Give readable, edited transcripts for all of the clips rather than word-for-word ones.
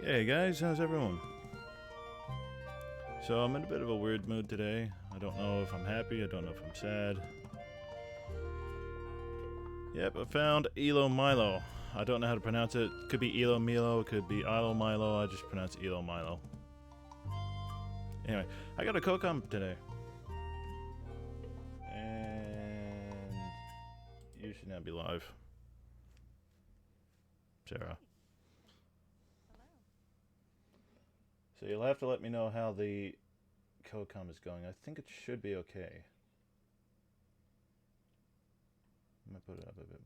Hey guys, how's everyone? So I'm in a bit of a weird mood today. I don't know if I'm happy, I don't know if I'm sad. Yep, I found Elo Milo. I don't know how to pronounce it. Could be Elo Milo, could be Ilo Milo. I just pronounce Elo Milo. Anyway, I got a COCOM today. And you should now be live. Sarah. So you'll have to let me know how the COCOM is going. I think it should be okay. I'm gonna put it up a bit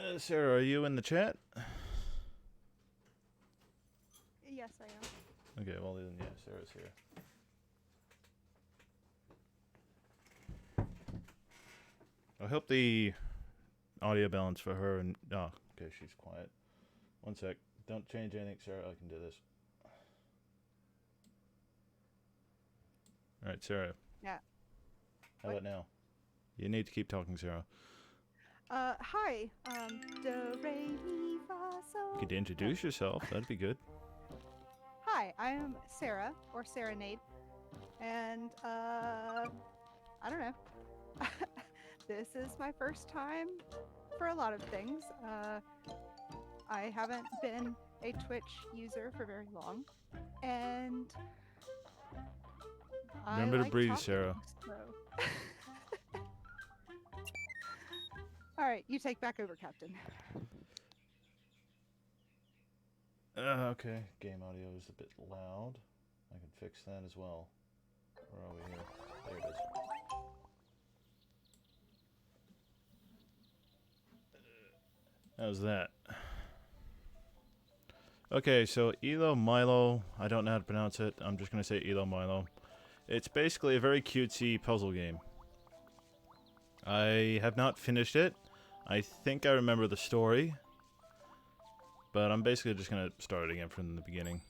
more. Sarah, are you in the chat? Yes, I am. Okay, well then, yeah, Sarah's here. I hope the audio balance for her and... Oh, okay, she's quiet. One sec. Don't change anything, Sarah. I can do this. Alright, Sarah. Yeah. How What? about now? You need to keep talking, Sarah. Hi. Do, re, mi, fa, sol. You could introduce yourself. That'd be good. Hi, I'm Sarah, or Serenade. And, I don't know. This is my first time for a lot of things. I haven't been a Twitch user for very long. And Remember I to like breathe, talking, Sarah. so. Alright, you take back over, Captain. Okay. Game audio is a bit loud. I can fix that as well. Where are we here? There it is. How's that? Okay, so Elo Milo, I don't know how to pronounce it. I'm just going to say Elo Milo. It's basically a very cutesy puzzle game. I have not finished it. I think I remember the story. But I'm basically just going to start it again from the beginning.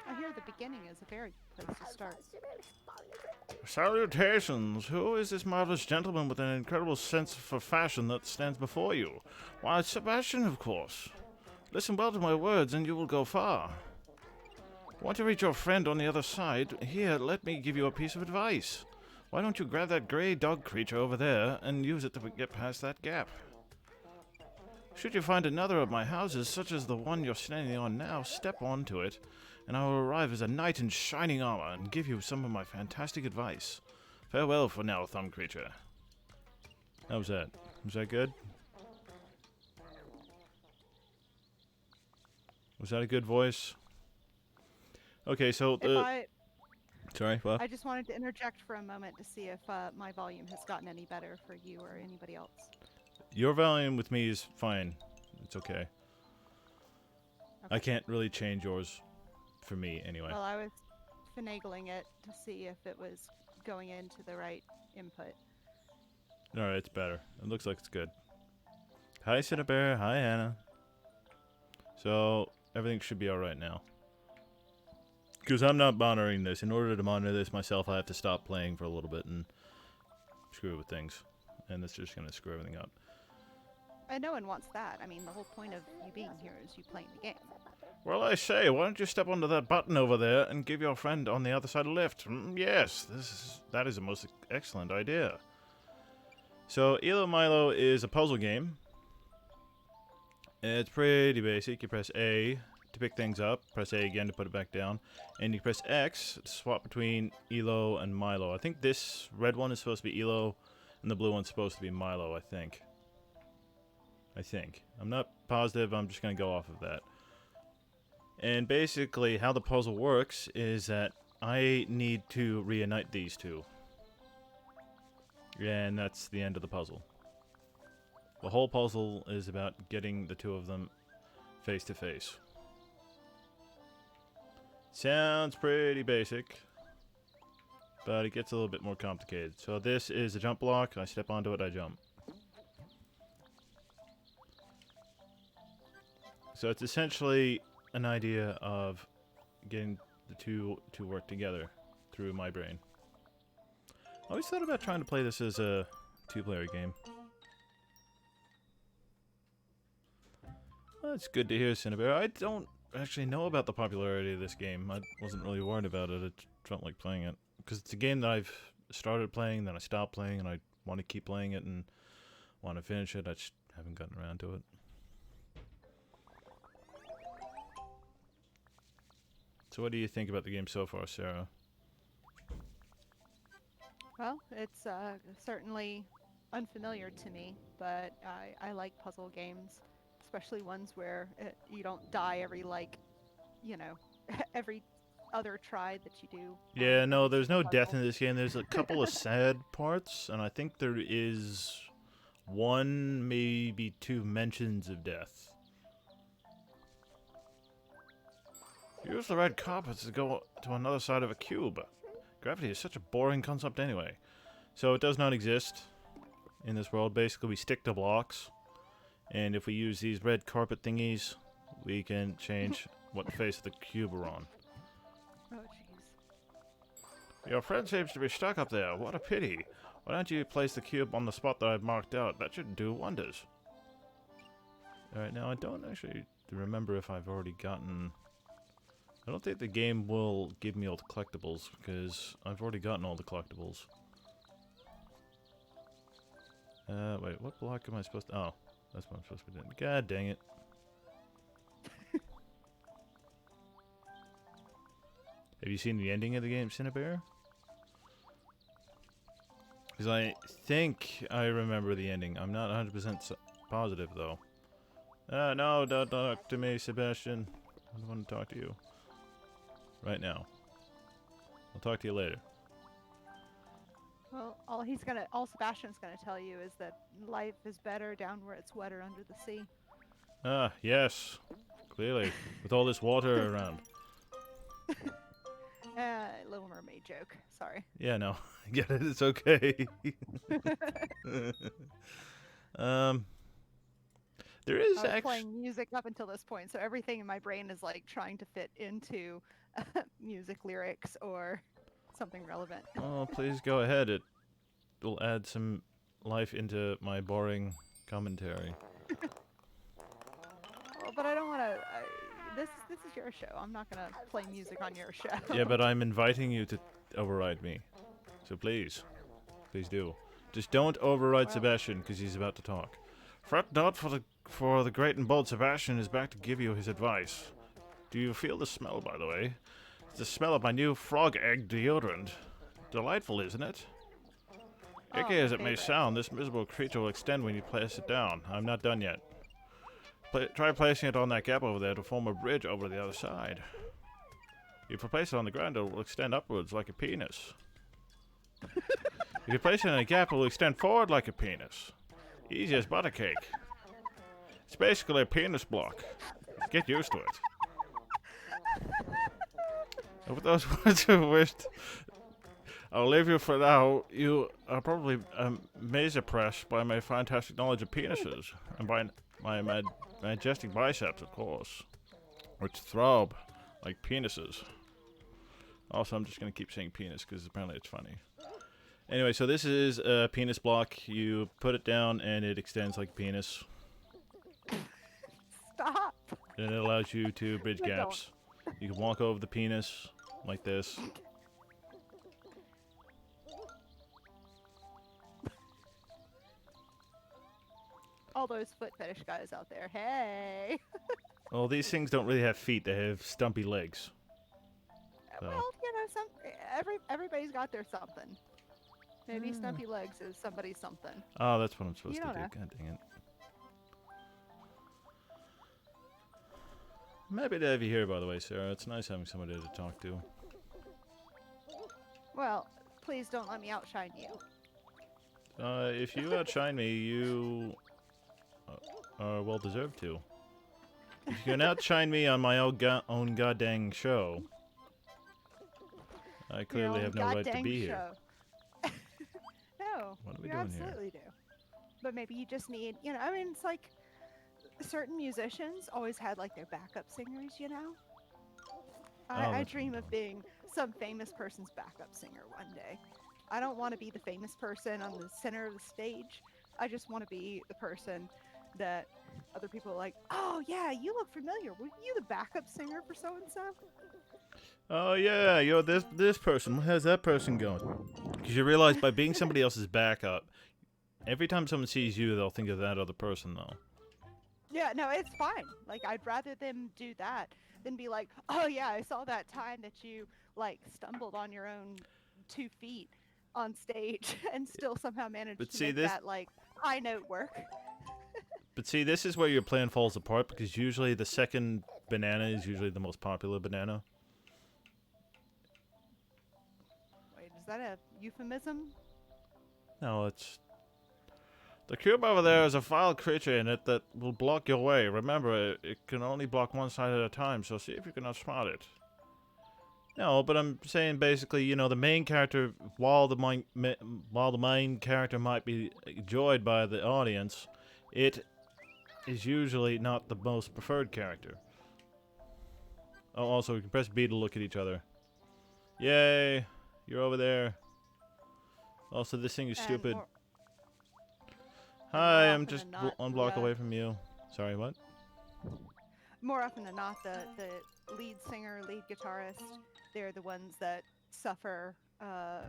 I hear the beginning is a very good place to start. Salutations! Who is this marvelous gentleman with an incredible sense for fashion that stands before you? Why, it's Sebastian, of course. Listen well to my words and you will go far. Want to reach your friend on the other side? Here, let me give you a piece of advice. Why don't you grab that gray dog creature over there and use it to get past that gap? Should you find another of my houses, such as the one you're standing on now, step onto it, and I will arrive as a knight in shining armor and give you some of my fantastic advice. Farewell for now, Thumb Creature. How was that? Was that good? Was that a good voice? Okay, so Sorry, what? I just wanted to interject for a moment to see if my volume has gotten any better for you or anybody else. Your volume with me is fine. It's okay. I can't really change yours for me, anyway. Well, I was finagling it to see if it was going into the right input. Alright, it's better. It looks like it's good. Hi, Cinnabear. Hi, Hannah. So, everything should be alright now. Because I'm not monitoring this. In order to monitor this myself, I have to stop playing for a little bit and screw with things. And it's just going to screw everything up. And no one wants that. I mean, the whole point of you being here is you playing the game. Well, I say, why don't you step onto that button over there and give your friend on the other side a lift? Yes, that is a most excellent idea. So, Elo Milo is a puzzle game. It's pretty basic. You press A to pick things up, press A again to put it back down, and you press X to swap between Elo and Milo. I think this red one is supposed to be Elo, and the blue one's supposed to be Milo, I think. I'm not positive, I'm just going to go off of that. And basically, how the puzzle works is that I need to reunite these two. And that's the end of the puzzle. The whole puzzle is about getting the two of them face to face. Sounds pretty basic, but it gets a little bit more complicated. So this is a jump block. I step onto it, I jump. So it's essentially an idea of getting the two to work together through my brain. I always thought about trying to play this as a two-player game. Well, it's good to hear, Cinnabar. I don't actually know about the popularity of this game. I wasn't really worried about it. I just felt like playing it. Because it's a game that I've started playing, then I stopped playing, and I want to keep playing it and want to finish it. I just haven't gotten around to it. So what do you think about the game so far, Sarah? Well, it's certainly unfamiliar to me, but I like puzzle games, especially ones where you don't die every, like, you know, every other try that you do. Yeah, no, every there's no single death puzzle. in this game. There's a couple of sad parts, and I think there is one, maybe two mentions of death. Use the red carpets to go to another side of a cube. Gravity is such a boring concept anyway. So it does not exist in this world. Basically, we stick to blocks, and if we use these red carpet thingies, we can change what face of the cube we're on. Oh, jeez. Your friend seems to be stuck up there. What a pity. Why don't you place the cube on the spot that I've marked out? That should do wonders. Alright, now I don't actually remember if I've already gotten... I don't think the game will give me all the collectibles, because I've already gotten all the collectibles. Wait, what block am I supposed to... Oh, that's what I'm supposed to be doing. God dang it. Have you seen the ending of the game, Cinnabar? Because I think I remember the ending. I'm not 100% positive, though. No, don't talk to me, Sebastian. I don't want to talk to you. Right now. I'll talk to you later. Well, all Sebastian's gonna tell you is that life is better down where it's wetter under the sea. Ah, yes. Clearly. With all this water around. Little Mermaid joke. Sorry. Yeah, no. I get it. It's okay. There is I was actually... playing music up until this point, so everything in my brain is like trying to fit into music lyrics or something relevant. Oh, please go ahead. It will add some life into my boring commentary. Well, but I don't want to. This is your show. I'm not gonna play music on your show. Yeah, but I'm inviting you to override me. So please. Please do. Just don't override Well. Sebastian, because he's about to talk. Fret not, for the great and bold Sebastian is back to give you his advice. Do you feel the smell, by the way? It's the smell of my new frog egg deodorant. Delightful, isn't it? Oh, Icky my as it may favorite. sound, this miserable creature will extend when you place it down. I'm not done yet. Try placing it on that gap over there to form a bridge over the other side. If you place it on the ground, it will extend upwards like a penis. If you place it in a gap, it will extend forward like a penis. Easy as butter cake. It's basically a penis block. Get used to it. And with those words of wisdom, I'll leave you for now. You are probably amazed impressed by my fantastic knowledge of penises, and by my majestic biceps, of course, which throb like penises. Also, I'm just going to keep saying penis because apparently it's funny. Anyway, so this is a penis block. You put it down and it extends like a penis. Stop. And it allows you to bridge No, don't. gaps. You can walk over the penis like this. All those foot fetish guys out there. Hey. Well, these things don't really have feet. They have stumpy legs. So. Well, everybody's got their something. Maybe stumpy legs is somebody's something. Oh, that's what I'm supposed You to don't do. know. God dang it. I'm happy to have you here, by the way, Sarah. It's nice having somebody to talk to. Well, please don't let me outshine you. If you outshine me, you are well deserved to. If you can outshine me on my own goddamn show, I clearly have no right to be here. No, What are we you doing here? absolutely do. But maybe you just need, I mean, it's like certain musicians always had like their backup singers, you know? I that's dream what of being some famous person's backup singer one day. I don't want to be the famous person on the center of the stage. I just want to be the person that other people are like, oh yeah, you look familiar. Were you the backup singer for so and so? Oh yeah, you're this person. How's that person going? Because you realize by being somebody else's backup, every time someone sees you, they'll think of that other person, though. Yeah, no, it's fine. Like, I'd rather them do that than be like, oh yeah, I saw that time that you like stumbled on your own 2 feet on stage and still somehow managed But to see make this. that like high note work. But see, this is where your plan falls apart because usually the second banana is usually the most popular banana. Wait, is that a euphemism? No, it's the cube over there is a vile creature in it that will block your way. Remember, it can only block one side at a time, so see if you can outsmart it. No, but I'm saying basically, you know, the main character, while the main character might be enjoyed by the audience, it is usually not the most preferred character. Oh, also, we can press B to look at each other. Yay! You're over there. Also, this thing is And stupid. more Hi, I'm often just than not, one the, block away from you. Sorry, what? more often than not, the lead singer, lead guitarist, they're the ones that suffer an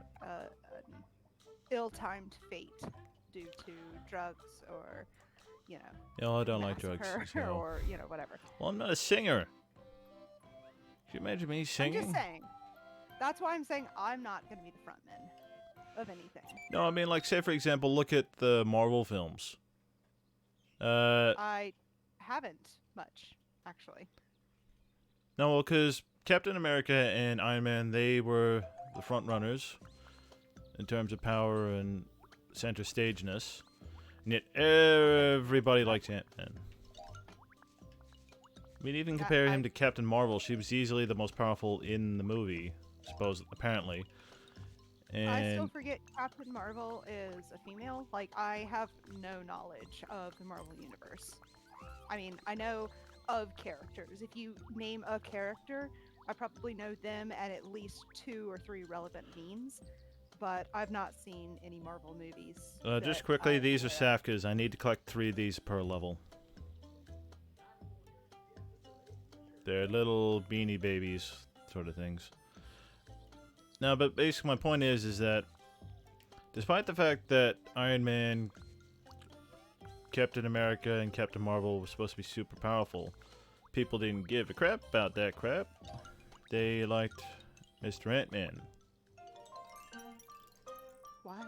ill-timed fate due to drugs or, you know, No, I don't like drugs. massacre So. or whatever. Well, I'm not a singer. Can you imagine me singing? I'm just saying. That's why I'm saying I'm not going to be the frontman of anything. No, I mean, like, say for example, look at the Marvel films. I haven't much, actually. No, because Captain America and Iron Man, they were the front runners in terms of power and center stageness. And yet everybody likes Ant-Man. I mean, even compare him to Captain Marvel. She was easily the most powerful in the movie, apparently. And I still forget Captain Marvel is a female. Like, I have no knowledge of the Marvel Universe. I mean, I know of characters. If you name a character, I probably know them and at least 2 or 3 relevant memes. But I've not seen any Marvel movies. just quickly, these are Safkas. I need to collect 3 of these per level. They're little beanie babies, sort of things. No, but basically my point is that despite the fact that Iron Man, Captain America, and Captain Marvel were supposed to be super powerful, people didn't give a crap about that crap. They liked Mr. Ant-Man. Why?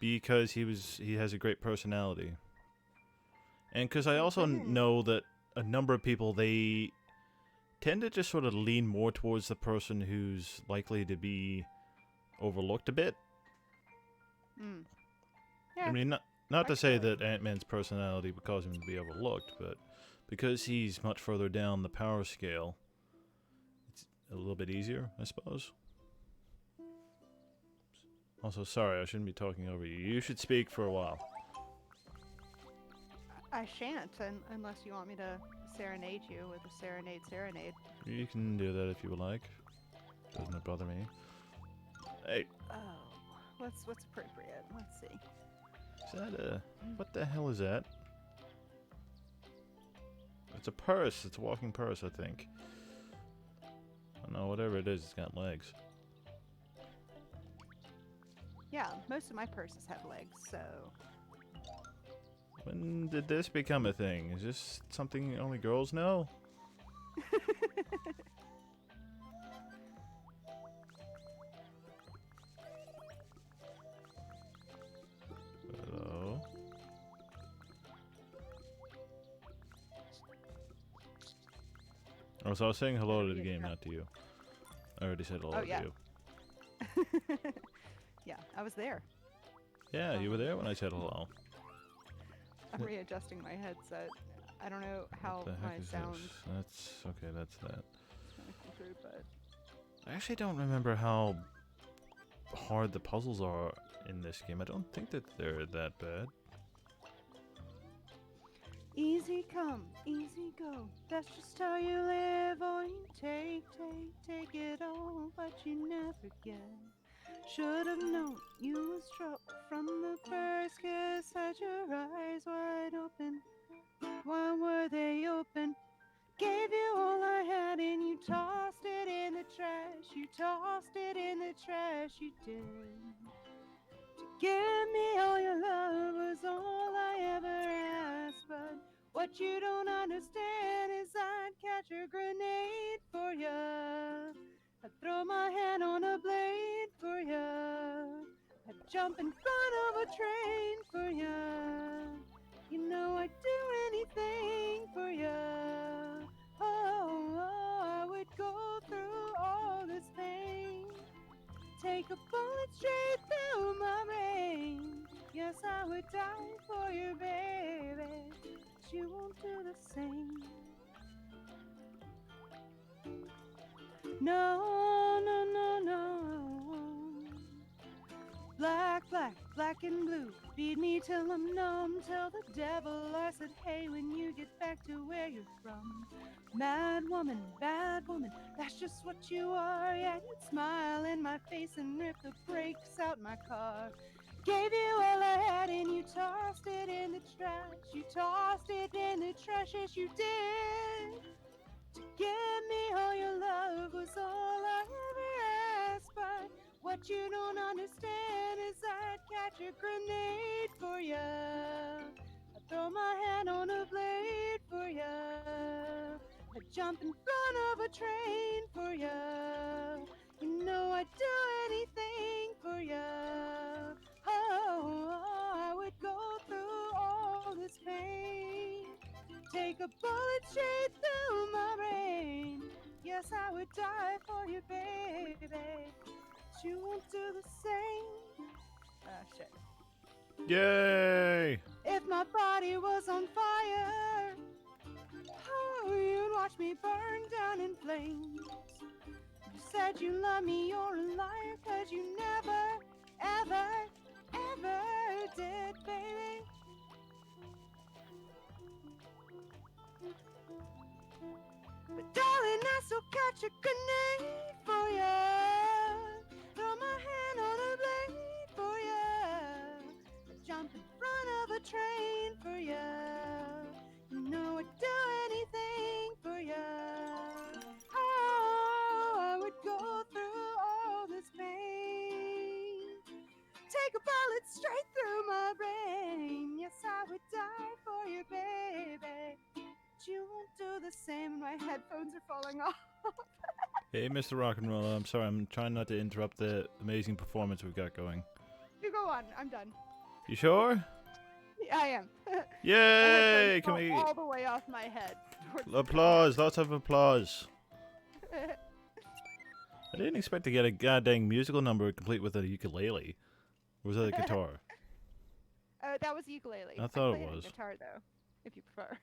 Because he has a great personality. And because I also know that a number of people, they tend to just sort of lean more towards the person who's likely to be overlooked a bit. Yeah, I mean, not to say that Ant-Man's personality would cause him to be overlooked, but because he's much further down the power scale, it's a little bit easier, I suppose. Also, sorry, I shouldn't be talking over you. You should speak for a while. I shan't, unless you want me to serenade you with a serenade. You can do that if you would like. Doesn't bother me. Hey. Oh, what's appropriate? Let's see. Is that a... What the hell is that? It's a purse. It's a walking purse, I think. I don't know, whatever it is, it's got legs. Yeah, most of my purses have legs, so... When did this become a thing? Is this something only girls know? Hello? Oh, so I was saying hello to the game, not to you. I already said hello to you. Yeah, I was there. Yeah, you were there when I said hello. I'm readjusting my headset. I don't know how What the heck my is sound this? That's okay. That's that. is going to come through, but I actually don't remember how hard the puzzles are in this game. I don't think that they're that bad. easy come, easy go. That's just how you live. All you take it all, but you never get. Should have known you was trouble from the first kiss. Had your eyes wide open. Why were they open? Gave you all I had and you tossed it in the trash. You tossed it in the trash, you did. To give me all your love was all I ever asked. But what you don't understand is I'd catch a grenade for ya. I'd throw my hand on a blade for ya. I'd jump in front of a train for ya. You know I'd do anything for ya. Oh, I would go through all this pain. Take a bullet straight through my brain. Yes, I would die for you, baby. But you won't do the same. No, no, no, no. Black, black, black and blue. Feed me till I'm numb. Tell the devil I said, hey, when you get back to where you're from. Mad woman, bad woman, that's just what you are. Yeah, you'd smile in my face and rip the brakes out my car. Gave you all I had and you tossed it in the trash. You tossed it in the trash, yes you did. To give me all your love was all I ever asked. But what you don't understand is I'd catch a grenade for ya. I'd throw my hand on a blade for ya. I'd jump in front of a train for ya. You know I'd do anything for ya. Oh, I would go through all this pain. Take a bullet straight through my brain. Yes, I would die for you, baby. But you won't do the same. Ah, shit. Yay! If my body was on fire, oh, you'd watch me burn down in flames. You said you love me, you're a liar, 'cause you never, ever, ever did, baby. But darling, I still catch a grenade for ya. Throw my hand on a blade for ya. Jump in front of a train for ya. You know I'd do anything for ya. Oh, I would go through all this pain. Take a bullet straight through my brain. Yes, I would die for you, baby. But you won't do the same. My headphones are falling off. Hey, Mr. Rock and Roll, I'm sorry, I'm trying not to interrupt the amazing performance we've got going. You go on. I'm done. You sure? Yeah, I am. Yay! Can My headphones we... fall all the way off my head. towards the Applause, lots of applause. ground. I didn't expect to get a goddamn musical number complete with a ukulele. Or was that a guitar? That was ukulele. I thought can it play was. Guitar though, if you prefer.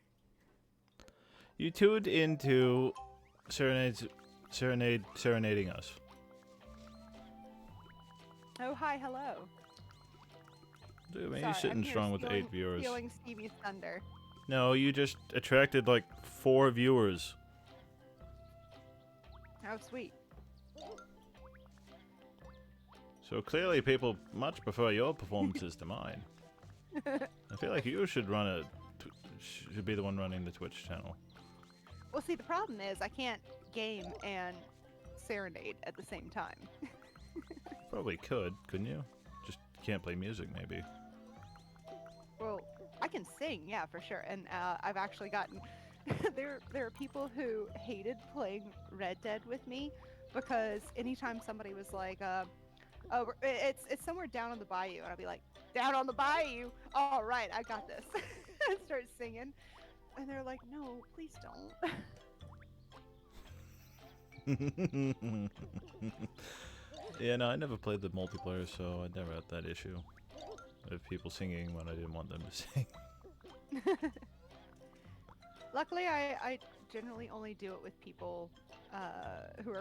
You tuned into serenading us. Oh, hi, hello. Dude, man, Sorry, you're I'm sitting here strong with 8 stealing- viewers. Stealing Stevie's thunder. No, you just attracted like 4 viewers. How sweet. So clearly people much prefer your performances to mine. I feel like you should should be the one running the Twitch channel. Well, see, the problem is I can't game and serenade at the same time. Probably could, couldn't you? Just can't play music, maybe. Well, I can sing, yeah, for sure. And I've actually gotten there are people who hated playing Red Dead with me because anytime somebody was like, "Oh, it's somewhere down on the bayou," and I'd be like, "Down on the bayou? All right, I got this." And start singing, and they're like, "No, please don't." Yeah, no, I never played the multiplayer, so I never had that issue of people singing when I didn't want them to sing. Luckily, I generally only do it with people who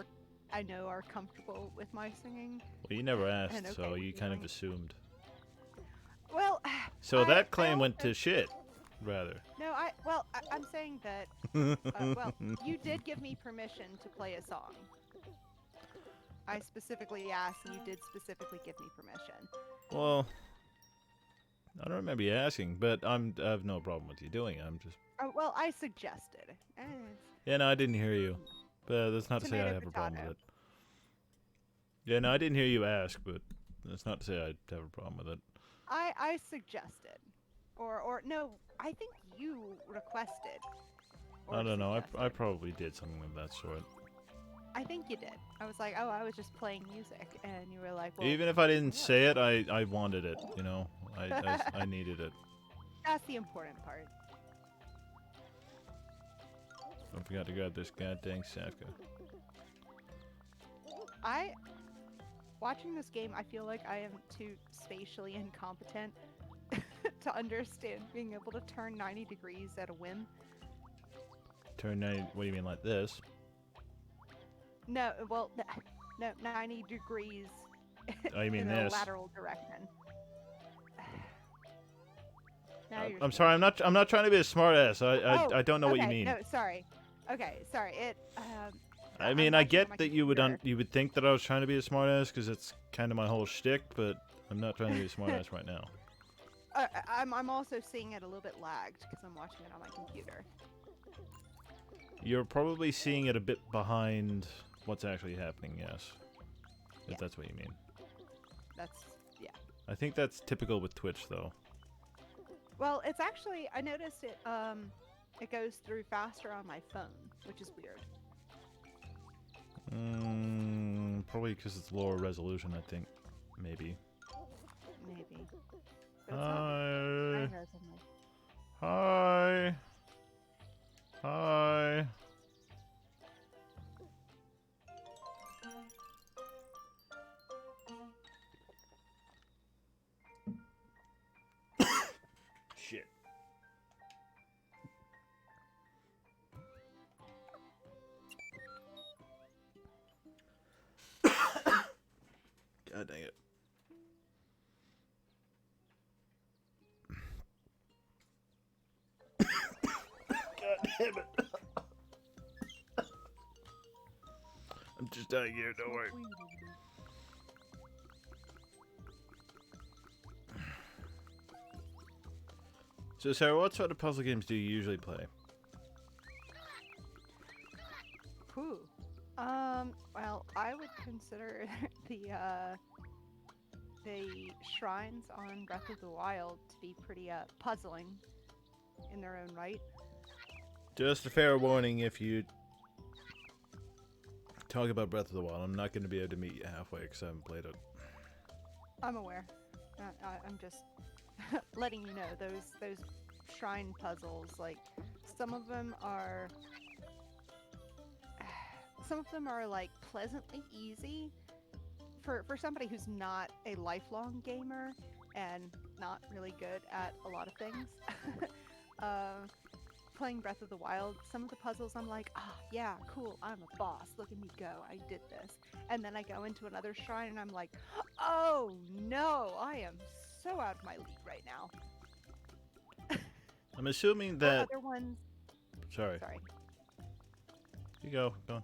I know are comfortable with my singing. Well, you never asked, And so okay you kind of feeling. assumed. Well, So I that claim felt went to that- shit, rather. No, I'm saying that. Well, you did give me permission to play a song. I specifically asked, and you did specifically give me permission. Well, I don't remember you asking, but I have no problem with you doing it. I'm just. Oh, well, I suggested. Yeah, no, I didn't hear you. But that's not to say I Tomato, have a problem potato. with it. Yeah, no, I didn't hear you ask, but that's not to say I'd have a problem with it. I suggested. Or no, I think you requested. I or don't know. I suggested. probably did something of that sort. I think you did. I was like, oh, I was just playing music, and you were like, well, Even if I didn't yeah. say it, I wanted it. You know, I needed it. That's the important part. I forgot to grab this goddamn Safka. Watching this game, I feel like I am too spatially incompetent to understand being able to turn 90 degrees at a whim. Turn 90. What do you mean, like this? No, well, no, 90 degrees Oh, you mean in this? a lateral direction. Now you're I'm sorry. I'm not trying to be a smartass. Oh, I don't know what you okay, mean. No, sorry. Okay, sorry. I I'm mean, I watching on get my that you would computer. you would think that I was trying to be a smartass because it's kind of my whole shtick, but I'm not trying to be a smartass right now. I'm also seeing it a little bit lagged because I'm watching it on my computer. You're probably seeing it a bit behind what's actually happening. Yes, if Yeah. that's what you mean. Yeah. I think that's typical with Twitch, though. Well, it's actually, I noticed it goes through faster on my phone, which is weird. Probably because it's lower resolution. I think, maybe. Maybe. But it's not Hi. high res on my- Hi. Hi. Shit. God dang it. God damn it. I'm just out here, don't worry. So, Sarah, what sort of puzzle games do you usually play? Whew. Well, I would consider the shrines on Breath of the Wild to be pretty puzzling in their own right. Just a fair warning, if you talk about Breath of the Wild, I'm not going to be able to meet you halfway because I haven't played it. I'm aware. I'm just letting you know those shrine puzzles. Like some of them are like pleasantly easy for somebody who's not a lifelong gamer and not really good at a lot of things. Playing Breath of the Wild, some of the puzzles I'm like, yeah, cool, I'm a boss, look at me go, I did this. And then I go into another shrine and I'm like, oh no, I am so out of my league right now. I'm assuming Or that... other ones, Sorry. You go. Go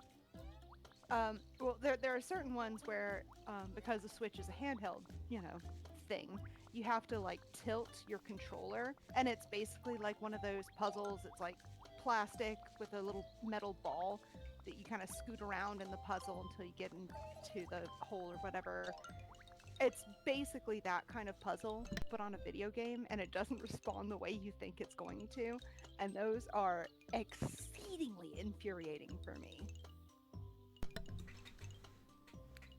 on. well, there are certain ones where, because the Switch is a handheld, thing, you have to like tilt your controller, and it's basically like one of those puzzles. It's like plastic with a little metal ball that you kind of scoot around in the puzzle until you get into the hole or whatever. It's basically that kind of puzzle, but on a video game, and it doesn't respond the way you think it's going to, and those are exceedingly infuriating for me.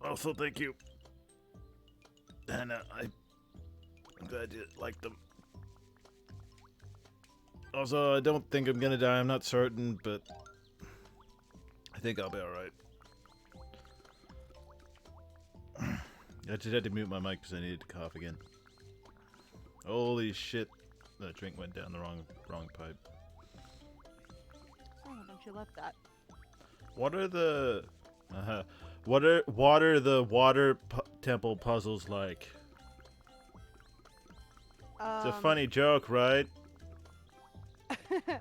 Also, thank you. And I'm glad you liked them. Also, I don't think I'm gonna die. I'm not certain, but I think I'll be alright. I just had to mute my mic because I needed to cough again. Holy shit. That drink went down the wrong pipe. Oh, don't you love that? What are the... what are the water temple puzzles like? It's a funny joke, right?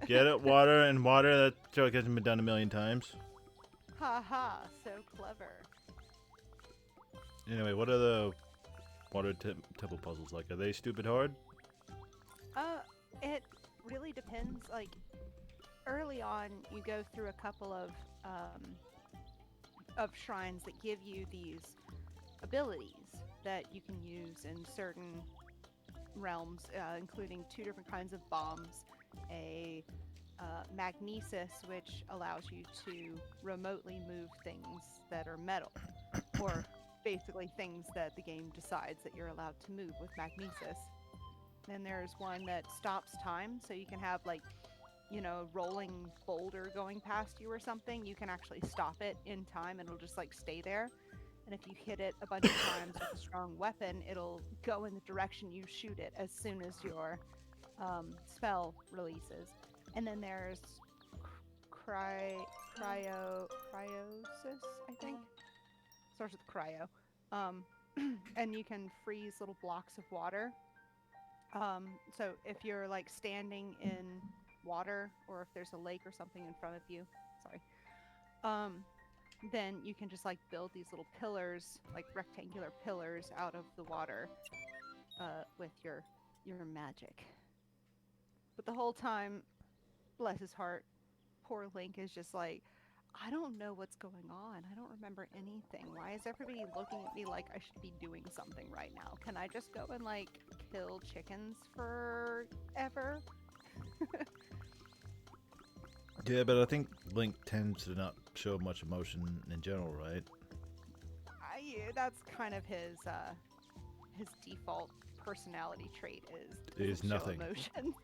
Get it? Water and water? That joke hasn't been done a million times. Ha ha, so clever. Anyway, what are the water temple puzzles like? Are they stupid hard? It really depends. Like, early on, you go through a couple of shrines that give you these abilities that you can use in certain realms, including 2 different kinds of bombs, a magnesis, which allows you to remotely move things that are metal, or basically things that the game decides that you're allowed to move with magnesis. Then there's one that stops time, so you can have like, rolling boulder going past you or something. You can actually stop it in time and it'll just like stay there. And if you hit it a bunch of times with a strong weapon, it'll go in the direction you shoot it as soon as your spell releases. And then there's cryosis, I think. Starts with cryo. And you can freeze little blocks of water. So if you're like standing in water, or if there's a lake or something in front of you, then you can just like build these little pillars, like rectangular pillars out of the water, with your magic. But the whole time, bless his heart, poor Link is just like, I don't know what's going on. I don't remember anything. Why is everybody looking at me like I should be doing something right now? Can I just go and like kill chickens forever? Yeah, but I think Link tends to not show much emotion in general, right? That's kind of his default personality trait Is doesn't show nothing. emotion.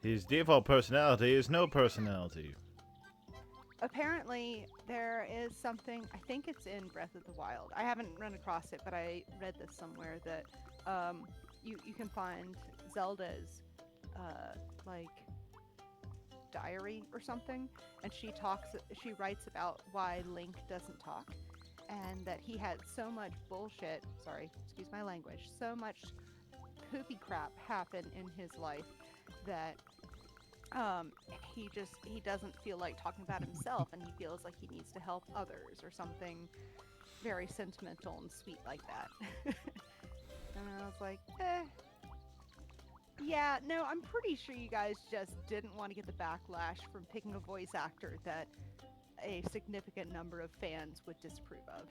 His default personality is no personality. Apparently, there is something, I think it's in Breath of the Wild. I haven't run across it, but I read this somewhere that you can find Zelda's like diary or something, and she writes about why Link doesn't talk, and that he had so much bullshit, sorry, excuse my language, so much poopy crap happen in his life that he doesn't feel like talking about himself, and he feels like he needs to help others or something very sentimental and sweet like that. And I was like, yeah, no, I'm pretty sure you guys just didn't want to get the backlash from picking a voice actor that a significant number of fans would disapprove of.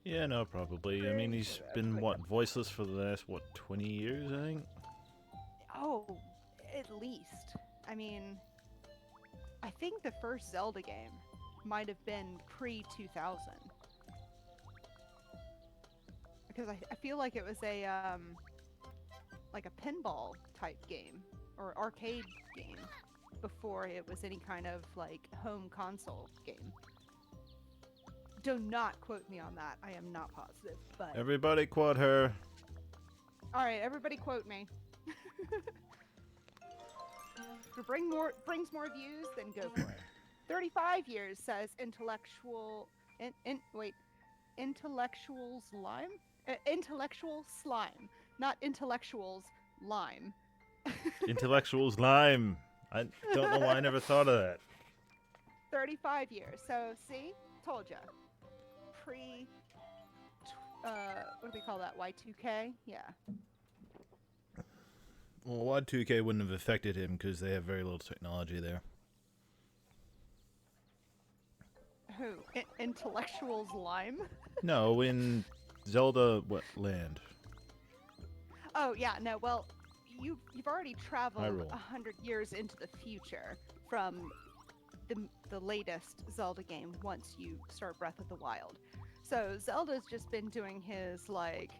Yeah, no, probably. I mean, he's been, voiceless for the last, 20 years, I think? Oh, at least. I mean, I think the first Zelda game might have been pre-2000. Because I feel like it was a like a pinball type game or arcade game before it was any kind of like home console game. Do not quote me on that. I am not positive, but Everybody quote her. all right, everybody quote me. If it brings more views, then go for it. 35 years says intellectual intellectuals lime? Intellectual slime, not intellectuals lime. Intellectuals lime. I don't know why I never thought of that. 35 years. So, see? Told ya. What do they call that? Y2K? Yeah. Well, Y2K wouldn't have affected him because they have very little technology there. Who? Intellectuals lime? No, in Zelda, land? Oh, yeah, no, well, you've already traveled Hyrule. 100 years into the future from the latest Zelda game once you start Breath of the Wild. So Zelda's just been doing his, like,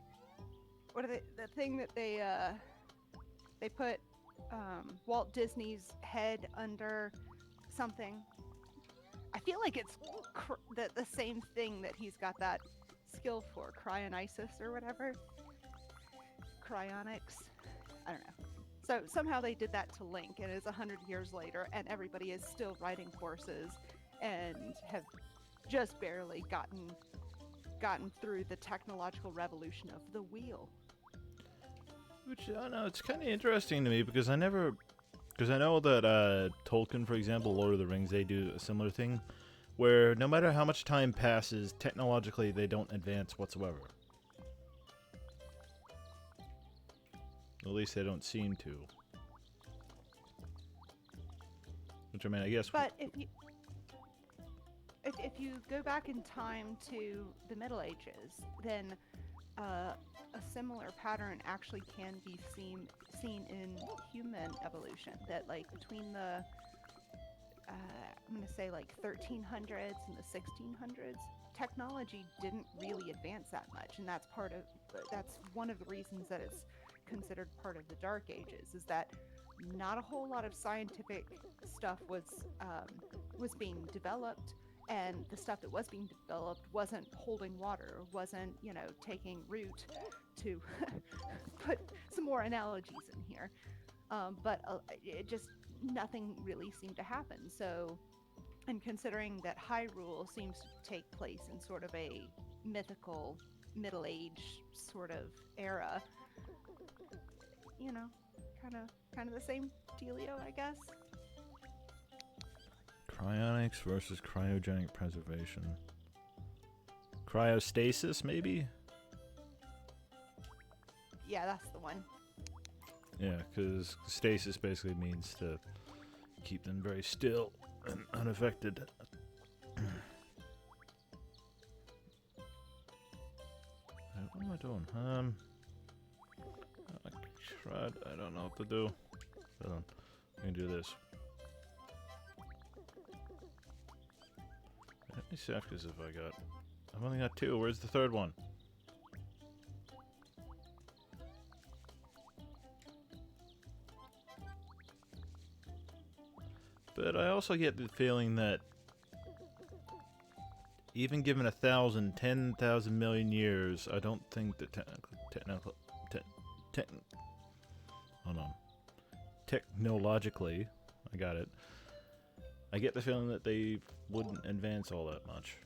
what are the thing that they put Walt Disney's head under something. I feel like it's the same thing that he's got that skill for, cryonisis or whatever. Cryonics. I don't know. So somehow they did that to Link, and it's 100 years later, and everybody is still riding horses and have just barely gotten through the technological revolution of the wheel. Which, I don't know, it's kind of interesting to me because I know that Tolkien, for example, Lord of the Rings, they do a similar thing where no matter how much time passes, technologically they don't advance whatsoever. At least they don't seem to. Which, I mean, I guess... But if you go back in time to the Middle Ages, then a similar pattern actually can be seen in human evolution. That like between the I'm going to say like 1300s and the 1600s, technology didn't really advance that much, and that's one of the reasons that it's considered part of the Dark Ages, is that not a whole lot of scientific stuff was being developed, and the stuff that was being developed wasn't holding water, wasn't, you know, taking root, to put some more analogies in here. But it just, nothing really seemed to happen. So, and considering that Hyrule seems to take place in sort of a mythical Middle Age sort of era, you know, kind of the same dealio, I guess. Cryonics versus cryogenic preservation. Cryostasis, maybe? Yeah, that's the one. Yeah, because stasis basically means to keep them very still and unaffected. What am I doing? I don't know what to do. Hold on. I can do this. How many Safkas have I got? I've only got 2. Where's the third one? But I also get the feeling that even given 1,000, 10,000 million years, I don't think that technologically, I got it. I get the feeling that they wouldn't advance all that much.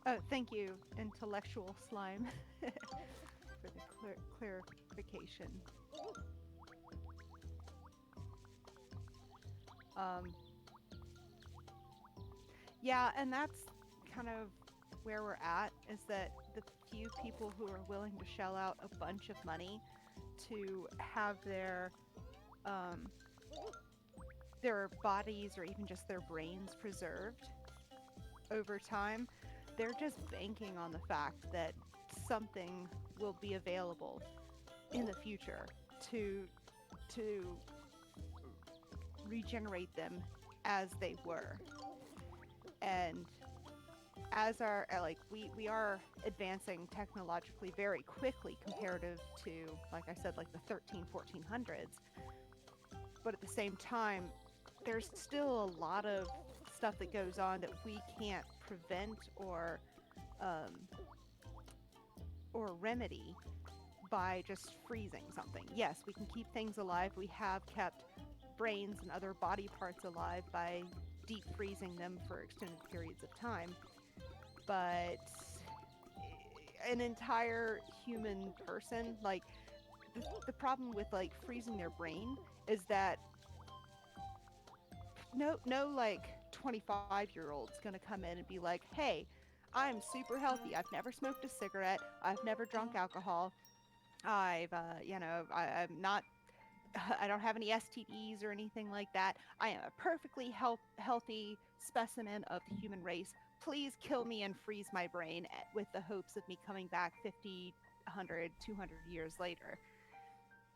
Oh, thank you, intellectual slime, for the clarification. Yeah, and that's kind of where we're at, is that the few people who are willing to shell out a bunch of money to have their bodies or even just their brains preserved over time, they're just banking on the fact that something will be available in the future to regenerate them as they were. And as our we are advancing technologically very quickly comparative to, like I said, like the 1400s, but at the same time there's still a lot of stuff that goes on that we can't prevent or remedy by just freezing something. Yes, we can keep things alive. We have kept brains and other body parts alive by deep freezing them for extended periods of time. But an entire human person, like, the problem with like freezing their brain is that no like 25-year-old's gonna come in and be like, hey, I'm super healthy, I've never smoked a cigarette, I've never drunk alcohol, I'm not, I don't have any STDs or anything like that, I am a perfectly healthy specimen of the human race, please kill me and freeze my brain with the hopes of me coming back 50, 100, 200 years later.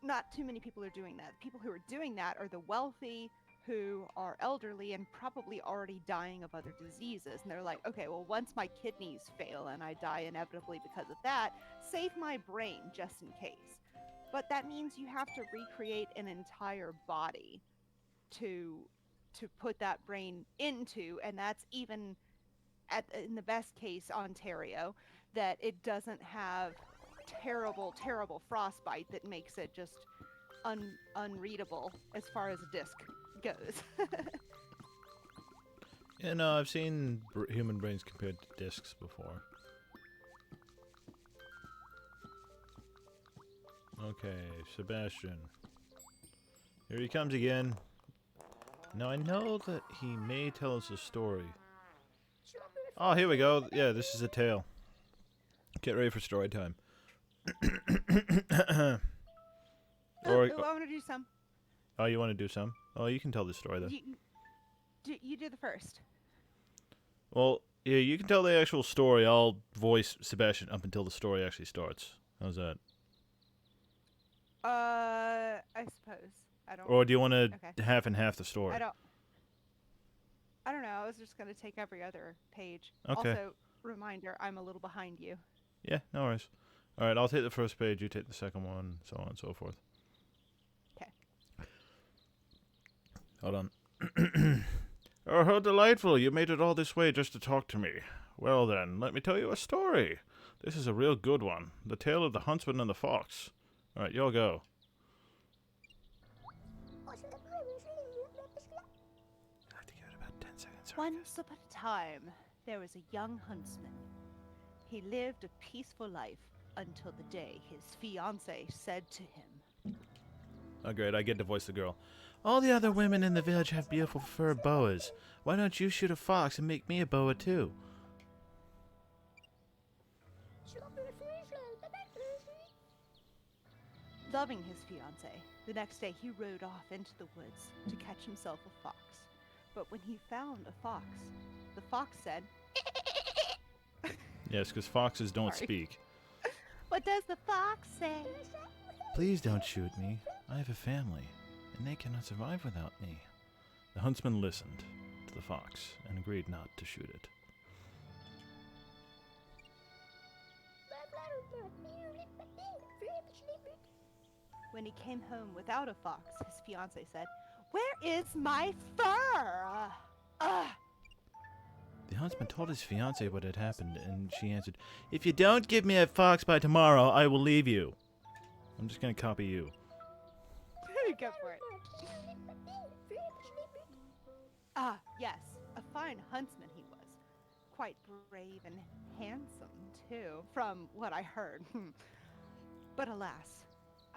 Not too many people are doing that. People who are doing that are the wealthy, who are elderly and probably already dying of other diseases. And they're like, okay, well, once my kidneys fail and I die inevitably because of that, save my brain just in case. But that means you have to recreate an entire body to put that brain into, and that's even in the best case Ontario, that it doesn't have terrible frostbite that makes it just unreadable as far as a disc goes. Yeah, no, I've seen human brains compared to discs before. Okay, Sebastian. Here he comes again. Now, I know that he may tell us a story. Oh, here we go. Yeah, this is a tale. Get ready for story time. Or, Ooh, I want to do some. oh, you want to do some? Oh, you can tell the story then. You do the first. Well, yeah, you can tell the actual story. I'll voice Sebastian up until the story actually starts. How's that? I suppose. I don't. Or do you want to Okay. half and half the story? I don't know. I was just gonna take every other page. Okay. Also, reminder, I'm a little behind you. Yeah, no worries. All right, I'll take the first page. You take the second one, so on and so forth. 'Kay. Hold on. Oh, how delightful. You made it all this way just to talk to me. Well then, let me tell you a story. This is a real good one. The tale of the huntsman and the fox. All right, you'll go. I have to give it about 10 seconds. Once upon a time, there was a young huntsman. He lived a peaceful life until the day his fiancée said to him, Oh, great. I get to voice the girl. All the other women in the village have beautiful fur boas. Why don't you shoot a fox and make me a boa too? Loving his fiancée, the next day he rode off into the woods to catch himself a fox. But when he found a fox, the fox said, Yes, because foxes don't Sorry. speak. "What does the fox say?" Please don't shoot me. I have a family, and they cannot survive without me. The huntsman listened to the fox and agreed not to shoot it. When he came home without a fox, his fiancée said, "Where is my fur?" The huntsman told his fiancée what had happened, and she answered, If you don't give me a fox by tomorrow, I will leave you. I'm just going to copy you. Go for it. Yes, a fine huntsman he was. Quite brave and handsome, too, from what I heard. But alas,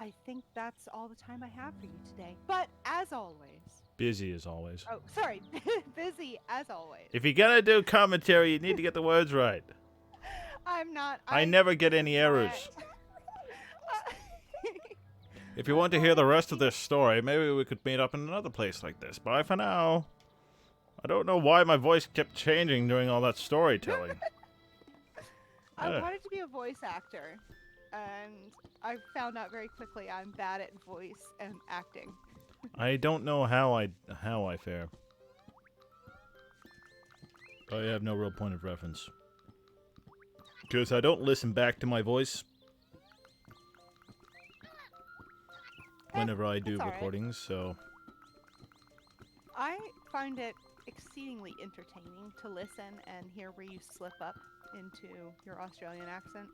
I think that's all the time I have for you today. But as always... Busy as always. Oh, sorry. Busy as always. If you're going to do commentary, you need to get the words right. I'm not... I never get any errors. If you want to hear the rest of this story, maybe we could meet up in another place like this. Bye for now. I don't know why my voice kept changing during all that storytelling. I Ugh. wanted to be a voice actor, and I found out very quickly I'm bad at voice and acting. I don't know how I fare. I have no real point of reference. Because I don't listen back to my voice whenever I do that's all right. recordings, so... I find it exceedingly entertaining to listen and hear where you slip up into your Australian accent.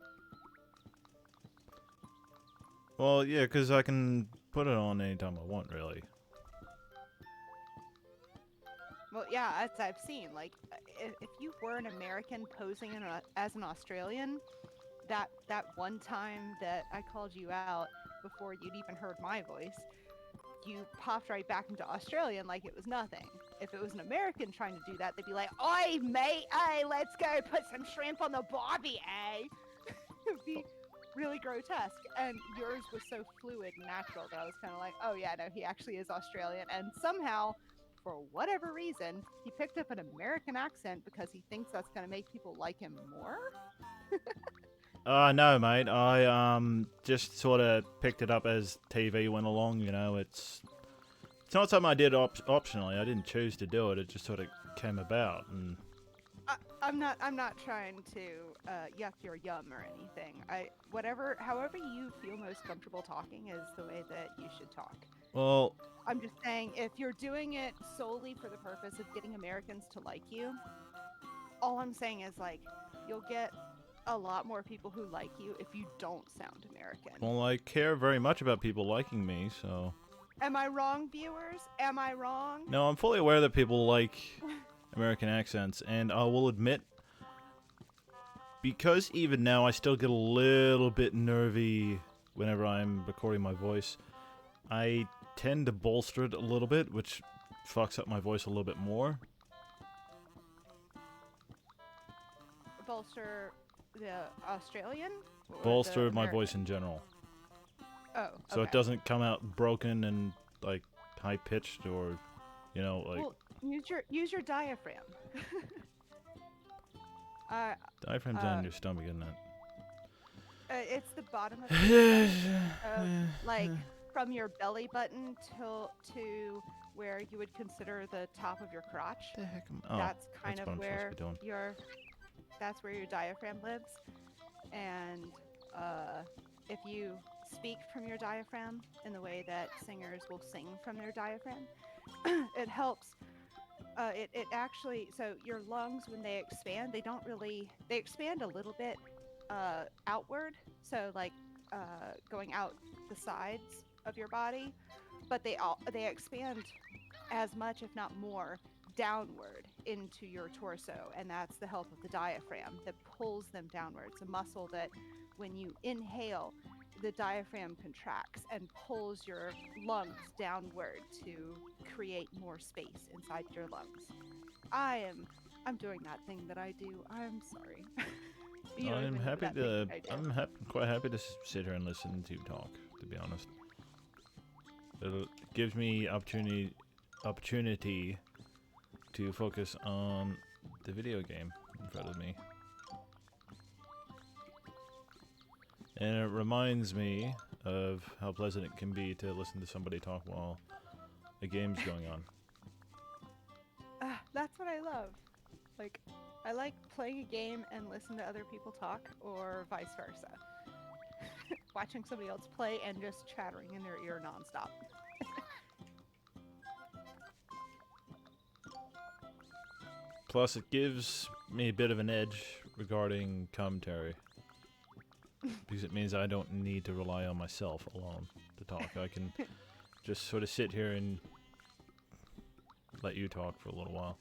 Well, yeah, because I can put it on anytime I want, really. Well, yeah, as I've seen, like, if you were an American posing as an Australian, that one time that I called you out before you'd even heard my voice, you popped right back into Australian like it was nothing. If it was an American trying to do that, they'd be like, "Oi, mate, hey, let's go put some shrimp on the barbie, eh?" It would be really grotesque. And yours was so fluid and natural that I was kind of like, oh yeah, no, he actually is Australian. And somehow, for whatever reason, he picked up an American accent because he thinks that's going to make people like him more. No, mate. I just sort of picked it up as TV went along. You know, it's not something I did optionally. I didn't choose to do it. It just sort of came about. And I'm not trying to yuck your yum or anything. However you feel most comfortable talking is the way that you should talk. well, I'm just saying, if you're doing it solely for the purpose of getting Americans to like you, all I'm saying is, like, you'll get a lot more people who like you if you don't sound American. well, I care very much about people liking me, so. Am I wrong, viewers? Am I wrong? No, I'm fully aware that people like American accents, and I will admit, because even now I still get a little bit nervy whenever I'm recording my voice, I tend to bolster it a little bit, which fucks up my voice a little bit more. Bolster the Australian? Or the Bolster my American? voice in general. Oh, So it okay. doesn't come out broken and like high pitched or, you know, like Well, use your diaphragm. uh, diaphragm's down your stomach, isn't it? it's the bottom of your stomach, like from your belly button to where you would consider the top of your crotch. The heck? Oh, That's kind that's of what I'm where supposed to be doing. that's where your diaphragm lives. And if you speak from your diaphragm in the way that singers will sing from their diaphragm, it helps. It actually, so your lungs, when they expand, they expand a little bit outward, so like going out the sides of your body, but they expand as much, if not more, downward into your torso, and that's the help of the diaphragm that pulls them downward. It's a muscle that when you inhale, the diaphragm contracts and pulls your lungs downward to create more space inside your lungs. I'm doing that thing that I do. I'm sorry. You don't even I'm know happy that thing to. that I do. Quite happy to sit here and listen to you talk. To be honest, it gives me opportunity to focus on the video game in front of me, and it reminds me of how pleasant it can be to listen to somebody talk while a game's going on. That's what I love. Like, I like playing a game and listen to other people talk, or vice versa. Watching somebody else play and just chattering in their ear nonstop. Plus, it gives me a bit of an edge regarding commentary. Because it means I don't need to rely on myself alone to talk. I can just sort of sit here and let you talk for a little while.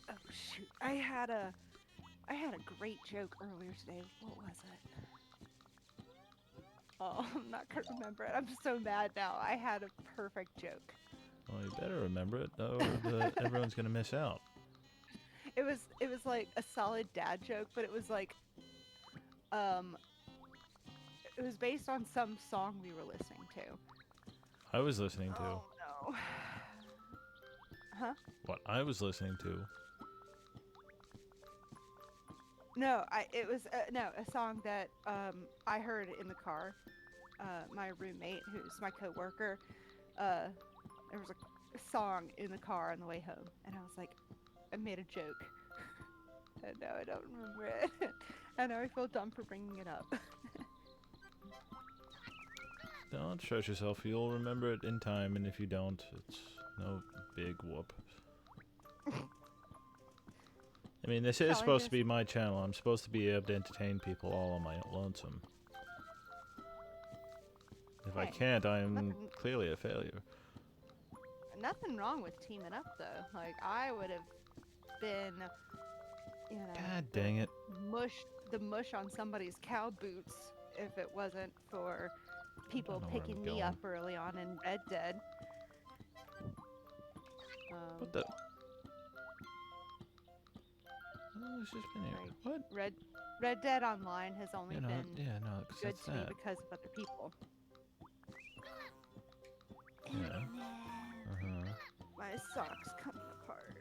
Oh shoot! I had a great joke earlier today. What was it? Oh, I'm not gonna remember it. I'm so mad now. I had a perfect joke. Well, you better remember it, or everyone's gonna miss out. It was like a solid dad joke, but it was like it was based on some song we were listening to. I was listening to Oh no. Huh? what I was listening to. No, it was a song that I heard in the car. My roommate, who's my coworker, there was a song in the car on the way home, and I was like, I made a joke. And now I don't remember it. And now I feel dumb for bringing it up. Don't stress yourself. You'll remember it in time, and if you don't, it's no big whoop. I mean, this is supposed to be my channel. I'm supposed to be able to entertain people all on my lonesome. If I Hey, can't, I am nothing- clearly a failure. Nothing wrong with teaming up though. Like I would have been, you know, God dang it. the mush on somebody's cow boots if it wasn't for people know where I'm picking me going. up early on in Red Dead. What the? Oh, it's just been here. Like, What? Red Dead Online has only You know, been yeah, no, 'cause good that's to me that. because of other people. Yeah. My socks coming apart.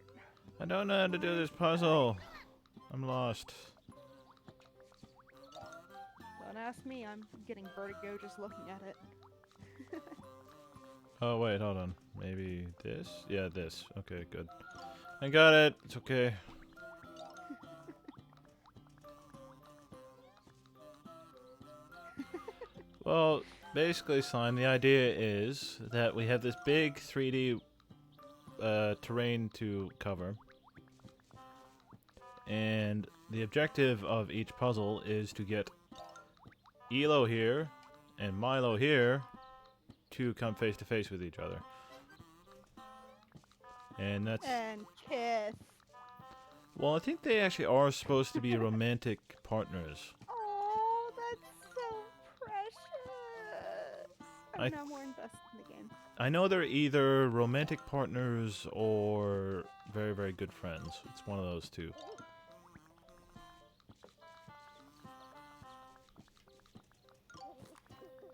I don't know how to do this puzzle. I'm lost. Don't ask me. I'm getting vertigo just looking at it. Oh, wait, hold on. Maybe this? Yeah, this. Okay, good. I got it. It's okay. Well, basically, Slime, the idea is that we have this big 3D terrain to cover. And the objective of each puzzle is to get Elo here and Milo here to come face to face with each other. And that's... And kiss. Well, I think they actually are supposed to be romantic partners. Oh, that's so precious. I I'm now more invested in the game. I know they're either romantic partners or very, very good friends. It's one of those two.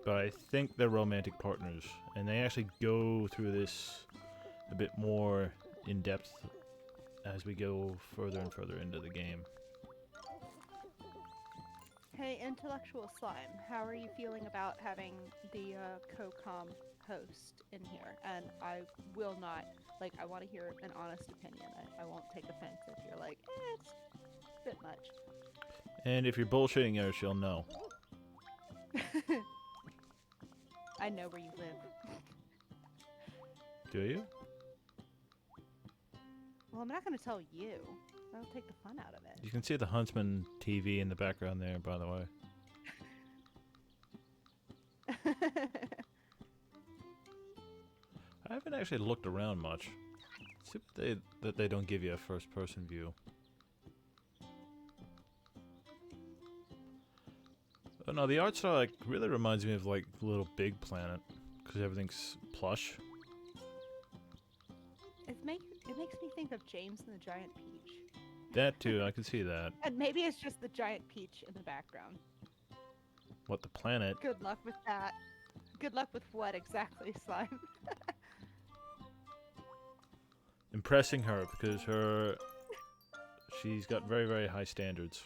But I think they're romantic partners, and they actually go through this a bit more in depth as we go further and further into the game. Hey, Intellectual Slime, how are you feeling about having the co-com host in here? And I will not, like, I want to hear an honest opinion. I won't take offense if you're like, it's a bit much. And if you're bullshitting her, she'll know. I know where you live. Do you? Well, I'm not going to tell you. That'll take the fun out of it. You can see the Huntsman TV in the background there, by the way. I haven't actually looked around much. See that they don't give you a first-person view. Oh no, the art style like really reminds me of like Little Big Planet, because everything's plush. It makes me think of James and the Giant Peach. That too, I can see that. And maybe it's just the giant peach in the background. What, the planet? Good luck with that. Good luck with what exactly, Slime? Impressing her, because she's got very, very high standards.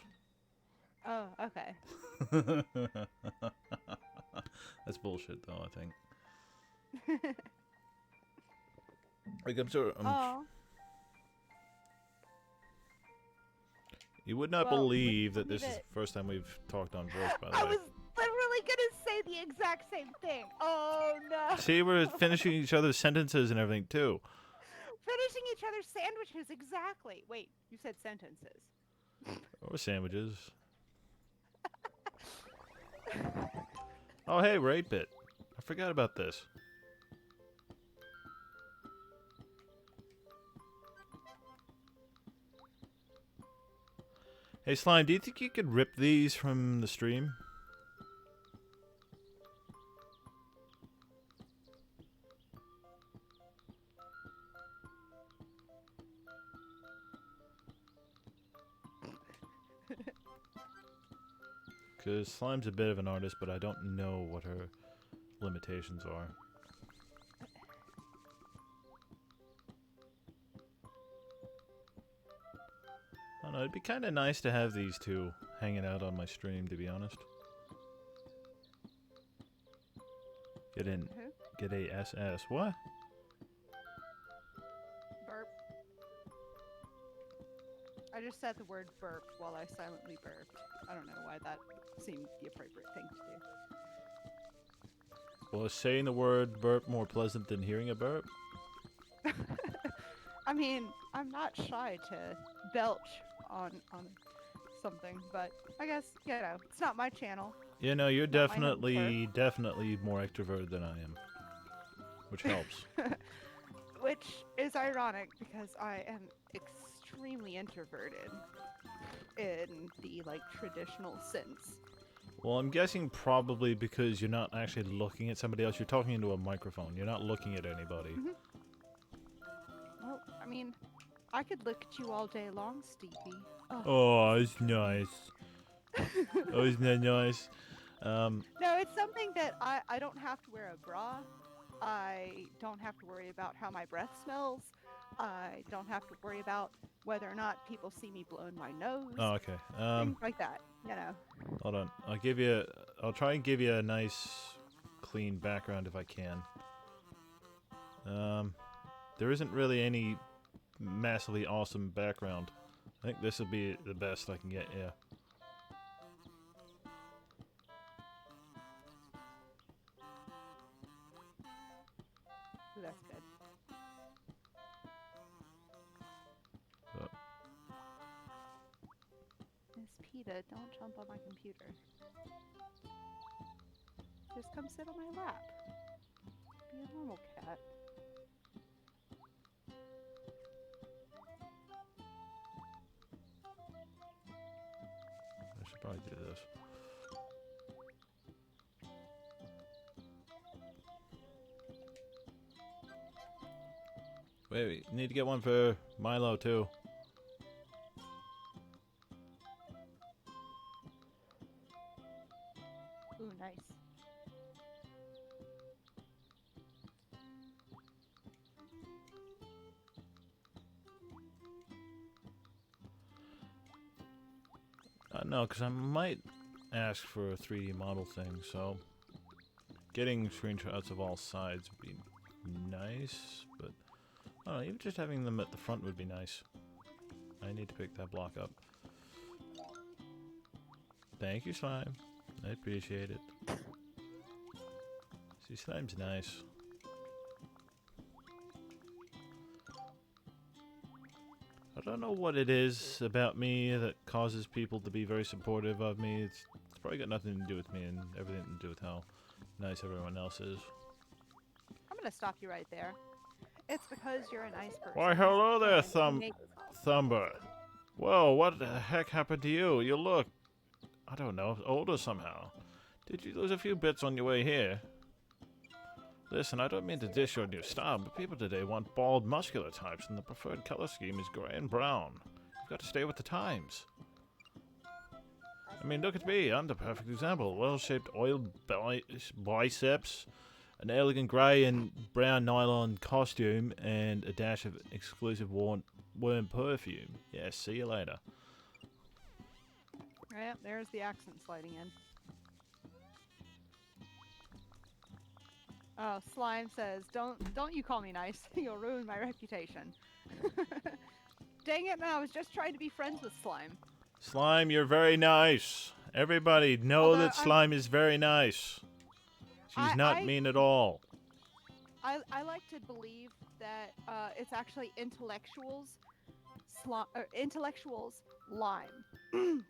Oh, okay. That's bullshit, though, I think. Like, I'm sure. Oh. You would not Well, believe that this leave is it. the first time we've talked on voice, by the I way. was literally gonna say the exact same thing. Oh no. See, we're finishing each other's sentences and everything, too. Finishing each other's sandwiches, exactly. Wait, you said sentences. Or sandwiches. Oh, hey, we're 8-bit. I forgot about this. Hey, Slime, do you think you could rip these from the stream? Because Slime's a bit of an artist, but I don't know what her limitations are. I don't know, it'd be kind of nice to have these two hanging out on my stream, to be honest. Get in. Who? Get a SS. What? Burp. I just said the word burp while I silently burped. I don't know why that seemed the appropriate thing to Well, is saying the word burp more pleasant than hearing a burp? do. I mean, I'm not shy to belch on something, but I guess, you know, it's not my channel. You know, you're Not my home definitely more extroverted than I am. Which helps. Which is ironic because I am extremely introverted in the, like, traditional sense. Well, I'm guessing probably because you're not actually looking at somebody else. You're talking into a microphone. You're not looking at anybody. Well, I mean, I could look at you all day long, Stevie. Oh, it's nice. Oh, isn't that nice? No, it's something that I don't have to wear a bra. I don't have to worry about how my breath smells. I don't have to worry about whether or not people see me blowing my nose. Oh, okay. Things like that, you know. Hold on. I'll try and give you a nice, clean background if I can. There isn't really any massively awesome background. I think this will be the best I can get, yeah. So that's good. Miss PETA, don't jump on my computer. Just come sit on my lap. Be a normal cat. I should probably do this. Wait, you need to get one for Milo too. Ooh, nice. No, because I might ask for a 3D model thing, so getting screenshots of all sides would be nice, but I don't know, even just having them at the front would be nice. I need to pick that block up. Thank you, Slime. I appreciate it. See, Slime's nice. I don't know what it is about me that causes people to be very supportive of me. It's probably got nothing to do with me and everything to do with how nice everyone else is. I'm gonna stop you right there. It's because you're a nice person. Why, hello there, and you make- Thumber. Whoa, what the heck happened to you? You look, I don't know, older somehow. Did you lose a few bits on your way here? Listen, I don't mean to dish your new style, but people today want bald, muscular types, and the preferred color scheme is gray and brown. You've got to stay with the times. I mean, look at me. I'm the perfect example. Well-shaped oiled biceps, an elegant grey and brown nylon costume, and a dash of exclusive worm perfume. Yeah, see you later. Yeah, there's the accent sliding in. Oh, Slime says, don't you call me nice. You'll ruin my reputation. Dang it, man, I was just trying to be friends with Slime. Slime, you're very nice. Everybody know Although that Slime is very nice. She's not I- mean at all. I like to believe that it's actually intellectuals lime.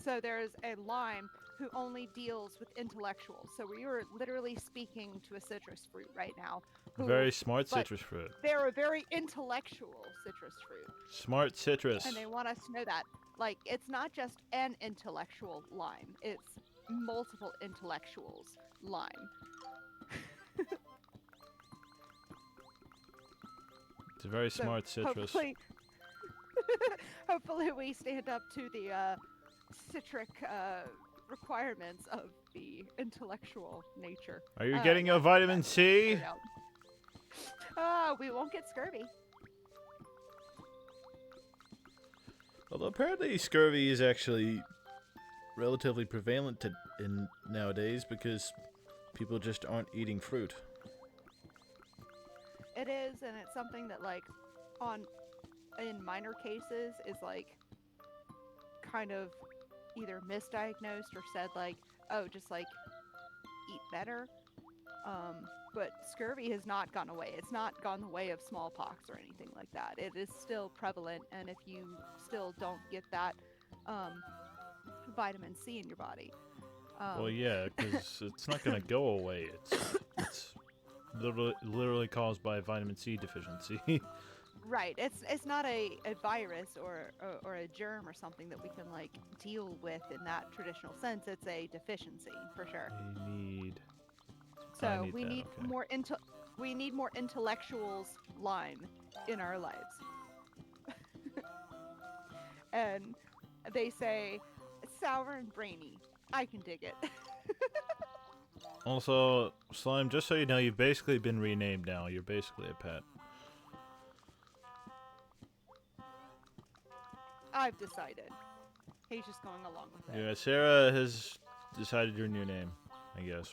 So there's a lime who only deals with intellectuals. So we are literally speaking to a citrus fruit right now. A who- very smart but citrus fruit. They're a very intellectual citrus fruit. Smart citrus. And they want us to know that. Like, it's not just an intellectual lime, it's multiple intellectuals lime. It's a very So, smart citrus. Hopefully, hopefully we stand up to the citric requirements of the intellectual nature. Are you getting your vitamin C? We won't get scurvy. Although apparently scurvy is actually relatively prevalent nowadays because people just aren't eating fruit. It is, and it's something that, like, in minor cases is, like, kind of either misdiagnosed or said, like, oh, just, like, eat better. But scurvy has not gone away. It's not gone the way of smallpox or anything like that. It is still prevalent, and if you still don't get that vitamin C in your body. Well, yeah, because it's not going to go away. It's literally caused by vitamin C deficiency. Right. It's not a virus or a germ or something that we can, like, deal with in that traditional sense. It's a deficiency for sure. I need So need we that, need okay. we need more intellectuals lime in our lives. And they say sour and brainy. I can dig it. Also, Slime, just so you know, you've basically been renamed now. You're basically a pet. I've decided. He's just going along with it. Yeah, Sarah has decided your new name, I guess.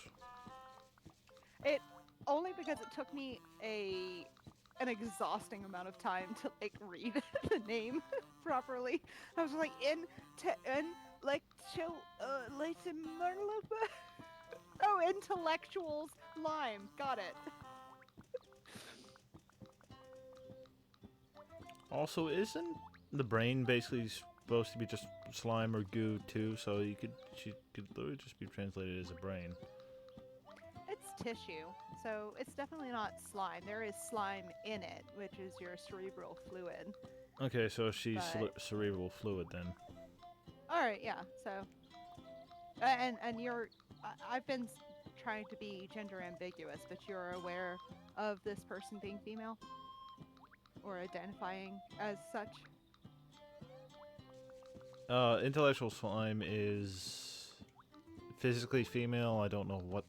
Only because it took me an exhausting amount of time to, like, read the name properly. I was like oh, intellectuals lime. Got it. Also, isn't the brain basically supposed to be just slime or goo too? So she could literally just be translated as a brain. It's tissue, so it's definitely not slime. There is slime in it, which is your cerebral fluid. Okay, so she's But- cerebral fluid then. All right, yeah. So, and I've been trying to be gender ambiguous, but you're aware of this person being female or identifying as such? Intellectual slime is physically female. I don't know what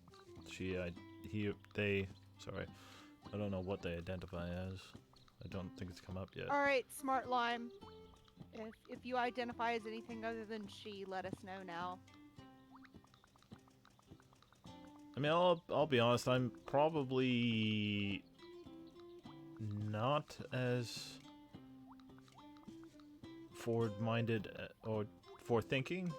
sorry. I don't know what they identify as. I don't think it's come up yet. All right, Smart Lime. If you identify as anything other than she, let us know now. I mean, I'll be honest. I'm probably not as forward-minded or forward-thinking.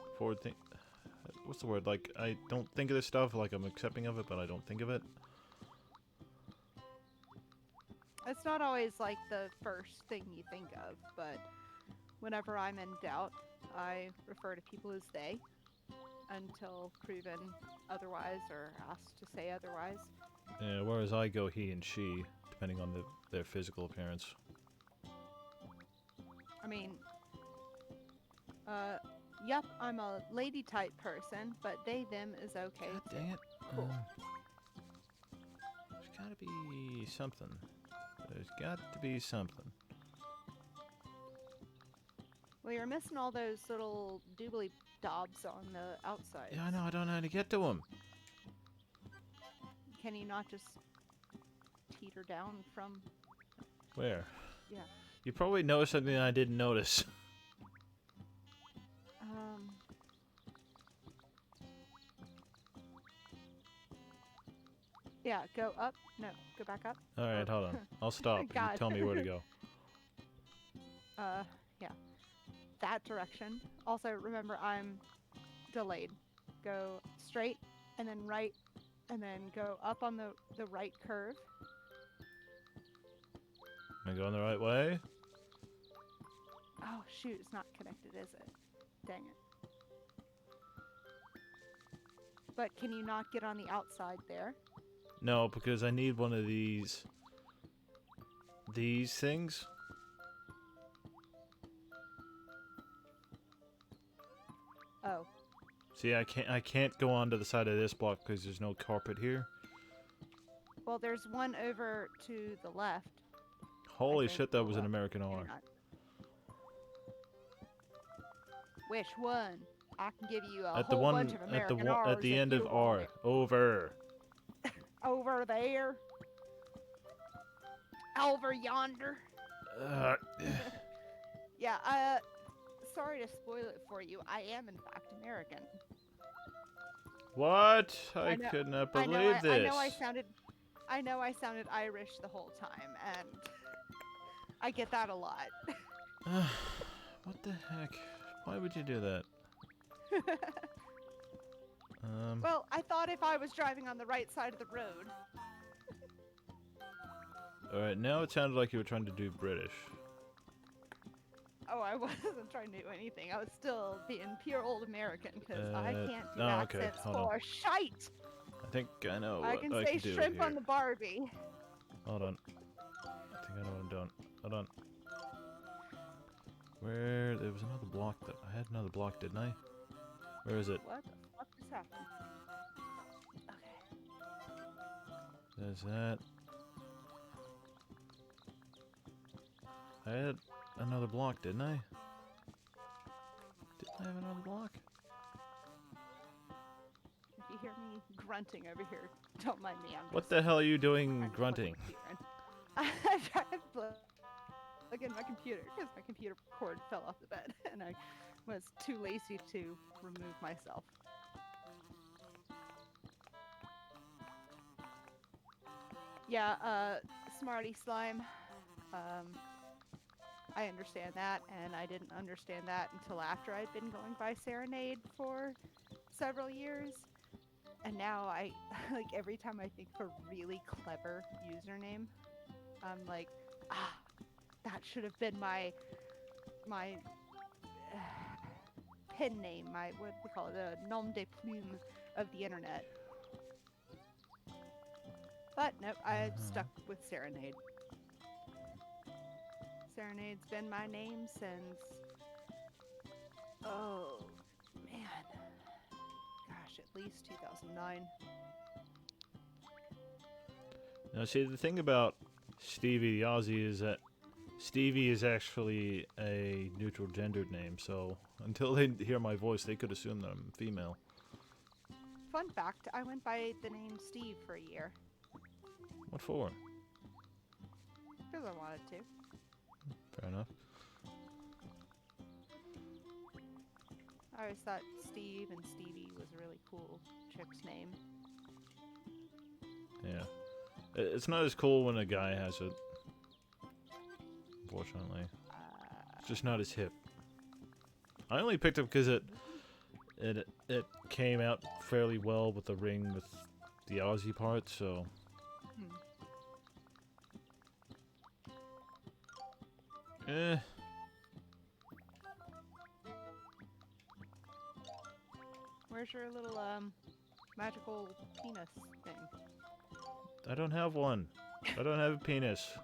What's the word? Like, I don't think of this stuff. Like, I'm accepting of it, but I don't think of it. It's not always like the first thing you think of, but whenever I'm in doubt, I refer to people as they until proven otherwise or asked to say otherwise. Yeah, whereas I go he and she, depending on their physical appearance. I mean, yep, I'm a lady type person, but they, them is okay. God dang it. Cool. There's gotta be something. There's got to be something. Well, you're missing all those little doobly dobs on the outside. Yeah, I know, I don't know how to get to them. Can you not just teeter down from? Where? Yeah. You probably noticed something I didn't notice. Yeah, go up. No, go back up. Alright, hold on. I'll stop. You God. tell me where to go. Yeah. That direction. Also, remember, I'm delayed. Go straight, and then right, and then go up on the right curve. Am I going the right way? Oh, shoot, it's not connected, is it? Dang it. But can you not get on the outside there? No, because I need one of these things. Oh. See, I can't go onto the side of this block because there's no carpet here. Well, there's one over to the left. Holy think. shit, that was an Well, American Hang R. on. Which one? I can give you a At the whole one bunch of at the American one R's at the if end you of want R. it. Over. Over there. Over yonder. Uh, Yeah, sorry to spoil it for you. I am, in fact, American. what? I I know- could not I believe know, this. I know I sounded Irish the whole time, and I get that a lot. What the heck? Why would you do that? Well, I thought if I was driving on the right side of the road. Alright, now it sounded like you were trying to do British. Oh, I wasn't trying to do anything. I was still being pure old American because I can't do no, okay, accents hold on. for shite. I think I know I what can I say can do shrimp here. on the Barbie. Hold on. I think I know what I'm doing. Hold on. Where there was another block that I had another block, didn't I? Where is it? What the fuck just happened? Okay. There's that. I had another block, didn't I? Didn't I have another block? If you hear me grunting over here, don't mind me. I'm What just the hell are you doing trying to plug grunting? my computer in. I tried to plug in my computer because my computer cord fell off the bed and I was too lazy to remove myself. Yeah, Smarty Slime. I understand that, and I didn't understand that until after I'd been going by Serenade for several years. And now I, like, every time I think of a really clever username, I'm like, that should have been my pen name, my, what do we call it, the nom de plume of the internet. But nope, I stuck with Serenade. Serenade's been my name since, oh man, gosh, at least 2009. Now, see, the thing about Stevie the Aussie is that Stevie is actually a neutral gendered name, so until they hear my voice, they could assume that I'm female. Fun fact, I went by the name Steve for a year. What for? Because I wanted to. Fair enough. I always thought Steve and Stevie was a really cool chick's name. Yeah. It's not as cool when a guy has it. Unfortunately. It's just not as hip. I only picked it because it came out fairly well with the ring with the Aussie part, so... Eh. Where's your little magical penis thing? I don't have one. I don't have a penis.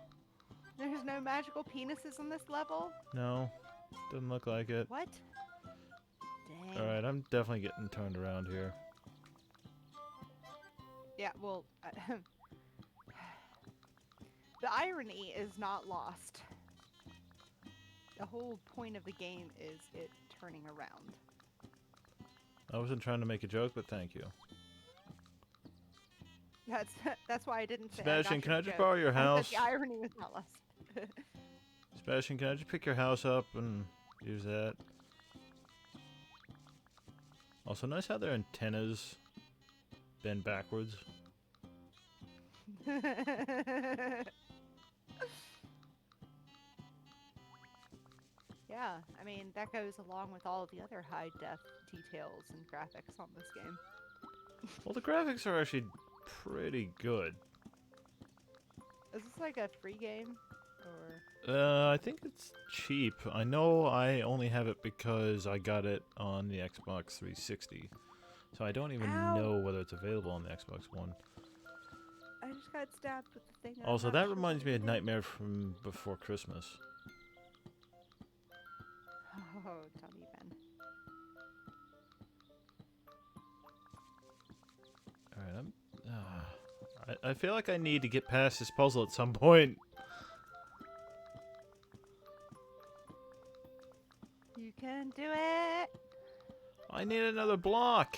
There's no magical penises on this level? No. Doesn't look like it. What? Dang. Alright, I'm definitely getting turned around here. Yeah, well, the irony is not lost. The whole point of the game is it turning around. I wasn't trying to make a joke, but thank you. That's why I didn't say. Sebastian, can I just joke. borrow your I said house? the irony was not lost. Sebastian, can I just pick your house up and use that? Also, notice how their antennas bend backwards. Yeah, I mean, that goes along with all of the other high-def details and graphics on this game. Well, the graphics are actually pretty good. Is this like a free game? Or I think it's cheap. I know I only have it because I got it on the Xbox 360. So I don't even Ow. know whether it's available on the Xbox One. I just got stabbed with the thing. I'm Also, not that sure reminds what me it of is. Nightmare from Before Christmas. Oh, tell me, Ben. Alright, I feel like I need to get past this puzzle at some point. You can do it! I need another block,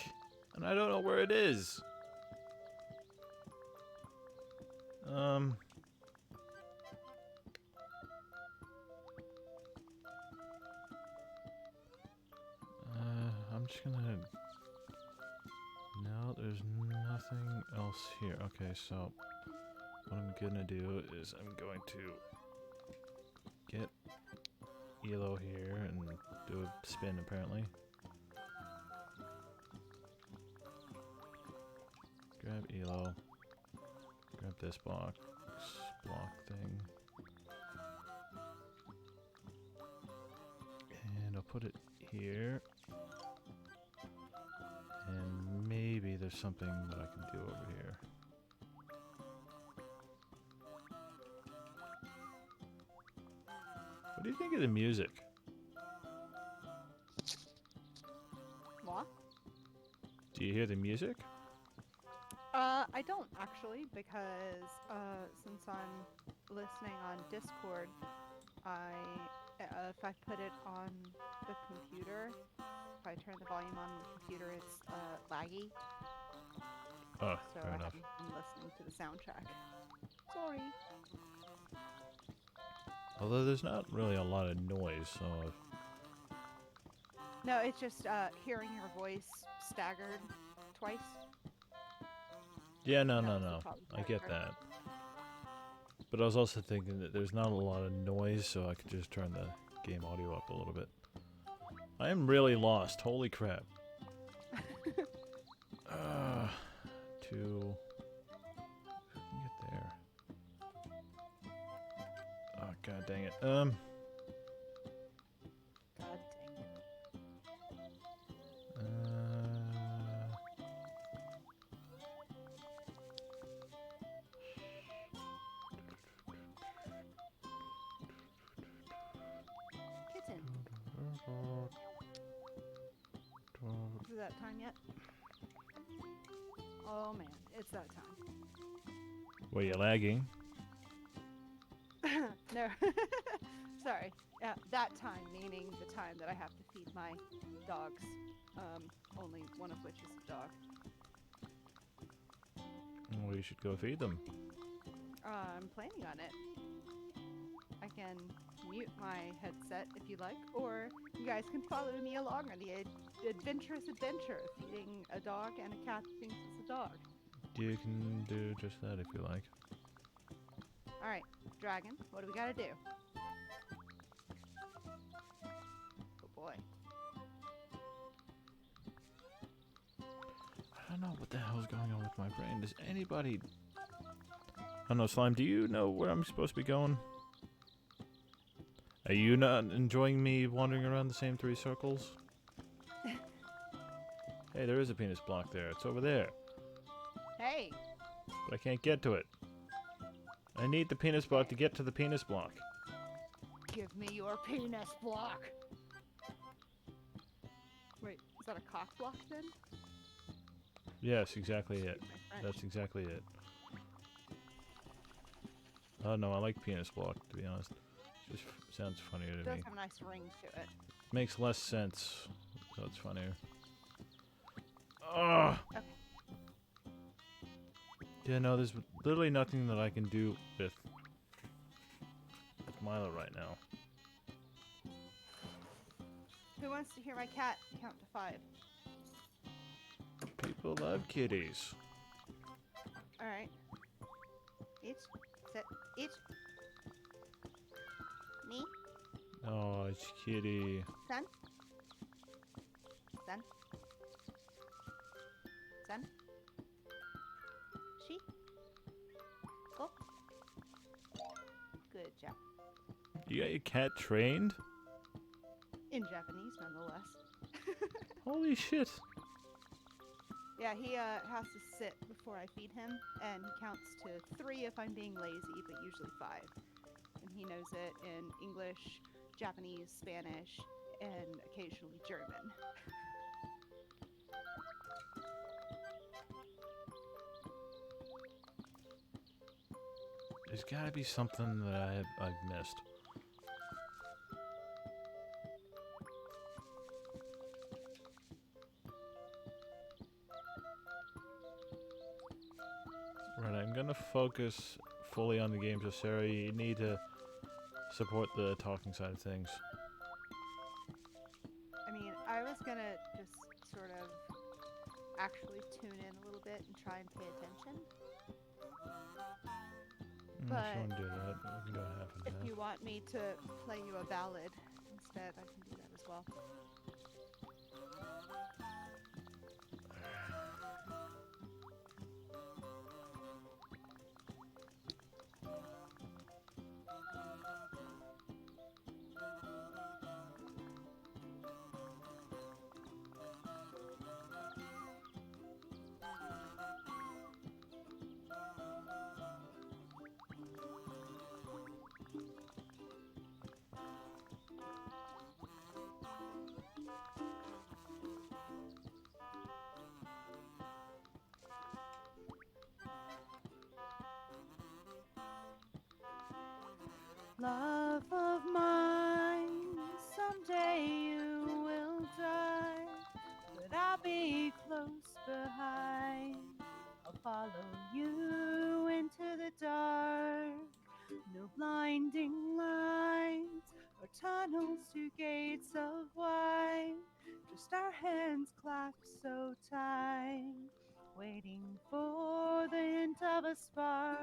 and I don't know where it is. I'm just gonna... No, there's nothing else here. Okay, so what I'm gonna do is I'm going to get Elo here and do a spin, apparently. Grab Elo. Grab this block thing. And I'll put it here. And maybe there's something that I can do over here. What do you think of the music? What? Do you hear the music? I don't actually, because since I'm listening on Discord, if I put it on the computer, if I turn the volume on the computer, it's laggy. Oh, So fair enough. I'm listening to the soundtrack. Sorry. Although there's not really a lot of noise, so No, it's just hearing your voice staggered twice. yeah, no, That was the no. problem I get there. that. But I was also thinking that there's not a lot of noise, so I could just turn the game audio up a little bit. I am really lost. Holy crap. To get there. Oh, god dang it. God dang it. Kitten. Is it that time yet? Oh man, it's that time. Were you lagging? No. sorry. That time, meaning the time that I have to feed my dogs. Only one of which is a dog. Well, you should go feed them. I'm planning on it. I can mute my headset if you like, or you guys can follow me along on the adventurous adventure of feeding a dog and a cat that thinks it's a dog. You can do just that if you like. Alright, dragon, what do we gotta do? Oh boy. I don't know what the hell's going on with my brain. Does anybody... I don't know, Slime, do you know where I'm supposed to be going? Are you not enjoying me wandering around the same 3 circles? Hey, there is a penis block there. It's over there. Hey! But I can't get to it. I need the penis block to get to the penis block. Give me your penis block! Wait, is that a cock block then? Yes, exactly it. Excuse my French. That's exactly it. Oh no, I like penis block, to be honest. Just sounds funnier It to does me. have a nice ring to it. Makes less sense, so it's funnier. Ugh! Okay. Yeah, no, there's literally nothing that I can do with Milo right now. Who wants to hear my cat count to 5? People love kitties. Alright. Each. Sit. Each. Me. Oh, it's kitty. Sen. Sen. Sen. She. Go. Good job. You got your cat trained? In Japanese, nonetheless. Holy shit. Yeah, he has to sit before I feed him, and he counts to 3 if I'm being lazy, but usually 5. And he knows it in English, Japanese, Spanish, and occasionally German. There's gotta be something that I've missed. Right, I'm gonna focus fully on the game, so Sarah, you need to support the talking side of things. I mean, I was gonna just sort of actually tune in a little bit and try and pay attention. If you want to do that, we can go half and If half. you want me to play you a ballad instead, I can do that as well. Love of mine, someday you will die, but I'll be close behind. I'll follow you into the dark, no blinding lights or tunnels to gates of white, just our hands clasped so tight, waiting for the hint of a spark.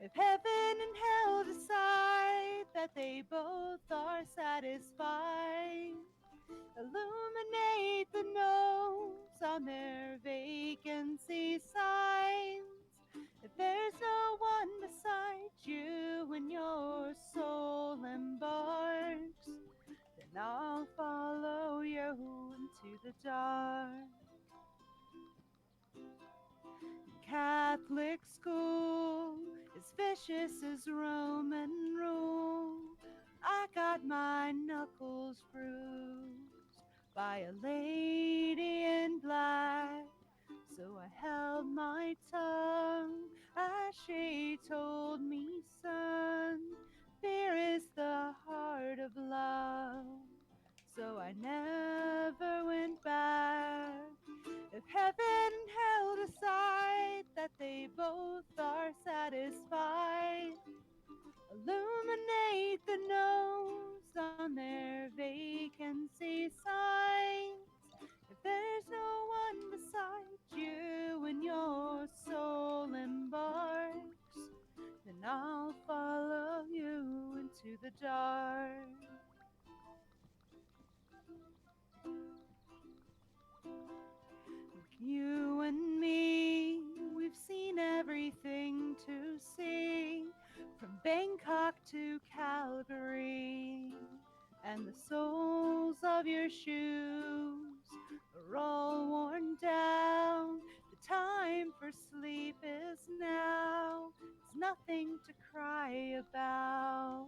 If heaven and hell decide that they both are satisfied, illuminate the notes on their vacancy signs. If there's no one beside you when your soul embarks, then I'll follow you into the dark. Catholic school is vicious as Roman rule. I got my knuckles bruised by a lady in black, so I held my tongue as she told me, son, fear is the heart of love. So I never went back. If heaven and hell decide that they both are satisfied, illuminate the notes on their vacancy signs. If there's no one beside you when your soul embarks, then I'll follow you into the dark. You and me, we've seen everything to see, from Bangkok to Calgary, and the soles of your shoes are all worn down. The time for sleep is now. It's nothing to cry about,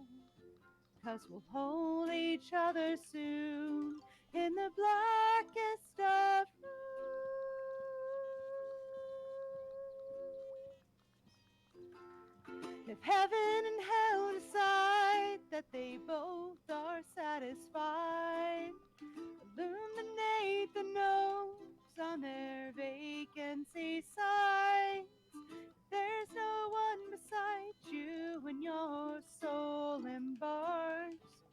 'cause we'll hold each other soon in the blackest of rooms. If heaven and hell decide that they both are satisfied, illuminate the notes on their vacancy signs. There's no one beside you when your soul embarks,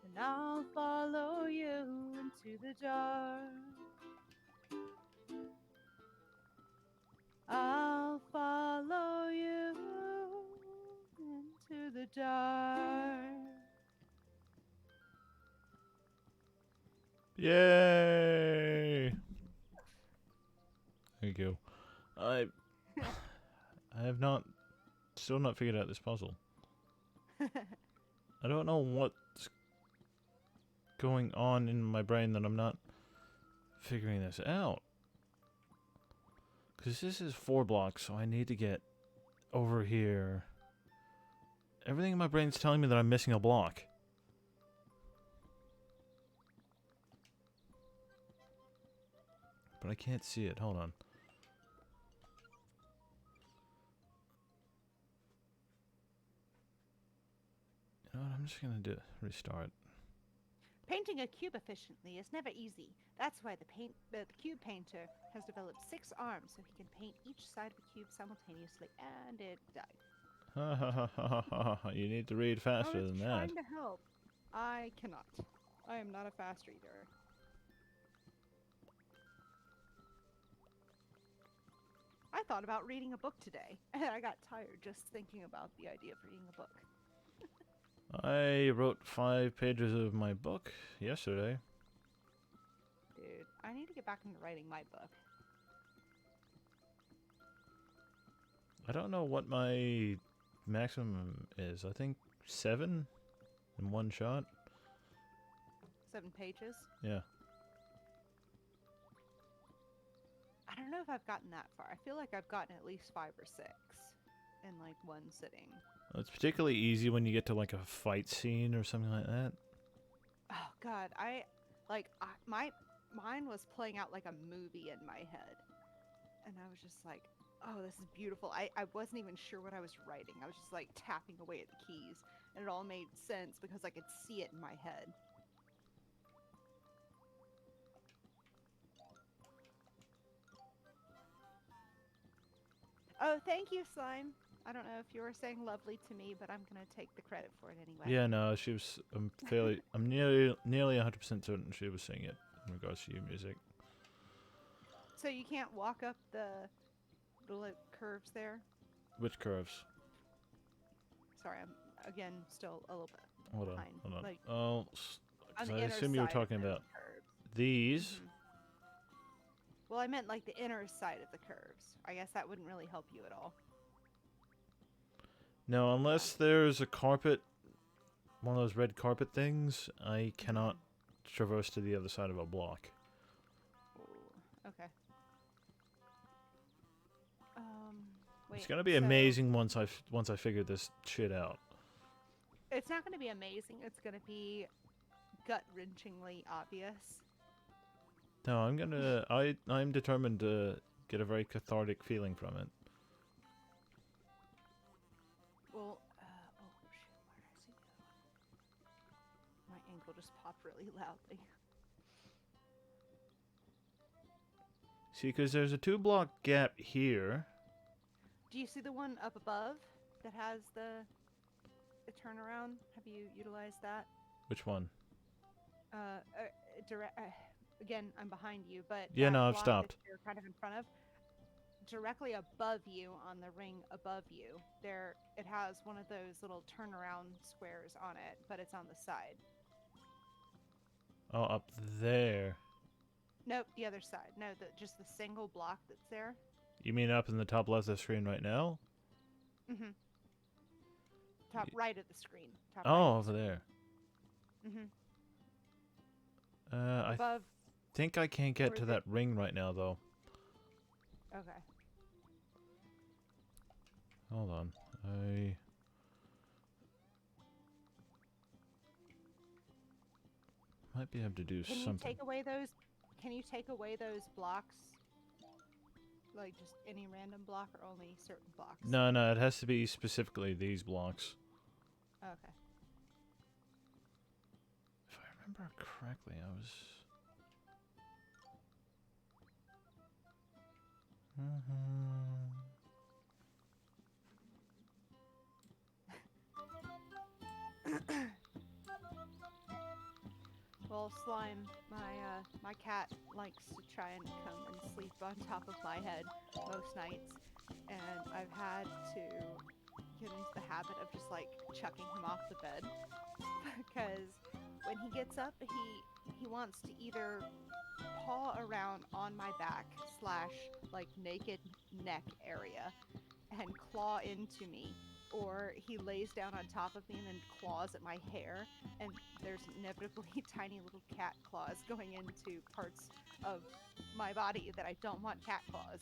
and I'll follow you into the dark. I'll follow you into the dark. Yay! Thank you. I have still not figured out this puzzle. I don't know what's going on in my brain that I'm not figuring this out. Because this is 4 blocks, so I need to get over here. Everything in my brain's telling me that I'm missing a block. But I can't see it. Hold on. You know what? I'm just gonna restart. Painting a cube efficiently is never easy. That's why the cube painter has developed 6 arms so he can paint each side of the cube simultaneously, and it died. Ha ha ha ha ha ha. You need to read faster than that. I was trying to help. I cannot. I am not a fast reader. I thought about reading a book today, and I got tired just thinking about the idea of reading a book. I wrote 5 pages of my book yesterday. Dude, I need to get back into writing my book. I don't know what my maximum is. I think 7 in one shot. 7 pages? Yeah. I don't know if I've gotten that far. I feel like I've gotten at least 5 or 6 in like one sitting. It's particularly easy when you get to like a fight scene or something like that. Oh god, mine was playing out like a movie in my head. And I was just like, oh, this is beautiful. I wasn't even sure what I was writing. I was just like tapping away at the keys, and it all made sense because I could see it in my head. Oh, thank you, Slime. I don't know if you were saying lovely to me, but I'm gonna take the credit for it anyway. Yeah, no, she was. I'm nearly 100% certain she was saying it in regards to your music. So you can't walk up the little curves there? Which curves? Sorry, I'm again still a little bit Hold on, behind. hold on. Like, Oh, on 'cause the I inner assume you were side of talking those about curves. these. Mhm. Well, I meant like the inner side of the curves. I guess that wouldn't really help you at all. No, unless there's a carpet, one of those red carpet things, I cannot traverse to the other side of a block. Ooh, okay. Wait. It's gonna be so amazing once I figure this shit out. It's not going to be amazing. It's going to be gut-wrenchingly obvious. No, I'm determined to get a very cathartic feeling from it. Well, oh shoot, where did I see really loudly. See, because there's a 2-block gap here. Do you see the one up above that has the turnaround? Have you utilized that? Which one? Again, I'm behind you, but Yeah, that no, I've block stopped. that you're kind of in front of, directly above you on the ring above you, there it has one of those little turnaround squares on it, but it's on the side. Oh, up there. Nope, the other side. No, just the single block that's there. You mean up in the top left of the screen right now? Mm-hmm. Top right of the screen. Top Oh, right over there. Mm-hmm. I Above. think I can't get Or to is that ring right now, though. Okay. Hold on. I might be able to do Can you something. take away those? Can you take away those blocks? Like just any random block, or only certain blocks? No, no, it has to be specifically these blocks. Okay. If I remember correctly, I was... Well, Slime, my cat likes to try and come and sleep on top of my head most nights, and I've had to get into the habit of just like chucking him off the bed because when he gets up, he wants to either paw around on my back slash like naked neck area and claw into me, or he lays down on top of me and then claws at my hair, and there's inevitably tiny little cat claws going into parts of my body that I don't want cat claws.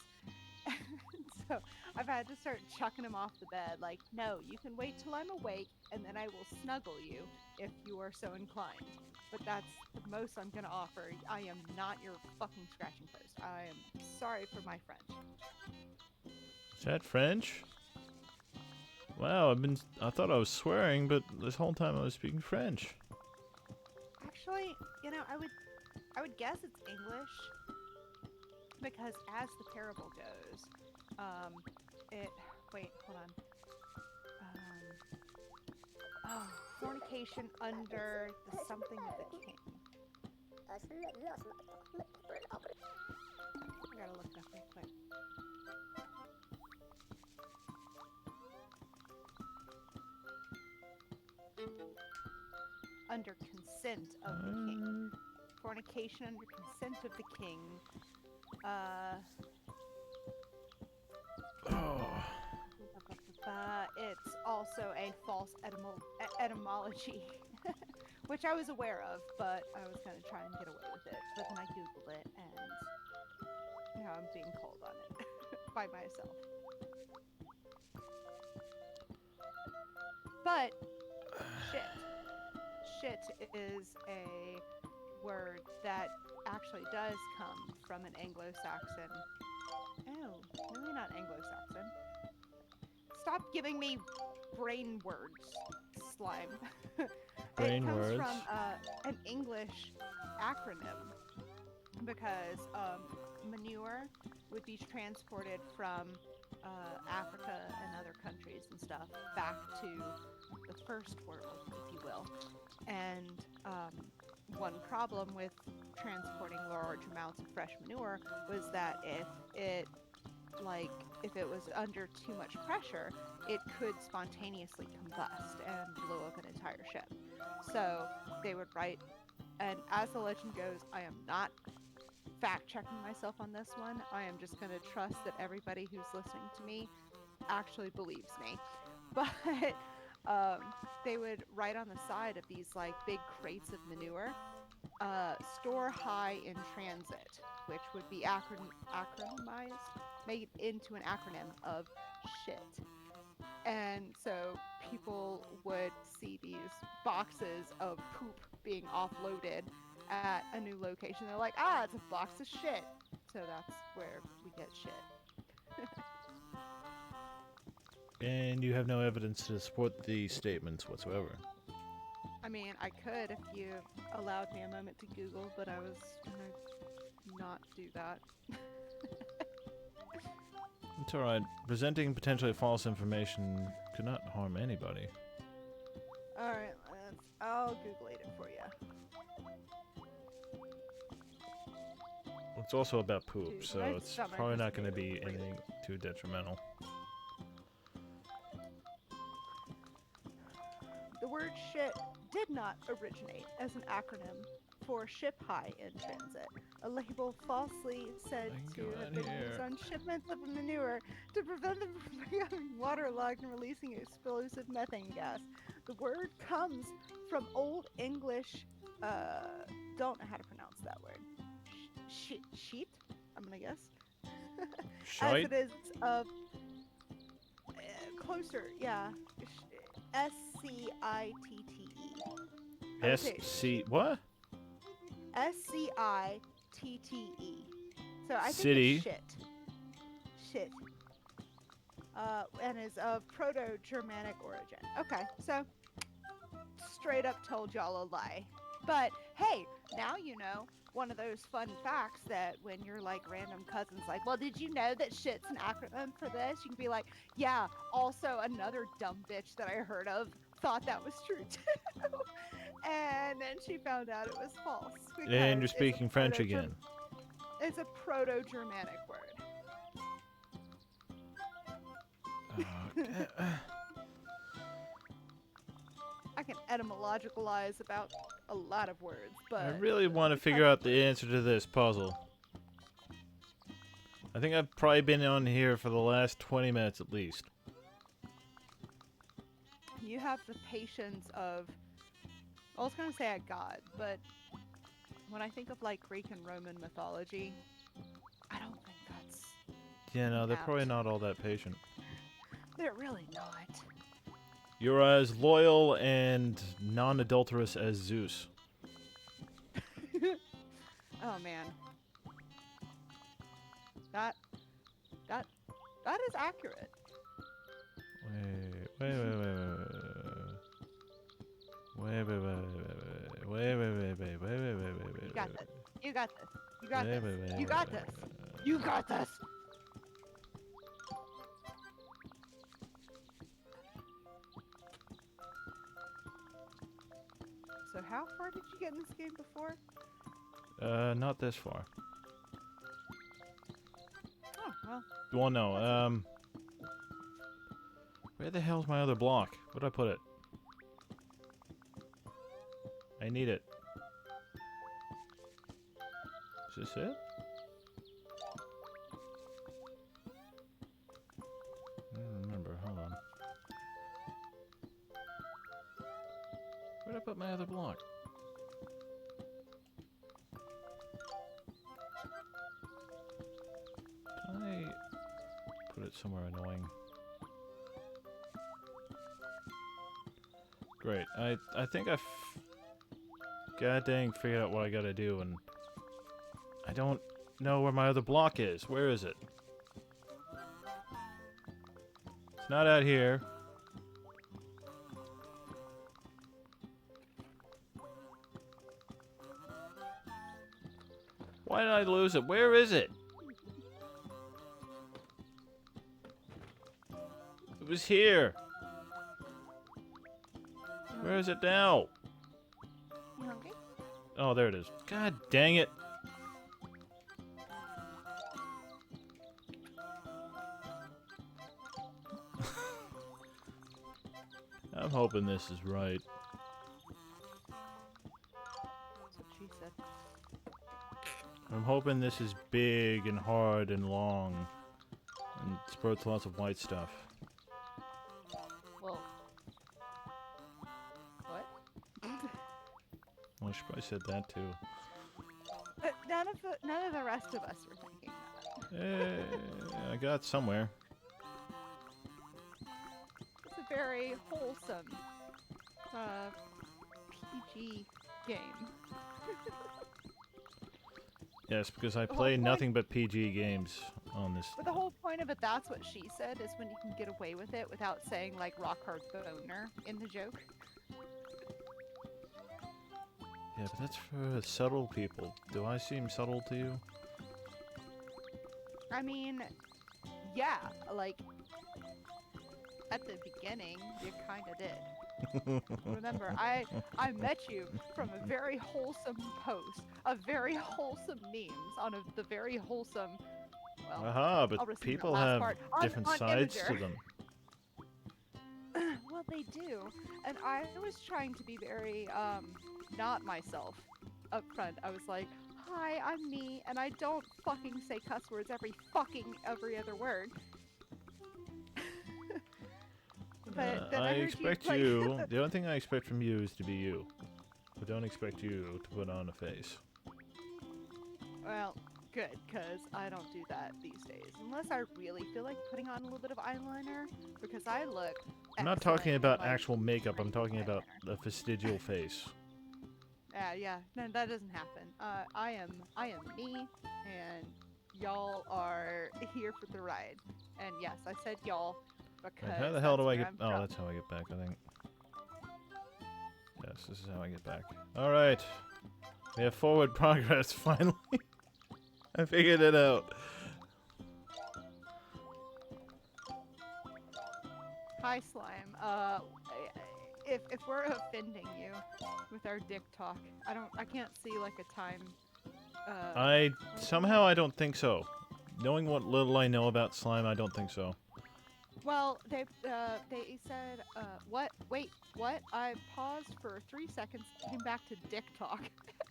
So I've had to start chucking him off the bed, like, no, you can wait till I'm awake and then I will snuggle you if you are so inclined. But that's the most I'm gonna offer. I am not your fucking scratching post. I am sorry for my French. Is that French? Wow, I thought I was swearing, but this whole time I was speaking French. Actually, I would guess it's English, because as the parable goes, wait, hold on. Fornication under the something of the king. I gotta look that up real quick. Under consent of the king. Fornication under consent of the king. It's also a false etymology, which I was aware of, but I was going to try and get away with it. But then I googled it, and now I'm being called on it by myself. But shit is a word that actually does come from an Anglo-Saxon. Oh, maybe not Anglo-Saxon. Stop giving me brain words, Slime. Brain it comes words? from an English acronym, because manure would be transported from Africa and other countries and stuff back to the first world, if you will. And one problem with transporting large amounts of fresh manure was that if it was under too much pressure, it could spontaneously combust and blow up an entire ship. So they would write, and as the legend goes, I am not fact-checking myself on this one. I am just going to trust that everybody who's listening to me actually believes me. But they would write on the side of these like big crates of manure, store high in transit, which would be acronymized, made into an acronym of shit. And so people would see these boxes of poop being offloaded at a new location. They're like, it's a box of shit. So that's where we get shit. And you have no evidence to support the statements whatsoever. I mean, I could if you allowed me a moment to Google, but I was gonna not do that. It's alright. Presenting potentially false information could not harm anybody. Alright, I'll Google it for you. It's also about poop, Dude, so my it's stomach probably is not going to really be breathing. anything too detrimental. The word shit did not originate as an acronym for Ship High in Transit, a label falsely said I to can go have in been here. used on shipments of manure to prevent them from becoming waterlogged and releasing explosive methane gas. The word comes from Old English, don't know how to pronounce that word. Sheet, I'm gonna guess. As Shite? it is of closer, yeah. S-C-I-T-T-E. S-C... What? S-C-I-T-T-E. So I City. think it's shit. And is of Proto-Germanic origin. Okay, so straight up told y'all a lie. But hey, now you know one of those fun facts that when you're like random cousins like, well, did you know that shit's an acronym for this? You can be like, yeah, also another dumb bitch that I heard of thought that was true too. And then she found out it was false. And because you're it's a speaking French proto-Germ- again. It's a Proto-Germanic word. I can etymologicalize about a lot of words, but I really want to figure out the answer to this puzzle. I think I've probably been on here for the last 20 minutes at least. you have the patience of, I was gonna say a god, but when I think of like Greek and Roman mythology, I don't think that's, Yeah, no, they're Apt. probably not all that patient. they're really not. You're as loyal and non-adulterous as Zeus. Oh man. That is accurate. Wait. You got this. You got this. You got this. You got this. You got this. So how far did you get in this game before? Not this far. Oh, well, Well, no, where the hell's my other block? Where'd I put it? I need it. Is this it? I don't remember. Hold on. Where'd I put my other block? Did I put it somewhere annoying? Great. I think I god dang figured out what I gotta do, and I don't know where my other block is. Where is it? It's not out here. Why did I lose it? Where is it? It was here. Where is it now? you hungry? Oh, there it is. God dang it. I'm hoping this is right. That's what she said. I'm hoping this is big and hard and long and spurts lots of white stuff. Well, what? Well, she probably said that too. But none of the rest of us were thinking that. I got somewhere. It's a very wholesome, PG game. Yes, because I The whole play point- nothing but PG games on this. But the whole point of it, that's what she said, is when you can get away with it without saying like rock hard boner in the joke. Yeah, but that's for subtle people. Do I seem subtle to you? I mean, yeah, like at the beginning, you kind of did. Remember, I met you from a very wholesome post, a very wholesome memes on the very wholesome. Well, Aha, but I'll rescind that people last have part. different On sides to Imager. them. Well, they do, and I was trying to be very not myself up front. I was like, "Hi, I'm me, and I don't fucking say cuss words every other word." But then I I heard expect you like, you. The only thing I expect from you is to be you. I don't expect you to put on a face. well, good, cause I don't do that these days unless I really feel like putting on a little bit of eyeliner because I look. I'm not excellent talking in, about like, actual makeup. I'm tiny talking about eyeliner. the fastidial face. Yeah, no, that doesn't happen. I am me, and y'all are here for the ride. And yes, I said y'all And because how the hell that's do I where get? I'm Oh, from. that's how I get back. I think. Yes, this is how I get back. All right, we have forward progress finally. I figured it out. Hi, slime. If we're offending you with our dick talk, I can't see like a time. I somehow I don't think so. Knowing what little I know about slime, I don't think so. Well, they said what? Wait, what? I paused for 3 seconds, came back to dick talk,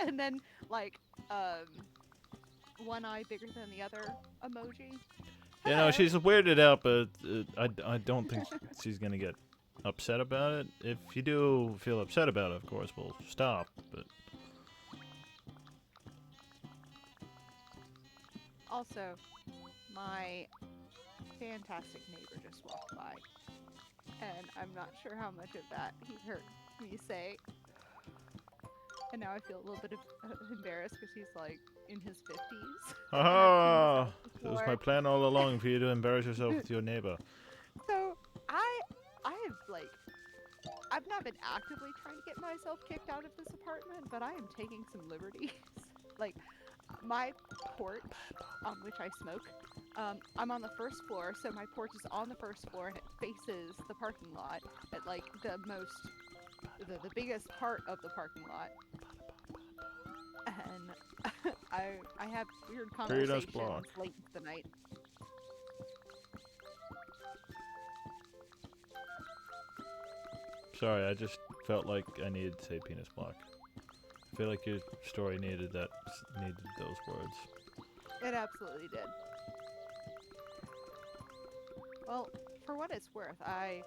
and then like one eye bigger than the other emoji. You know, Hello. she's weirded out, but I don't think she's gonna get upset about it. If you do feel upset about it, of course, we'll stop. But Also, my fantastic neighbor just walked by, and I'm not sure how much of that he heard me say. And now I feel a little bit embarrassed because he's like in his 50s. And I've seen ah, his house it was before. my plan all along for you to embarrass yourself with your neighbor. So I have like I've not been actively trying to get myself kicked out of this apartment, but I am taking some liberties. Like my porch on which I smoke, I'm on the first floor, so my porch is on the first floor and it faces the parking lot at like the biggest part of the parking lot. And I have weird Very nice conversations block. late into the night. Sorry, I just felt like I needed to say penis block. I feel like your story needed those words. It absolutely did. Well, for what it's worth, I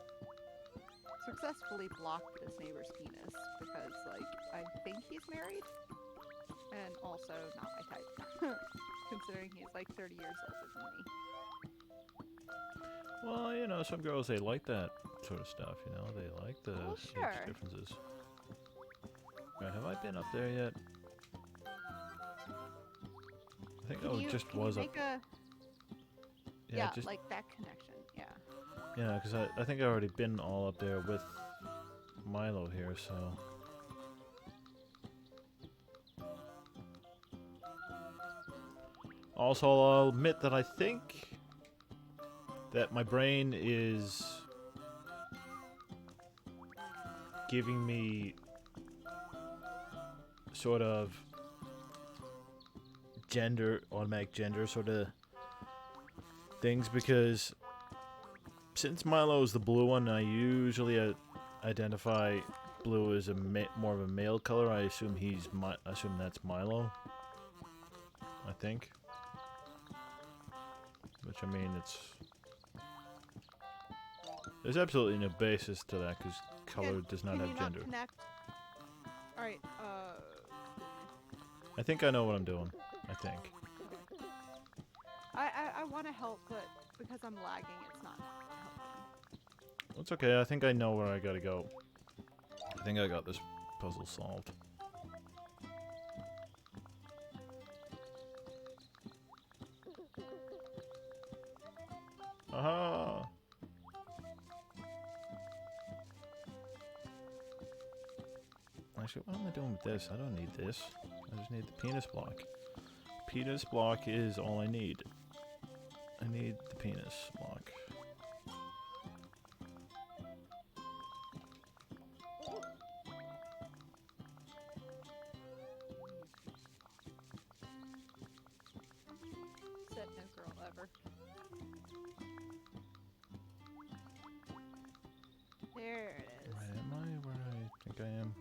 successfully blocked this neighbor's penis because, like, I think he's married, and also not my type, considering he's like 30 years older than me. Well, you know, some girls, they like that sort of stuff, you know? They like the Well, age sure. differences. Right, have I been up there yet? I think Can you was up. make a Yeah, just like that connection? Yeah. yeah, because I think I already been all up there with Milo here, so. Also, I'll admit that I think that my brain is giving me sort of automatic gender sort of things, because since Milo is the blue one, I usually identify blue as more of a male color. I assume I assume that's Milo. I think. Which, I mean, there's absolutely no basis to that, because color does not Can have you gender. not connect? All right. I think I know what I'm doing. I think. I want to help, but because I'm lagging, it's not helping. It's okay. I think I know where I gotta go. I think I got this puzzle solved. Aha! I Actually, what am I doing with this? I don't need this. I just need the penis block. Penis block is all I need. I need the penis block. Said no girl ever. There it is. Right, am I where I think I am?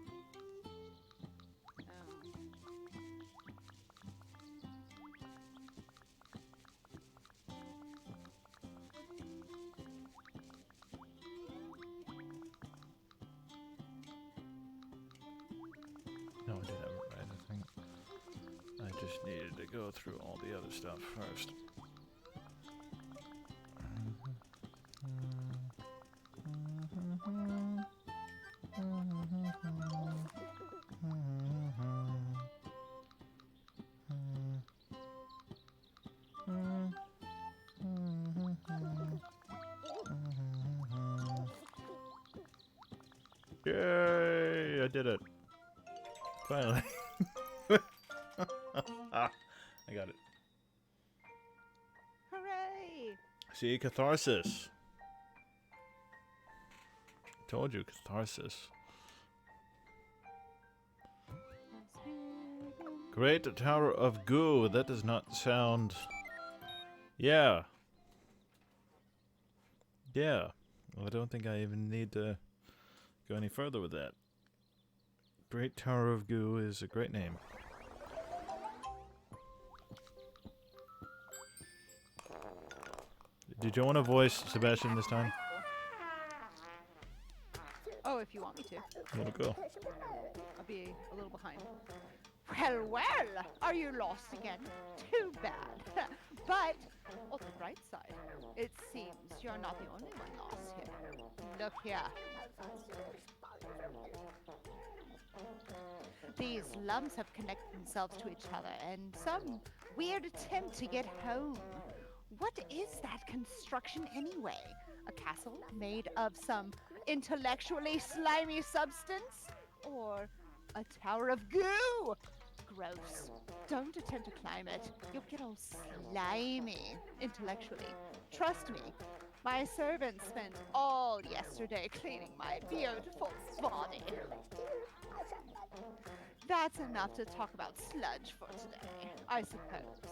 Oh. No, I did have it right, I think. I just needed to go through all the other stuff first. Yay! I did it. Finally. I got it. Hooray! See, catharsis. Told you, catharsis. Great Tower of Goo. That does not sound... Yeah. Yeah. Well, I don't think I even need to go any further with that. Great Tower of Goo is a great name. Did you want to voice Sebastian this time? Oh, if you want me to. You want to go? I'll be a little behind. Well, well, are you lost again? Too bad. But on the bright side, it seems you're not the only one lost here. Look here. These lumps have connected themselves to each other in some weird attempt to get home. What is that construction anyway? A castle made of some intellectually slimy substance? Or a tower of goo? Gross. Don't attempt to climb it. You'll get all slimy intellectually. Trust me. My servants spent all yesterday cleaning my beautiful body. That's enough to talk about sludge for today, I suppose.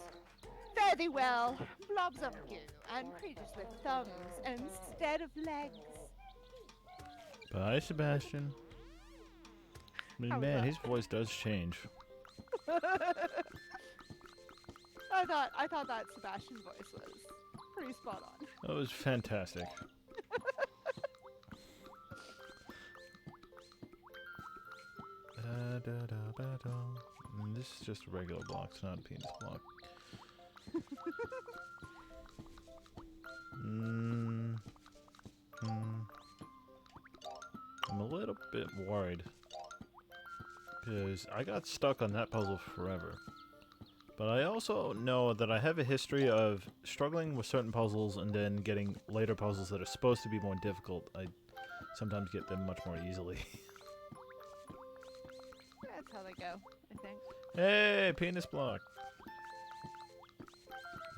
Fare thee well, blobs of goo and creatures with thumbs instead of legs. Bye, Sebastian. I mean, How was man, that? his voice does change. I thought that Sebastian voice was pretty spot on. That was fantastic. And this is just a regular block, it's not a penis block. I'm a little bit worried because I got stuck on that puzzle forever. But I also know that I have a history of struggling with certain puzzles and then getting later puzzles that are supposed to be more difficult. I sometimes get them much more easily. That's how they go, I think. Hey, penis block.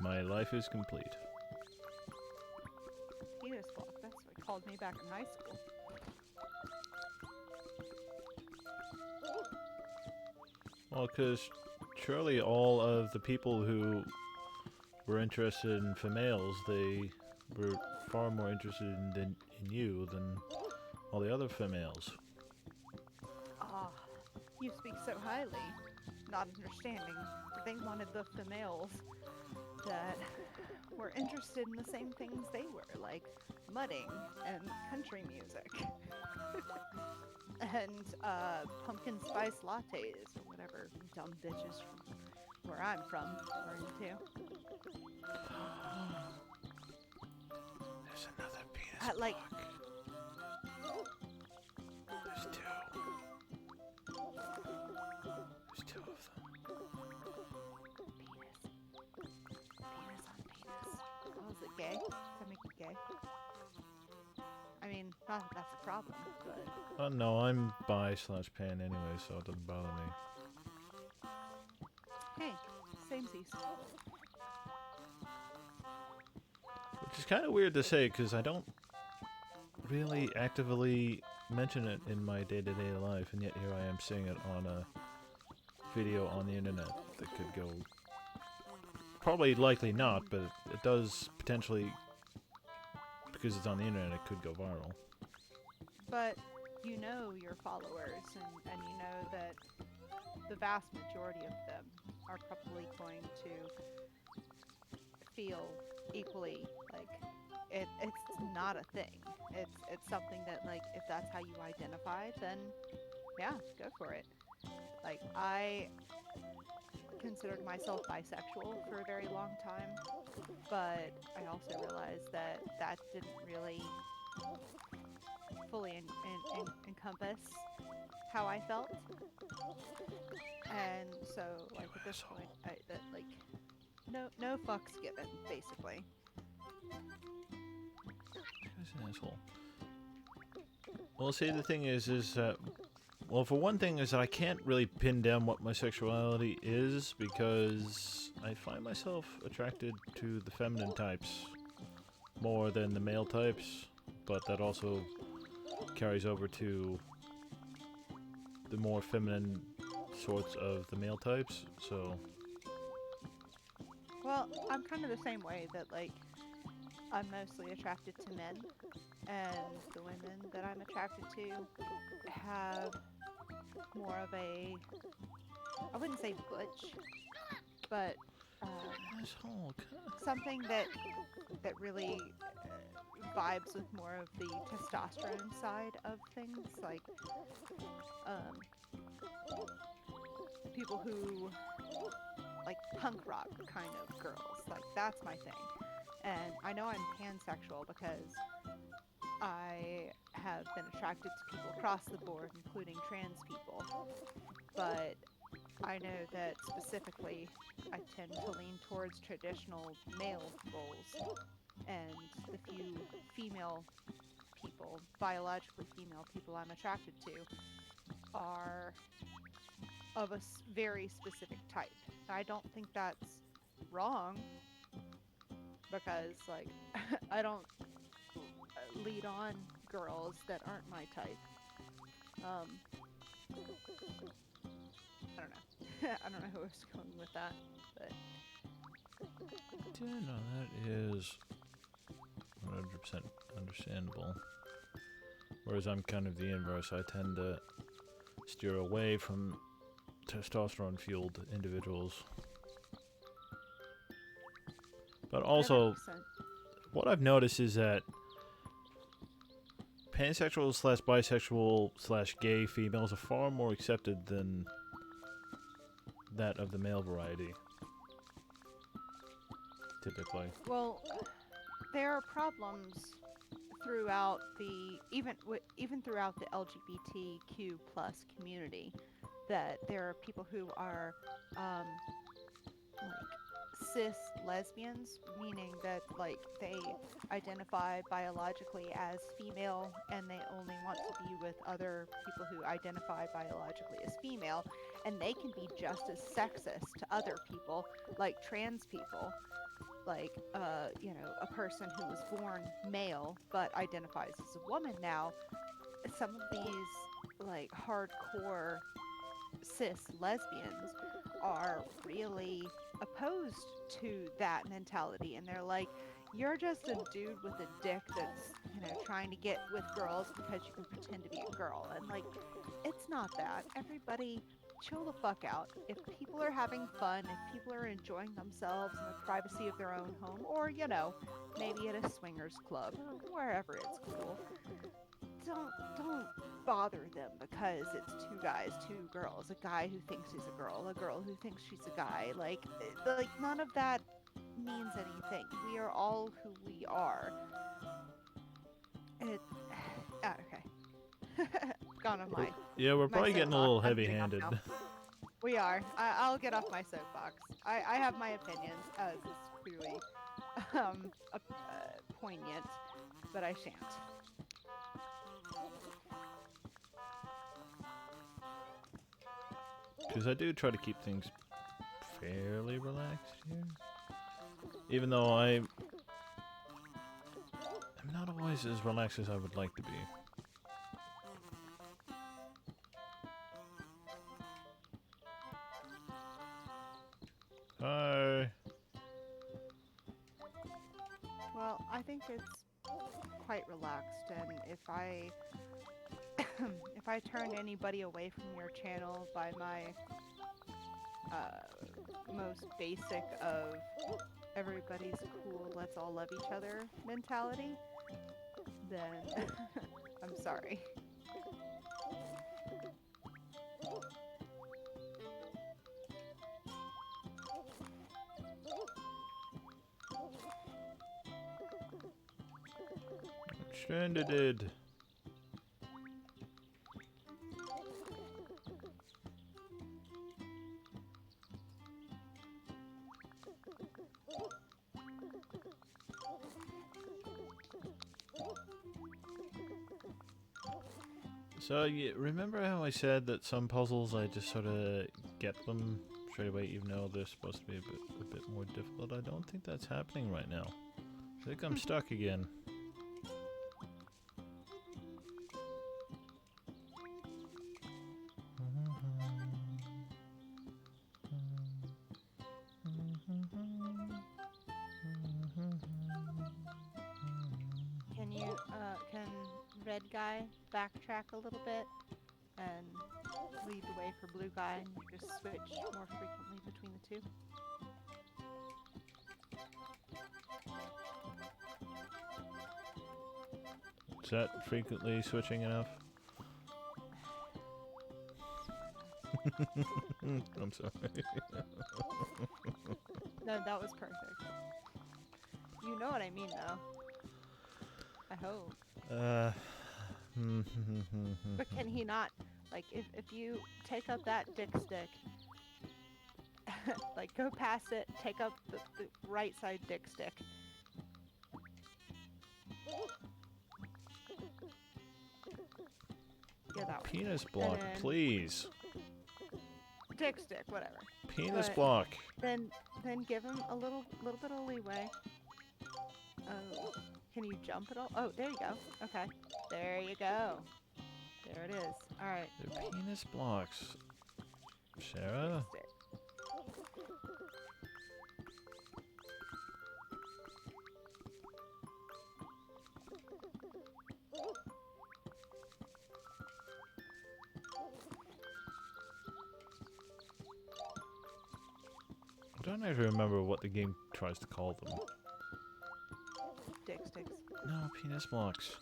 My life is complete. Penis block, that's what they called me back in high school. Well, because surely all of the people who were interested in females, they were far more interested in you than all the other females. Ah, you speak so highly, not understanding. They wanted the females that were interested in the same things they were, like mudding and country music. And pumpkin spice lattes or whatever dumb bitches from where I'm from are into. There's another penis Like, There's two. There's two of them. penis on penis. Oh, is it gay? Does that make it gay? I mean, mean, not that that's a problem, but No, I'm bi/pan anyway, so it doesn't bother me. hey, samesies. Which is kind of weird to say, because I don't really actively mention it in my day-to-day life, and yet here I am seeing it on a video on the internet that could go... Probably likely not, but it does potentially, because it's on the internet, it could go viral. But you know your followers, and you know that the vast majority of them are probably going to feel equally like it's not a thing. It's something that, like, if that's how you identify, then yeah, go for it. Like, I considered myself bisexual for a very long time, but I also realized that that didn't really fully encompass how I felt. And so, like, at this point, no fucks given, basically. He's an asshole. Well, see, the thing is that... Well, for one thing is that I can't really pin down what my sexuality is, because I find myself attracted to the feminine types more than the male types, but that also carries over to the more feminine sorts of the male types, so... Well, I'm kind of the same way, that, like, I'm mostly attracted to men, and the women that I'm attracted to have more of a, I wouldn't say butch, but Asshole, something that really vibes with more of the testosterone side of things, like people who like punk rock kind of girls. Like, that's my thing. And I know I'm pansexual because I have been attracted to people across the board, including trans people. But I know that specifically I tend to lean towards traditional male roles, and the few female people, biologically female people I'm attracted to, are of a very specific type. I don't think that's wrong, because, like, I don't lead on girls that aren't my type. I don't know. I don't know who I was going with that, but yeah, no, that is 100% understandable. Whereas I'm kind of the inverse. I tend to steer away from testosterone-fueled individuals. But also, 100%. what I've noticed is that pansexual/bisexual/gay females are far more accepted than that of the male variety. Typically. Well, there are problems throughout the even throughout the LGBTQ plus community, that there are people who are like cis lesbians, meaning that, like, they identify biologically as female and they only want to be with other people who identify biologically as female, and they can be just as sexist to other people, like trans people. Like, you know, a person who was born male but identifies as a woman now. Some of these, like, hardcore cis lesbians are really opposed to that mentality, and they're like, you're just a dude with a dick that's, you know, trying to get with girls because you can pretend to be a girl. And, like, it's not that. Everybody chill the fuck out. If people are having fun, if people are enjoying themselves in the privacy of their own home, or, you know, maybe at a swingers club, wherever it's cool, don't bother them because it's two guys, two girls, a guy who thinks he's a girl who thinks she's a guy. Like none of that means anything. We are all who we are. Okay. Gone on my... Yeah, we're probably getting a soapbox. little I'm getting off heavy-handed. now. We are. I'll get off my soapbox. I have my opinions, as is clearly poignant, but I shan't. Because I do try to keep things fairly relaxed here. Even though I'm not always as relaxed as I would like to be. Hi. Well, I think it's quite relaxed, and if I if I turn anybody away from your channel by my most basic of everybody's cool, let's all love each other mentality, then I'm sorry. Stranded. So, you remember how I said that some puzzles I just sort of get them straight away, even though they're supposed to be a bit more difficult? I don't think that's happening right now. I think I'm stuck again. Can red guy backtrack a little bit and lead the way for blue guy and just switch more frequently between the two? Is that frequently switching enough? I'm sorry. No, that was perfect. You know what I mean, though. I hope. But can he not, like, if you take up that dick stick, like, go past it, take up the right side dick stick. Yeah, that one. Penis block, then- please. Dick stick, whatever. Penis But- block. Then give him a little bit of leeway. Oh, can you jump at all? Oh, there you go. Okay, there you go. There it is. All right. They're penis blocks. Sarah? Stick. I don't actually remember what the game tries to call them. Dick sticks. No, penis blocks.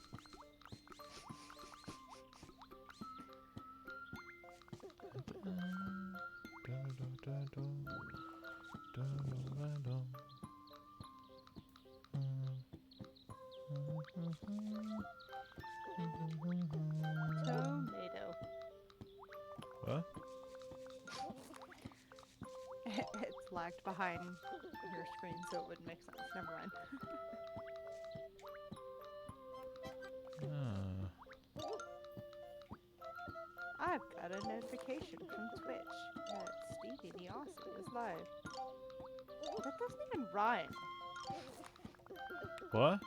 Tomato. What? It's lagged behind your screen, so it wouldn't make sense. Never mind. I've got a notification from Twitch that Stevie the Aussie is live. That doesn't even rhyme. What?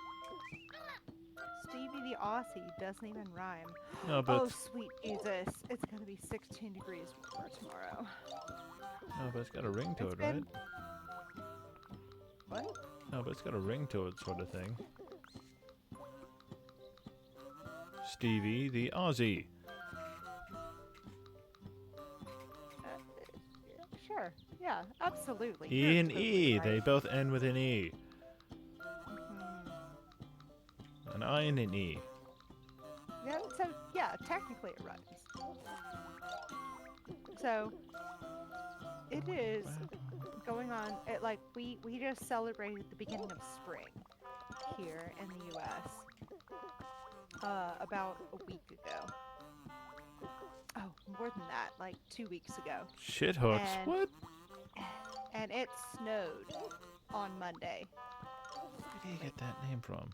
Stevie the Aussie doesn't even rhyme. No, but Oh, sweet Jesus. It's gonna be 16 degrees warmer tomorrow. no, but it's got a ring to It's it, right? been- What? No, but it's got a ring to it, sort of thing. Stevie the Aussie. Sure. Yeah, absolutely. E You're and totally E. right. They both end with an E. Mhm. An I and an E. Yeah, so, yeah, technically it rhymes. So, it is going on, we just celebrated the beginning of spring here in the US about a week ago. Oh, more than that, like 2 weeks ago. Shit hooks. And- What? And it snowed on Monday. Where did you get that name from?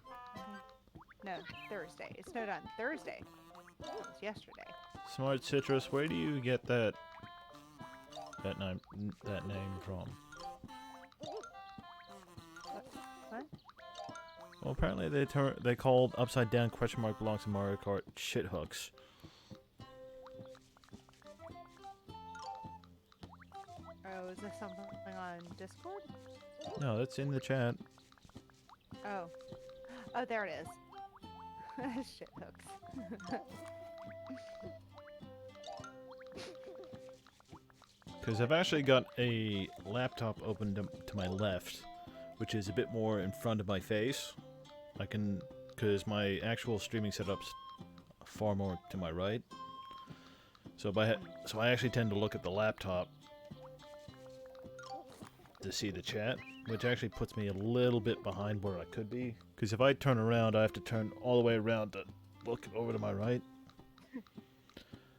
No, Thursday. It snowed on Thursday. That was yesterday. Smart Citrus, where do you get that name from. What? Well, apparently they called upside down question mark belongs to Mario Kart shit hooks. Oh, is this something on Discord? No, that's in the chat. Oh. Oh, there it is. Shit hooks. Because I've actually got a laptop open to my left, which is a bit more in front of my face. Because my actual streaming setup's far more to my right. So I actually tend to look at the laptop to see the chat, which actually puts me a little bit behind where I could be. Because if I turn around, I have to turn all the way around to look over to my right.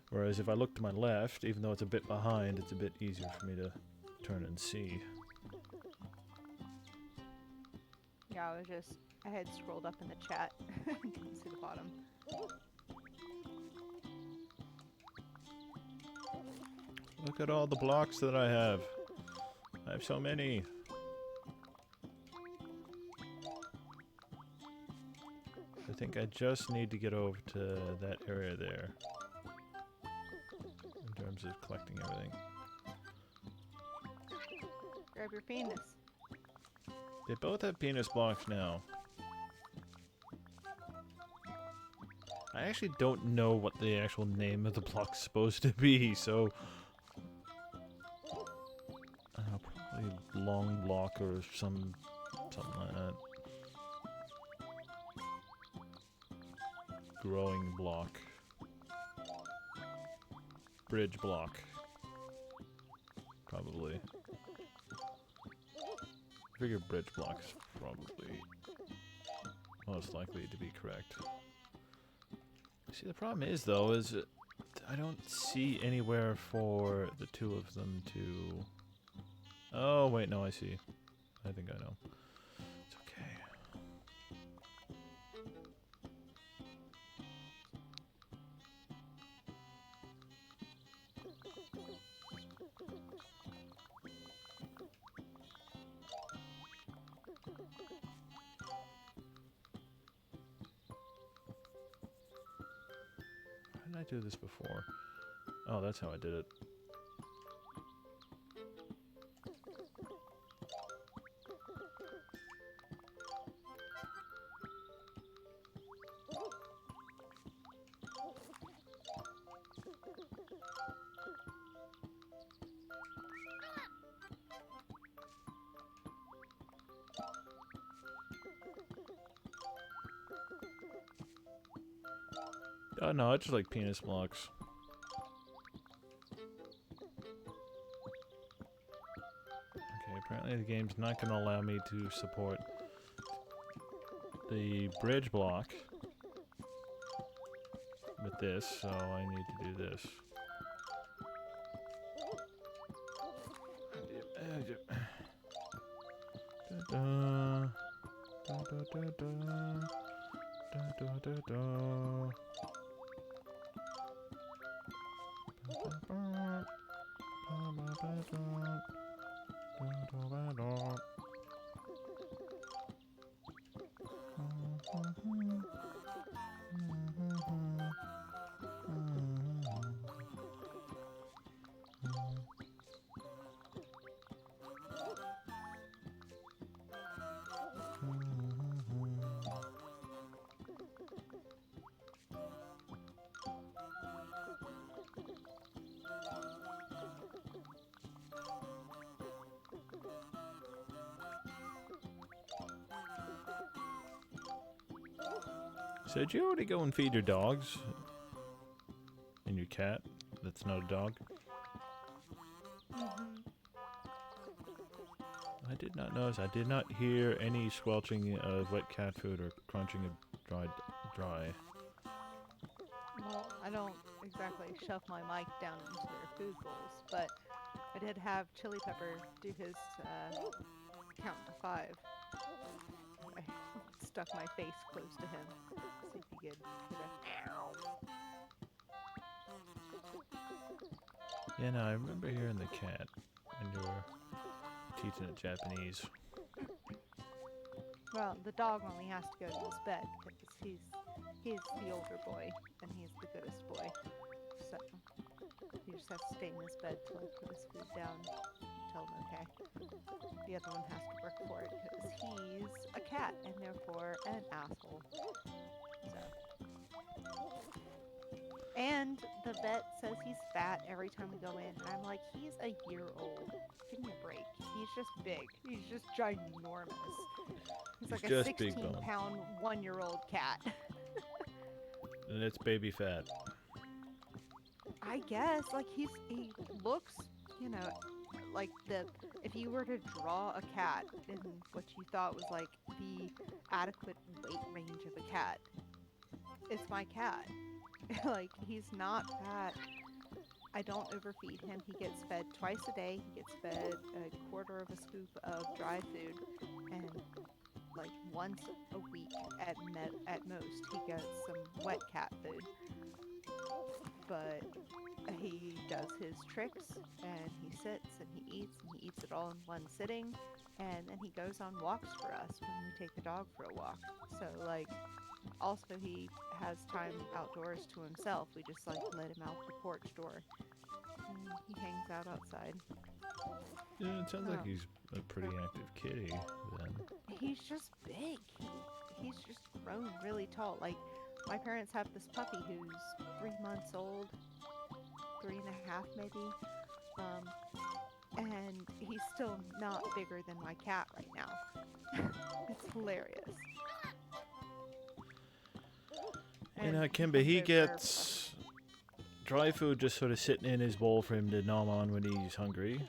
Whereas if I look to my left, even though it's a bit behind, it's a bit easier for me to turn and see. Yeah, I had scrolled up in the chat. Didn't see the bottom. Look at all the blocks that I have. I have so many. I think I just need to get over to that area there. In terms of collecting everything. Grab your penis. They both have penis blocks now. I actually don't know what the actual name of the block's supposed to be, so... probably long block or something like that. Growing block. Bridge block. Probably. I figure bridge block is probably most likely to be correct. See, the problem is, though, is I don't see anywhere for the two of them to... Oh, wait, no, I see. I think I know. It's okay. How did I do this before? Oh, that's how I did it. Oh no, I just like penis blocks. Okay, apparently the game's not going to allow me to support the bridge block with this, so I need to do this. So did you already go and feed your dogs? And your cat? That's not a dog? I did not notice. I did not hear any squelching of wet cat food or crunching of dry. Well, I don't exactly shove my mic down into their food bowls, but I did have Chili Pepper do his count to 5. I stuck my face close to him, see if he could get a... Yeah, no, I remember hearing the cat when you were teaching it Japanese. Well, the dog only has to go to his bed because he's the older boy and he's the goodest boy. So he just has to stay in his bed till I put his food down, tell him okay. The other one has to work for it because he's a cat and therefore an asshole. So. And the vet says he's fat every time we go in. And I'm like, he's a year old. Give me a break. He's just big. He's just ginormous. He's like a just big 16-pound, 1-year-old cat. And it's baby fat. I guess. Like, he looks, you know, like if you were to draw a cat in what you thought was like the adequate weight range of a cat, it's my cat. Like, he's not fat. I don't overfeed him. He gets fed twice a day. He gets fed a quarter of a scoop of dry food, and like once a week at most, he gets some wet cat food. But he does his tricks, and he sits, and he eats it all in one sitting, and then he goes on walks for us when we take the dog for a walk. So, like, also he has time outdoors to himself. We just, like, let him out the porch door, and he hangs out outside. Yeah, it sounds like he's a pretty active kitty, then. He's just big. He's just grown really tall. Like, my parents have this puppy who's 3 months old, 3.5 maybe, and he's still not bigger than my cat right now. It's hilarious. You know, And Kimber, he comes over gets dry food just sort of sitting in his bowl for him to nom on when he's hungry.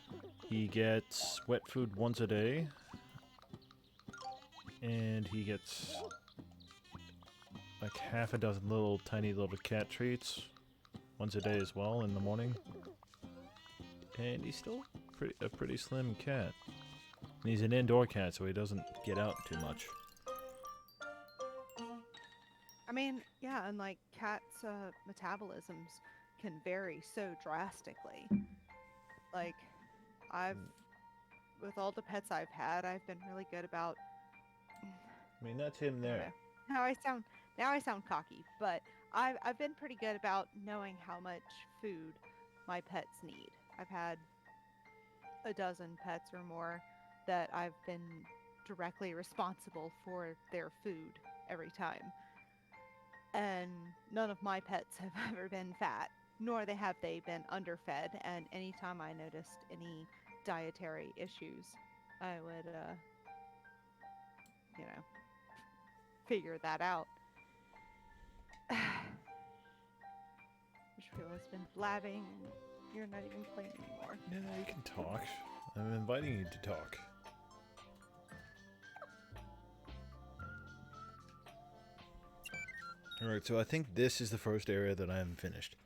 He gets wet food once a day. And he gets like half a dozen little tiny little cat treats once a day as well in the morning. And he's still a pretty slim cat. And he's an indoor cat, so he doesn't get out too much. I mean, yeah, and like cats' metabolisms can vary so drastically. Like, with all the pets I've had, I've been really good about. I mean, that's him there. Okay. Now I sound cocky, but I've been pretty good about knowing how much food my pets need. I've had a dozen pets or more that I've been directly responsible for their food every time. And none of my pets have ever been fat, nor have they been underfed. And anytime I noticed any dietary issues, I would, figure that out. Ishmael has been blabbing, and you're not even playing anymore. Yeah, you can talk. I'm inviting you to talk. Alright, so I think this is the first area that I haven't finished.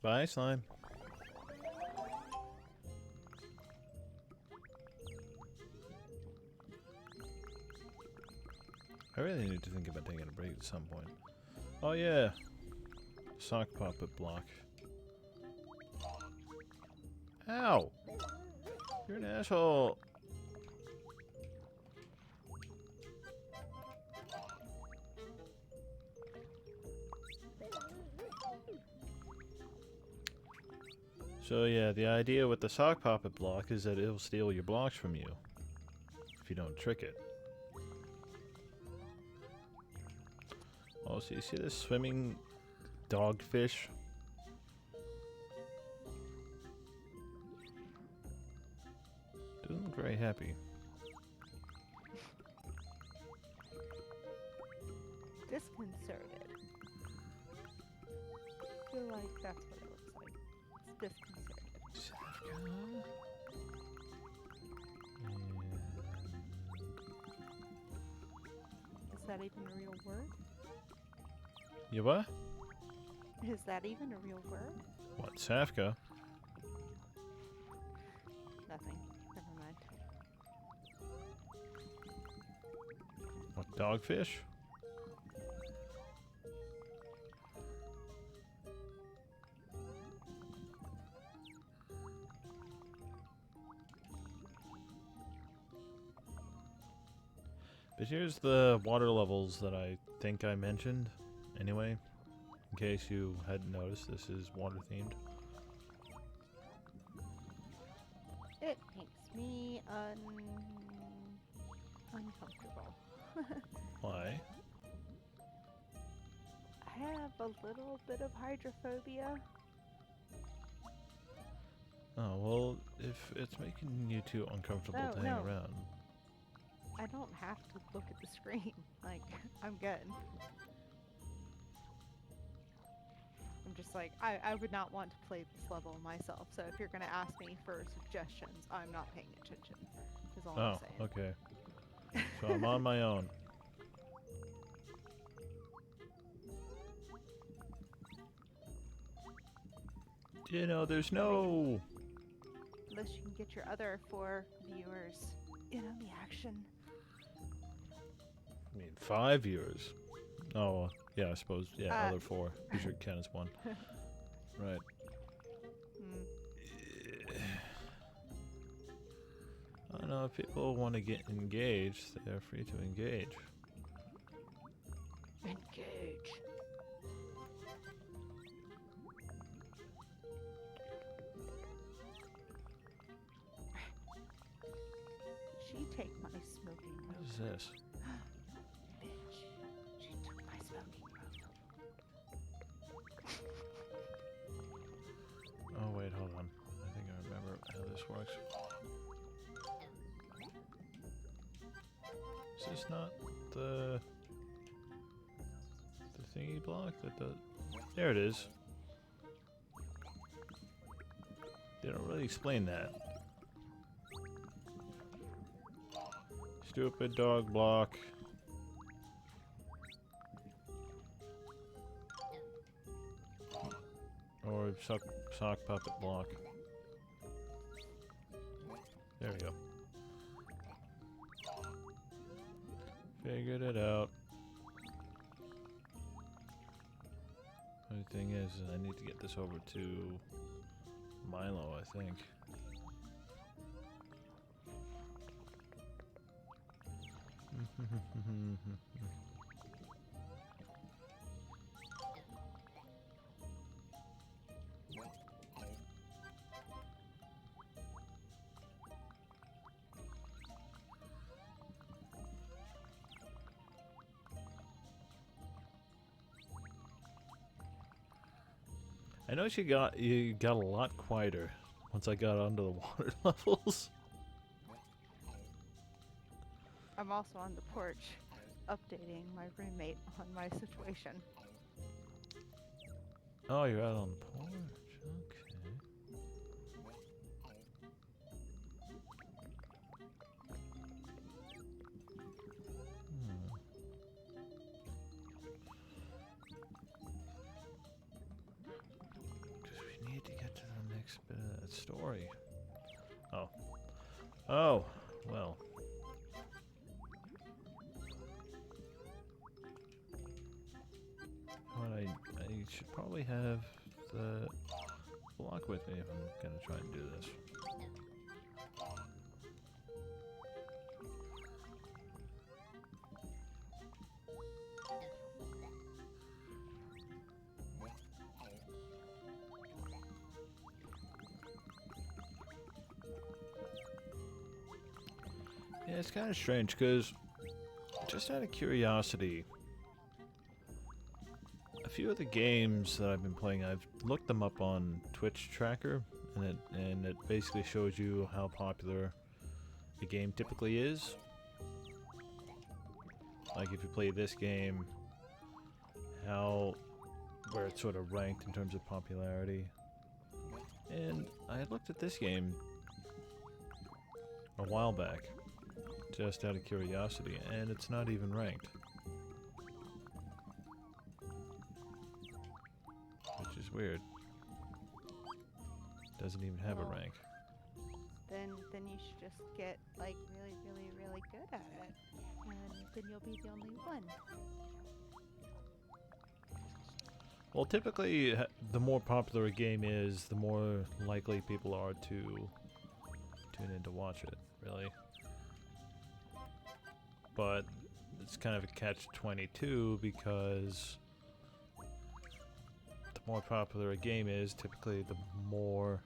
Bye, slime. I really need to think about taking a break at some point. Oh yeah, sock puppet block. Ow! You're an asshole! So yeah, the idea with the sock puppet block is that it'll steal your blocks from you if you don't trick it. Oh, so you see this swimming dogfish? Doesn't look very happy. Disconcerted. I feel like that's what it looks like. It's disconcerted. Is that even a real word? You what? Is that even a real word? What, Safka? Nothing. Never mind. What, dogfish? Here's the water levels that I think I mentioned. Anyway, in case you hadn't noticed, this is water themed. It makes me uncomfortable. Why? I have a little bit of hydrophobia. Oh, well, if it's making you too uncomfortable No, to hang no. around. I don't have to look at the screen. Like, I'm good. I'm just like, I would not want to play this level myself. So if you're going to ask me for suggestions, I'm not paying attention. Is all I'm Oh, saying. okay. So I'm on my own. You know, there's no... Unless you can get your other 4 viewers in on the action. I mean, 5 viewers. Oh, yeah, I suppose. Yeah, other 4. You should count as 1. Right. I don't know, if people want to get engaged, they're free to engage. Engage. She take my smoking What rope. is this? Bitch. She took my smoking rope. Oh, wait, hold on. I think I remember how this works. Is this not the thingy block that does... There it is. They don't really explain that. Stupid dog block. Or sock puppet block. There we go. Figured it out. Only thing is, I need to get this over to Milo, I think. I know you got a lot quieter once I got onto the water levels. I'm also on the porch, updating my roommate on my situation. Oh, you're out on the porch. Okay. Because we need to get to the next bit of that story. Oh. Oh, well. But I should probably have the block with me if I'm gonna try and do this. Yeah, it's kind of strange because, just out of curiosity, a few of the games that I've been playing, I've looked them up on Twitch Tracker, and it basically shows you how popular a game typically is. Like if you play this game, where it's sort of ranked in terms of popularity. And I had looked at this game a while back, just out of curiosity, and it's not even ranked. Which is weird. Doesn't even have a Well, rank. Then you should just get like really, really, really good at it, and then you'll be the only one. Well, typically, the more popular a game is, the more likely people are to tune in to watch it, really. But it's kind of a catch-22 because the more popular a game is, typically the more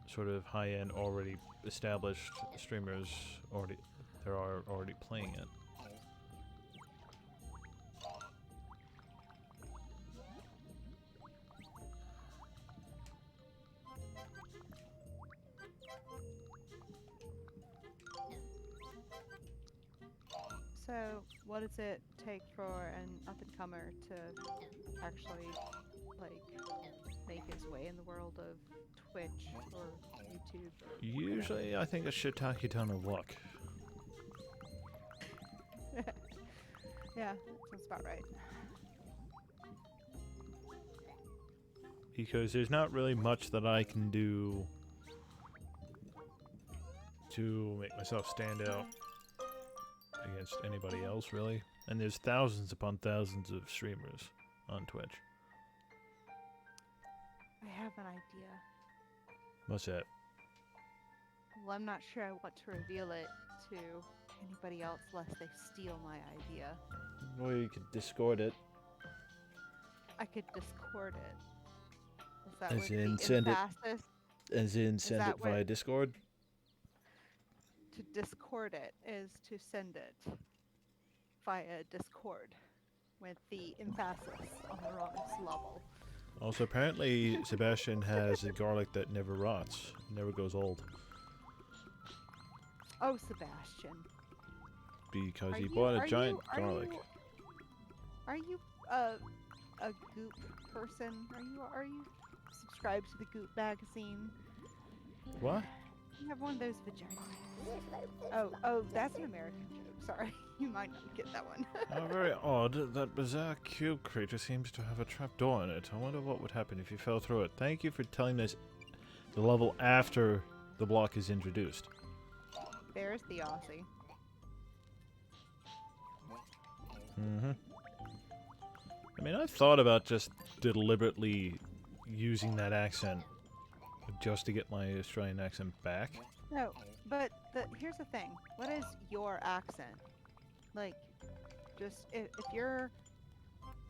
sort of high-end, already established streamers there are already playing it. So, what does it take for an up-and-comer to actually, like, make his way in the world of Twitch or YouTube? Or Usually, I think a shiitake ton of luck. Yeah, sounds about right. Because there's not really much that I can do to make myself stand out against anybody else, really. And there's thousands upon thousands of streamers on Twitch. I have an idea. What's that? Well, I'm not sure I want to reveal it to anybody else lest they steal my idea. Well, you could Discord it. I could Discord it. Is that As with in the send it- emphasis? As in, send that it via what- Discord? To Discord it is to send it via Discord with the emphasis on the wrongest level. Also, apparently, Sebastian has a garlic that never rots, never goes old. Oh, Sebastian. Because Are he you- bought are a giant you- are garlic. you- Are you a Goop person? Are you subscribed to the Goop magazine? What? You have one of those vaginas. Oh, that's an American joke. Sorry, you might not get that one. How very odd. That bizarre cube creature seems to have a trapdoor in it. I wonder what would happen if you fell through it. Thank you for telling us the level after the block is introduced. There's the Aussie. Mm-hmm. I mean, I thought about just deliberately using that accent just to get my Australian accent back. No, but here's the thing. What is your accent? Like, just if you're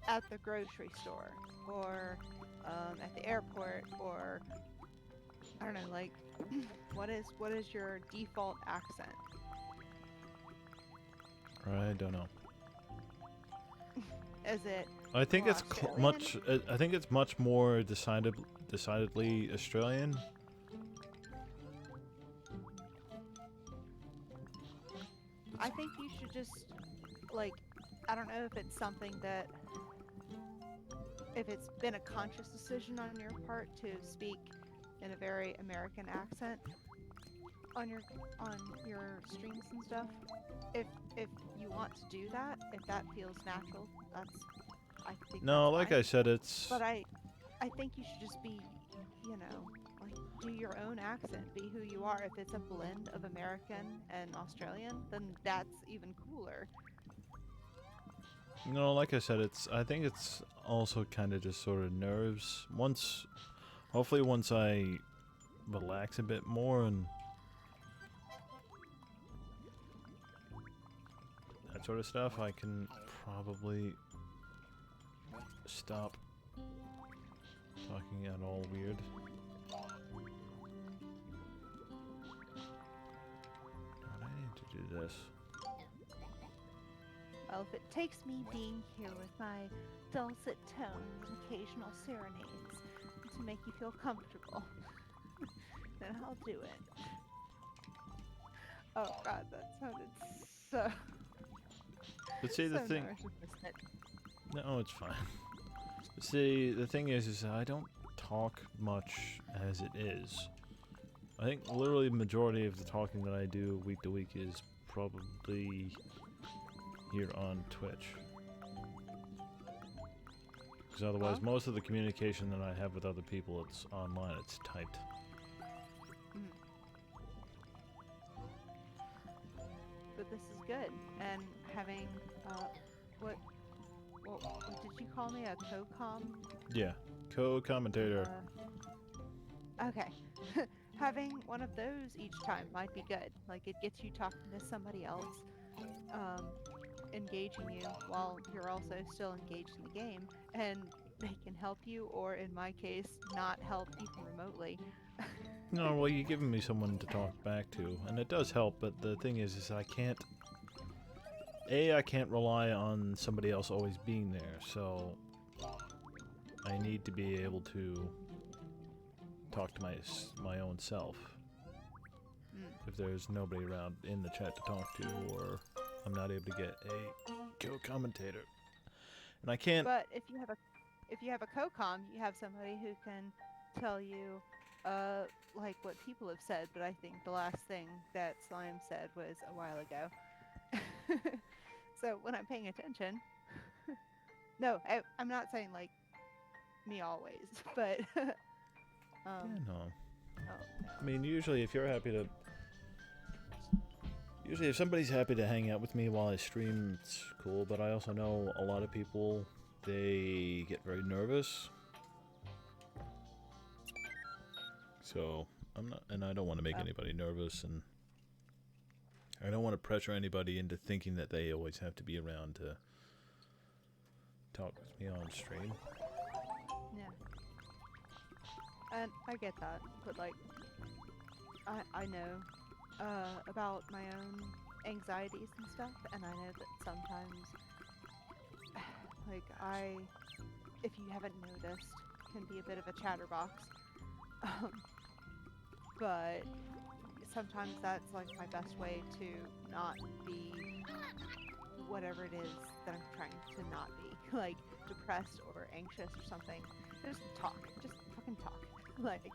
at the grocery store or at the airport or I don't know, like, what is your default accent? I don't know. Is it I think More it's Australian? I think it's much more decidedly Australian. I think you should just, like, I don't know if it's something that, if it's been a conscious decision on your part to speak in a very American accent on your streams and stuff. If you want to do that, if that feels natural, I think No, that's like fine. I said, it's But I think you should just be, like, do your own accent, be who you are. If it's a blend of American and Australian, then that's even cooler. no, like I said, I think it's also kind of just sort of nerves. Hopefully once I relax a bit more and that sort of stuff, I can probably stop talking at all weird. God, I need to do this. Well, if it takes me being here with my dulcet tones and occasional serenades to make you feel comfortable, then I'll do it. Oh god, that sounded so... But see, the so thing... narcissistic. No, it's fine. See, the thing is I don't talk much as it is. I think literally the majority of the talking that I do week to week is probably here on Twitch. Because otherwise, Huh? most of the communication that I have with other people, it's online, it's typed. But this is good, and having, what did you call me, a co-com? Yeah, co-commentator. Okay. Having one of those each time might be good. Like, it gets you talking to somebody else. engaging you while you're also still engaged in the game, and they can help you, or in my case, not help even remotely. No, well, you're giving me someone to talk back to, and it does help, but the thing is I can't... I can't rely on somebody else always being there, so... I need to be able to talk to my own self. If there's nobody around in the chat to talk to, or I'm not able to get a co-commentator. And I can't... But if you have a co-com, you have somebody who can tell you, like what people have said. But I think the last thing that Slime said was a while ago. So when I'm paying attention, no, I'm not saying like me always, but yeah, no. oh, I mean, usually if you're happy to... Usually if somebody's happy to hang out with me while I stream, it's cool, but I also know a lot of people, they get very nervous. So, I'm not... And I don't want to make anybody nervous, and... I don't want to pressure anybody into thinking that they always have to be around to talk with me on stream. yeah. And I get that, but like, I know about my own anxieties and stuff, and I know that sometimes, like if you haven't noticed, can be a bit of a chatterbox. But sometimes that's like my best way to not be whatever it is that I'm trying to not be, like depressed or anxious or something. Just fucking talk. Like,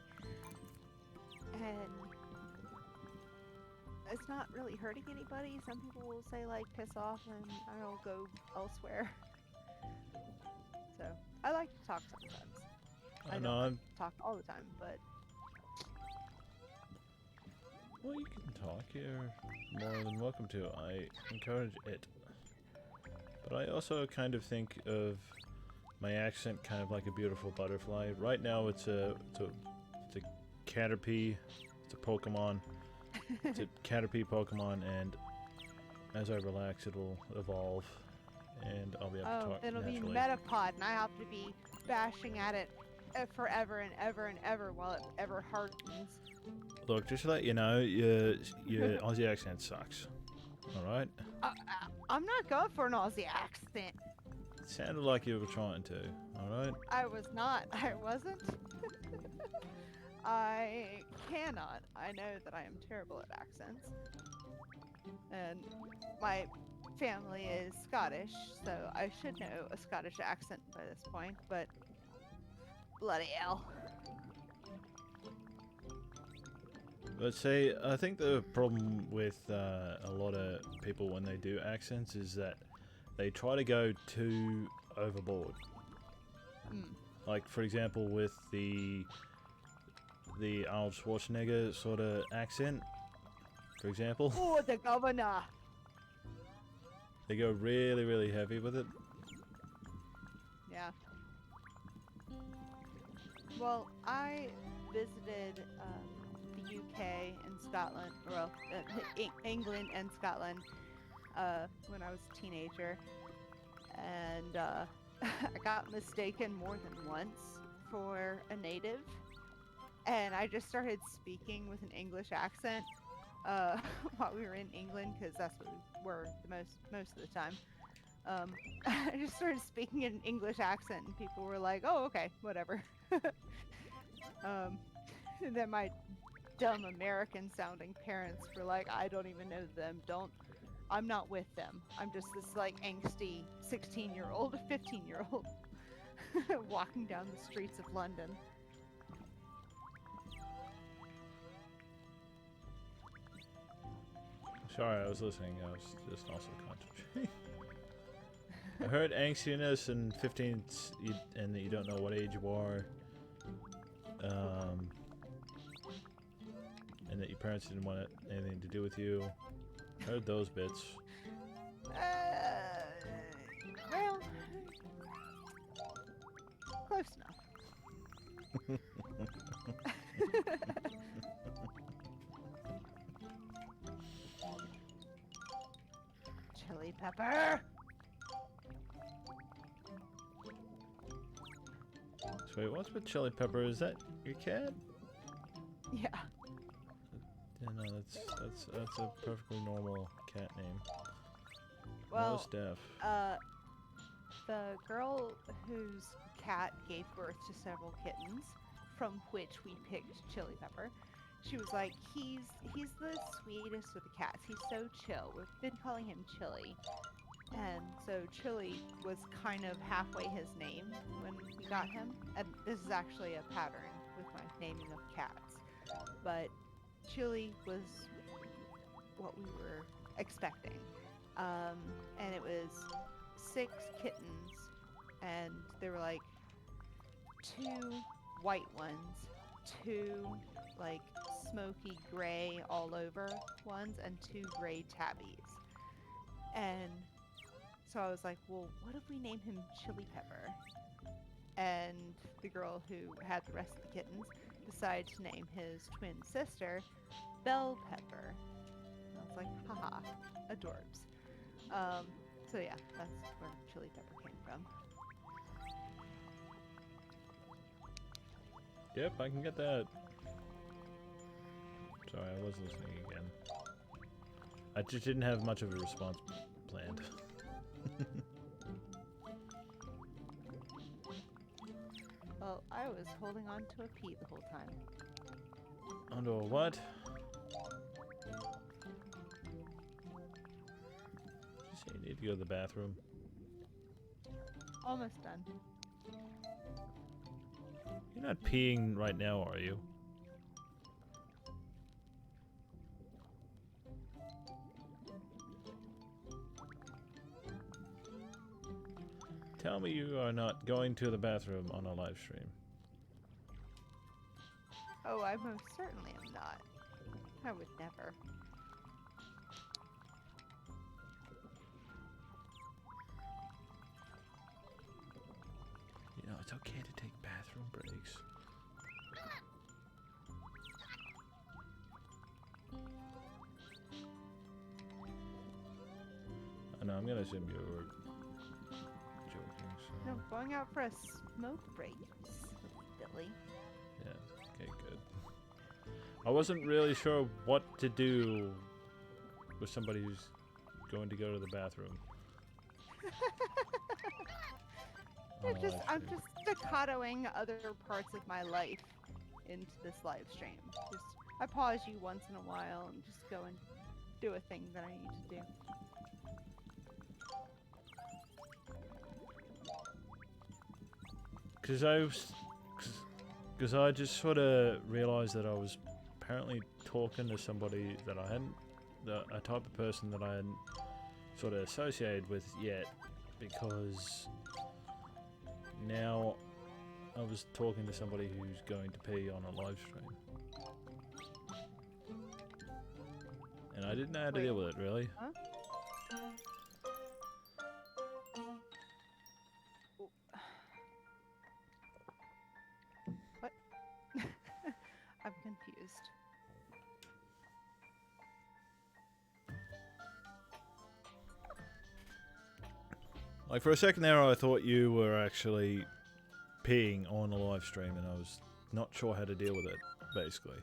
and it's not really hurting anybody. Some people will say like piss off and I'll go elsewhere. So I like to talk sometimes. I don't like to talk all the time, but well, you can talk. You're more than welcome to. I encourage it. But I also kind of think of my accent kind of like a beautiful butterfly. Right now it's a Caterpie. It's a Pokemon. It's a Caterpie Pokemon, and as I relax it'll evolve and I'll be able to talk it'll naturally. be Metapod, and I have to be bashing at it forever and ever and ever while it ever hardens. Look, just to let you know, your Aussie accent sucks. Alright? I'm not going for an Aussie accent. It sounded like you were trying to, alright? I was not. I wasn't. I cannot. I know that I am terrible at accents. And my family is Scottish, so I should know a Scottish accent by this point, but bloody hell. But say, I think the problem with a lot of people when they do accents is that they try to go too overboard. Like, for example, with the Arnold Schwarzenegger sort of accent, for example. Oh, the governor! They go really, really heavy with it. Yeah. Well, I visited the UK and Scotland, well, England and Scotland when I was a teenager, and I got mistaken more than once for a native, and I just started speaking with an English accent while we were in England, because that's what we were most of the time. I just started speaking in an English accent, and people were like, "Oh, okay, whatever." And then my dumb American-sounding parents were like, "I don't even know them. I'm not with them. I'm just this like angsty 16-year-old, 15-year-old walking down the streets of London." Sorry, I was listening. I was just also concentrating. I heard angstiness and 15, and that you don't know what age you are. And that your parents didn't want anything to do with you. I heard those bits. Well, close enough. Chili Pepper! So wait, what's with Chili Pepper? Is that your cat? Yeah. Yeah, no, that's a perfectly normal cat name. Well, Most deaf. The girl whose cat gave birth to several kittens, from which we picked Chili Pepper, she was like, he's the sweetest of the cats. He's so chill. We've been calling him Chili. And so Chili was kind of halfway his name when we got him. And this is actually a pattern with my naming of cats. But Chili was what we were expecting. And it was 6 kittens, and there were like 2 white ones, 2 like smoky gray all over ones, and 2 gray tabbies. And so I was like, well, what if we name him Chili Pepper? And the girl who had the rest of the kittens decided to name his twin sister Bell Pepper. And I was like, haha, adorbs. So yeah, that's where Chili Pepper came from. Yep, I can get that. Sorry, I was listening again. I just didn't have much of a response planned. Well, I was holding on to a pea the whole time. Onto a what? Did you say you need to go to the bathroom? Almost done. You're not peeing right now, are you? Tell me you are not going to the bathroom on a live stream. Oh, I most certainly am not. I would never. You know, it's okay to take bathroom breaks. I know, I'm gonna assume you were joking, so... No, going out for a smoke break, Billy. Yeah, okay, good. I wasn't really sure what to do with somebody who's going to go to the bathroom. I'm just staccatoing other parts of my life into this live stream. Just I pause you once in a while and just go and do a thing that I need to do. Because I just sort of realized that I was apparently talking to somebody that I hadn't, a type of person that I hadn't sort of associated with yet, because now I was talking to somebody who's going to pee on a live stream. And I didn't know how to deal with it, really. Huh? What? I'm confused. Like, for a second there, I thought you were actually peeing on a live stream, and I was not sure how to deal with it, basically.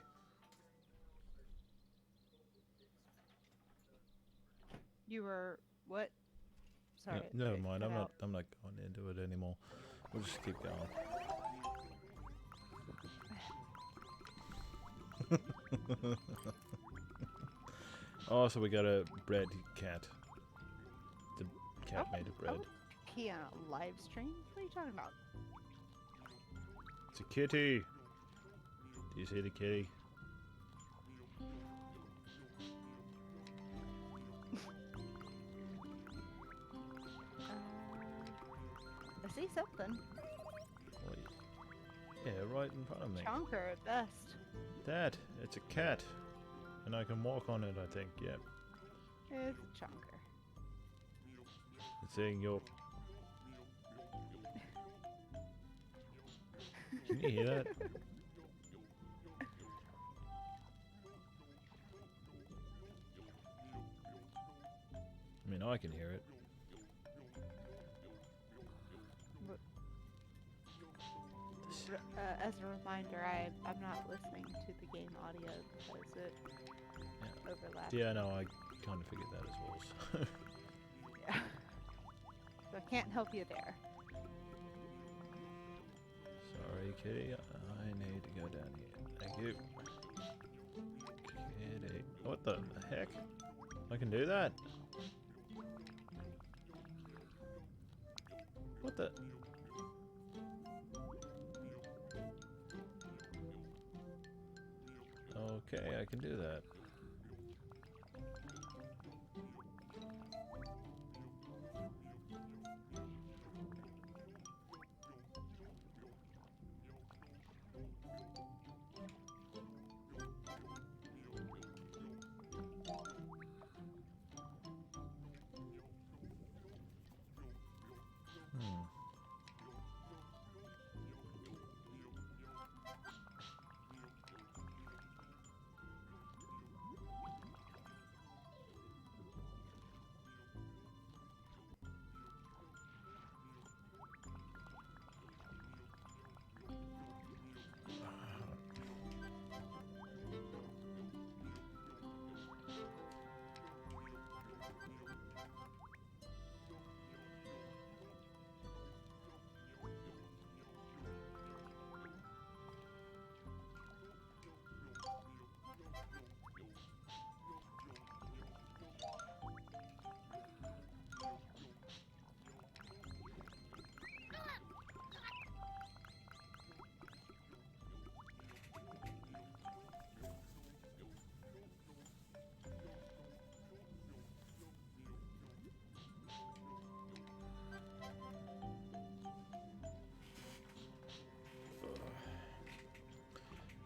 You were what? Sorry. No, never it mind. cut I'm out. not going into it anymore. We'll just keep going. Oh, so we got a bread cat. The cat made of bread. Pee on a live stream? What are you talking about? It's a kitty. Do you see the kitty? I see something. Well, yeah, right in front of me. Chonker at best. Dad, it's a cat. And I can walk on it, I think, yep. It's a chonker. It's saying your... Can you hear that? I mean, mean, I can hear it. As a reminder, I'm not listening to the game audio because it overlaps. Yeah, no, I kind of figured that as well. So. Yeah. So I can't help you there. Sorry, kitty. I need to go down here. Thank you. Kitty. What the heck? I can do that? What the? Okay, I can do that. Hmm.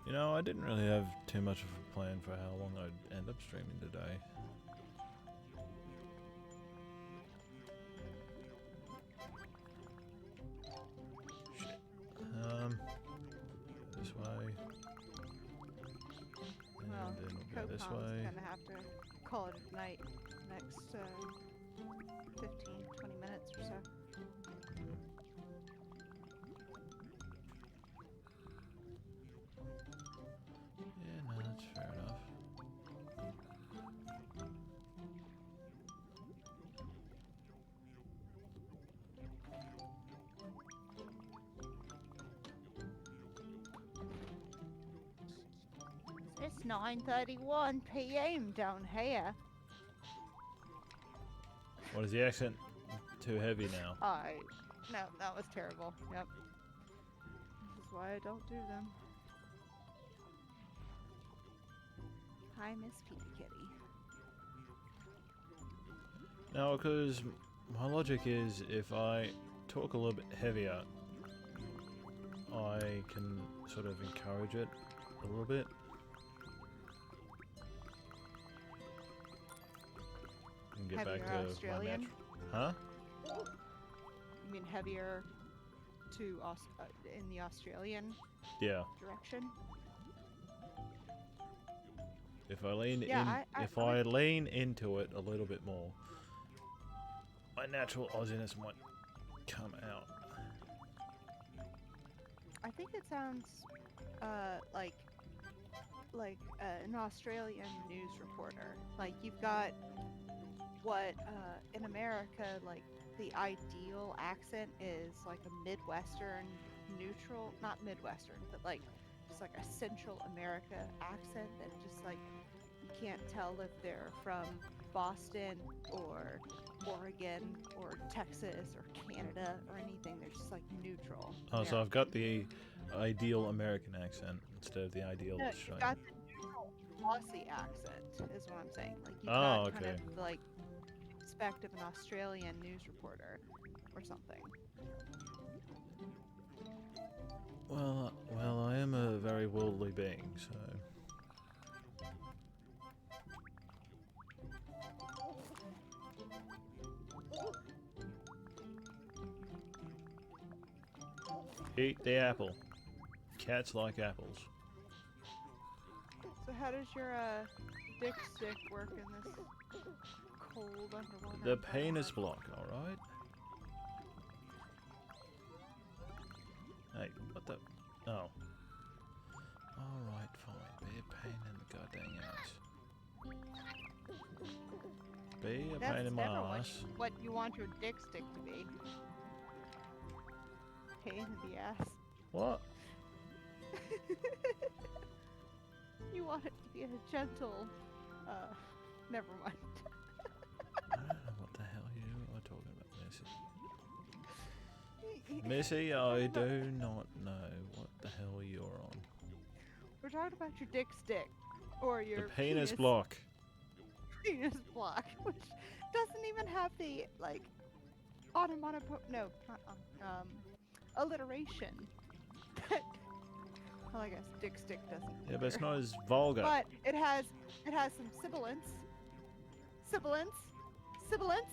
You know, I didn't really have too much of a plan for how long I'd end up streaming today. Shit. This way. Well, And then we'll go this Copom's way. gonna have to call it a night next 15, 20 minutes or so. Yeah, no, that's fair enough. It's 9:31 p.m. down here. What is the accent? Too heavy now. No, that was terrible. Yep. This is why I don't do them. Hi, Miss Kitty Kitty. No, because my logic is if I talk a little bit heavier, I can sort of encourage it a little bit. And get Heavier back to Australian? my natural. Huh? You mean heavier to in the Australian Yeah. direction? If I lean Yeah, if I lean into it a little bit more, my natural Aussiness might come out. I think it sounds like an Australian news reporter. Like you've got what in America, like the ideal accent is like a Midwestern neutral, not Midwestern, but like just like a Central America accent that just like you can't tell if they're from Boston or Oregon or Texas or Canada or anything. They're just like neutral. Oh, so I've got American. the ideal American accent instead of the ideal No, you Australian. got the neutral Aussie accent, is what I'm saying. Like you Oh, got kind okay. of like aspect of an Australian news reporter or something. Well, I am a very worldly being, so. Eat the apple. Cats like apples. So how does your dick stick work in this cold underwater. The penis block, alright? Hey, what the? Oh. Alright, fine. Be a pain in the goddamn ass. Be a That's pain in my never ass. what you want your dick stick to be. Pain in the ass. What? You want it to be a gentle, never mind. I don't know what the hell you are talking about, Missy. Missy, I do not know what the hell you're on. We're talking about your dick stick, or your The penis block. penis block, which doesn't even have the, like, no, not, alliteration. Well, I guess dick stick doesn't. Yeah, but it's either. not as vulgar. But it has some sibilance. Sibilance. Sibilance.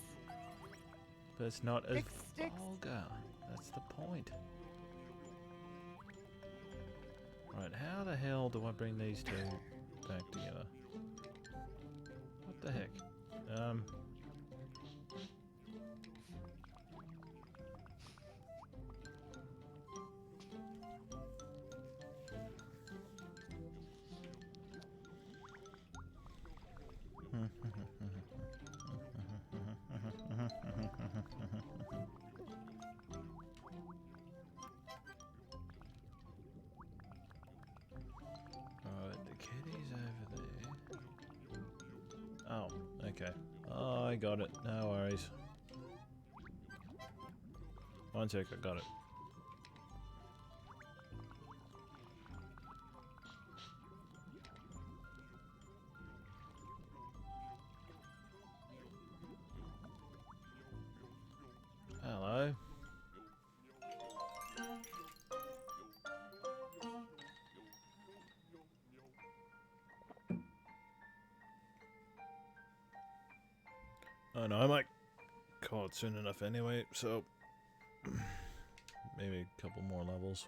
But it's not as Dick sticks. vulgar. That's the point. Right, how the hell do I bring these two back together? What the heck? Alright, the kitty's over there. Oh, okay. Oh, I got it. No worries. One sec, I got it. Hello. Oh no, I might call it soon enough anyway, so maybe a couple more levels.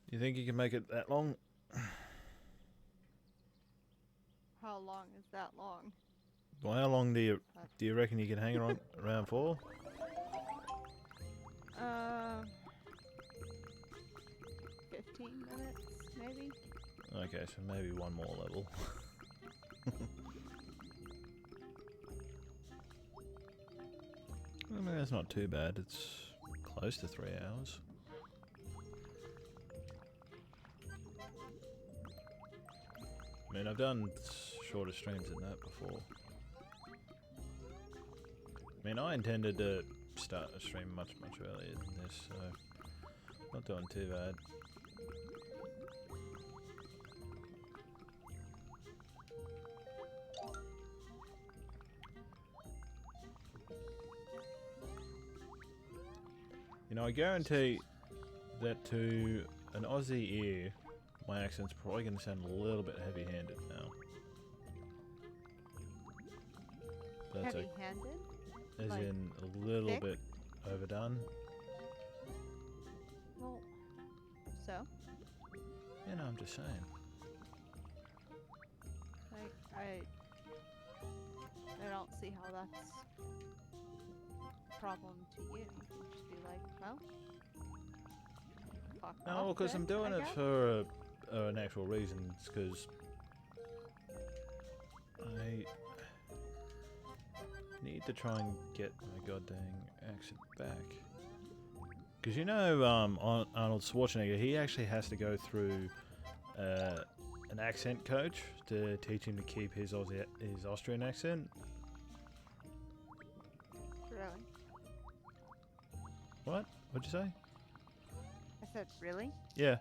You think you can make it that long? How long is that long? Well, how long do you reckon you can hang around for? 15 minutes, maybe? Okay, so maybe one more level. I mean, that's not too bad. It's close to 3 hours. I mean, I've done shorter streams than that before. I mean, I intended to start a stream much earlier than this, so not doing too bad. You know, I guarantee that to an Aussie ear, my accent's probably going to sound a little bit heavy-handed now. That's Heavy-handed? as Like in a little thick? bit overdone. Well, so? You know, I'm just saying. I don't see how that's a problem to you. You can just be like, well, fuck No, off because I'm then, doing I it guess. for an actual reason. It's because I need to try and get my goddamn accent back. Because you know, Arnold Schwarzenegger, he actually has to go through an accent coach to teach him to keep his Austrian accent. Really? What? What'd you say? I said, really? Yeah.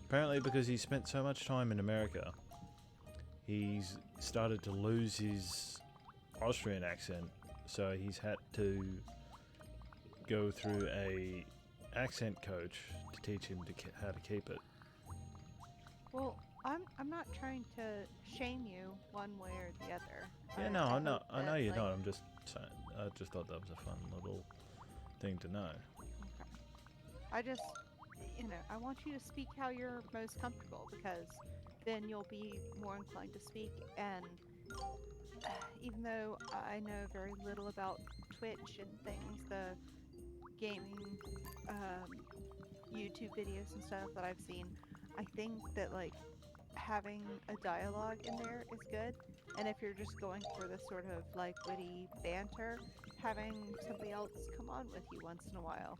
Apparently because he spent so much time in America, he's started to lose his Austrian accent, so he's had to go through a accent coach to teach him how to keep it. Well, I'm not trying to shame you one way or the other. Yeah, I- no, I I'm not. hope I know that, you're like, not. I'm just saying. I just thought that was a fun little thing to know. I just, you know, I want you to speak how you're most comfortable because then you'll be more inclined to speak. And even though I know very little about Twitch and things, the gaming YouTube videos and stuff that I've seen, I think that like having a dialogue in there is good. And if you're just going for this sort of like witty banter, having somebody else come on with you once in a while,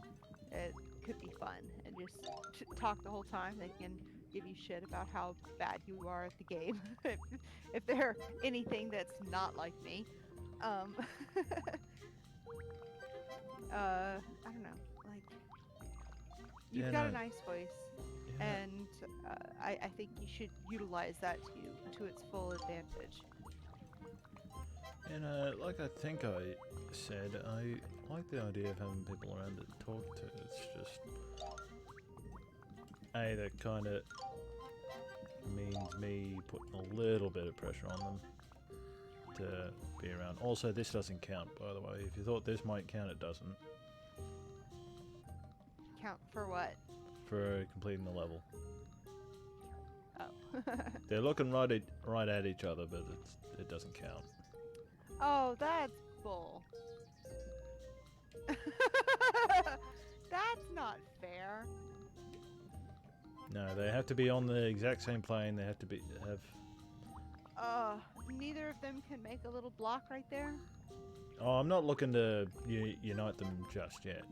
it could be fun. And just talk the whole time. They can give you shit about how bad you are at the game. If they're anything that's not like me. Um, I don't know. Like, you've Yeah, got a no. nice voice. Yeah. And I think you should utilize that to its full advantage. And like I think I said, I like the idea of having people around to talk to. It's just that kind of means me putting a little bit of pressure on them to be around. Also, this doesn't count, by the way. If you thought this might count, it doesn't. Count for what? For completing the level. Oh. They're looking right at each other, but it doesn't count. Oh, that's bull. That's not fair. No, they have to be on the exact same plane. They have to have. Neither of them can make a little block right there. Oh, I'm not looking to unite them just yet.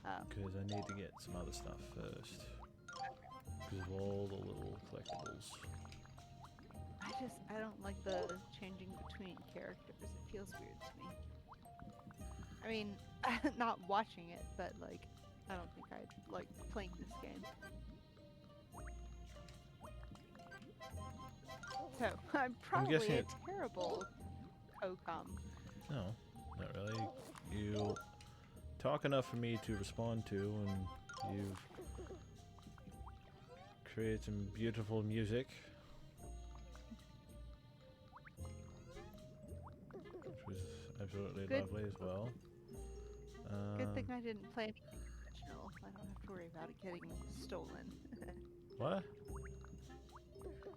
Oh. Because I need to get some other stuff first. Because of all the little collectibles. I don't like the changing between characters. It feels weird to me. I mean, not watching it, but like, I don't think I'd like playing this game. So, I'm probably guessing a terrible co-com. No, not really. You talk enough for me to respond to, and you've created some beautiful music. Which was absolutely Good. lovely as well. Good thing I didn't play anything original. I don't have to worry about it getting stolen. What?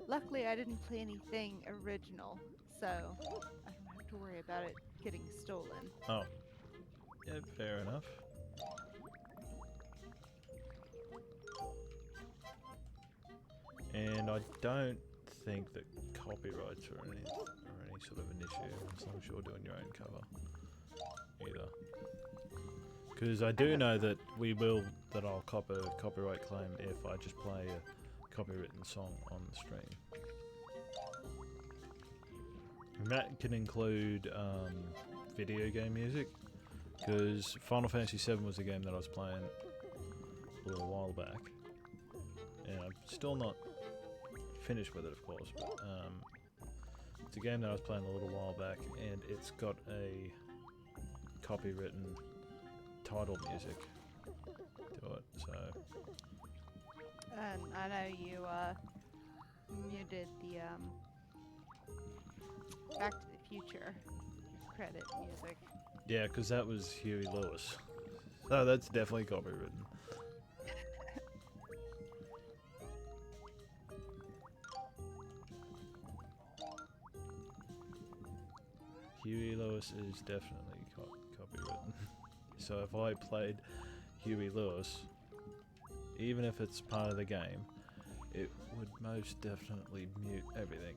Luckily, I didn't play anything original, so I don't have to worry about it getting stolen. Oh. Yeah, fair enough. And I don't think that copyrights are any sort of an issue, as long as you're doing your own cover, either. Because I do know that I'll cop a copyright claim if I just play a copywritten song on the stream. And that can include video game music, because Final Fantasy VII was a game that I was playing a little while back, and I'm still not finished with it, of course, but it's a game that I was playing a little while back, and it's got a copywritten title music to it, so... And I know you muted the Back to the Future credit music. Yeah, because that was Huey Lewis. So that's definitely copywritten. Huey Lewis is definitely copywritten. So if I played Huey Lewis, even if it's part of the game, it would most definitely mute everything.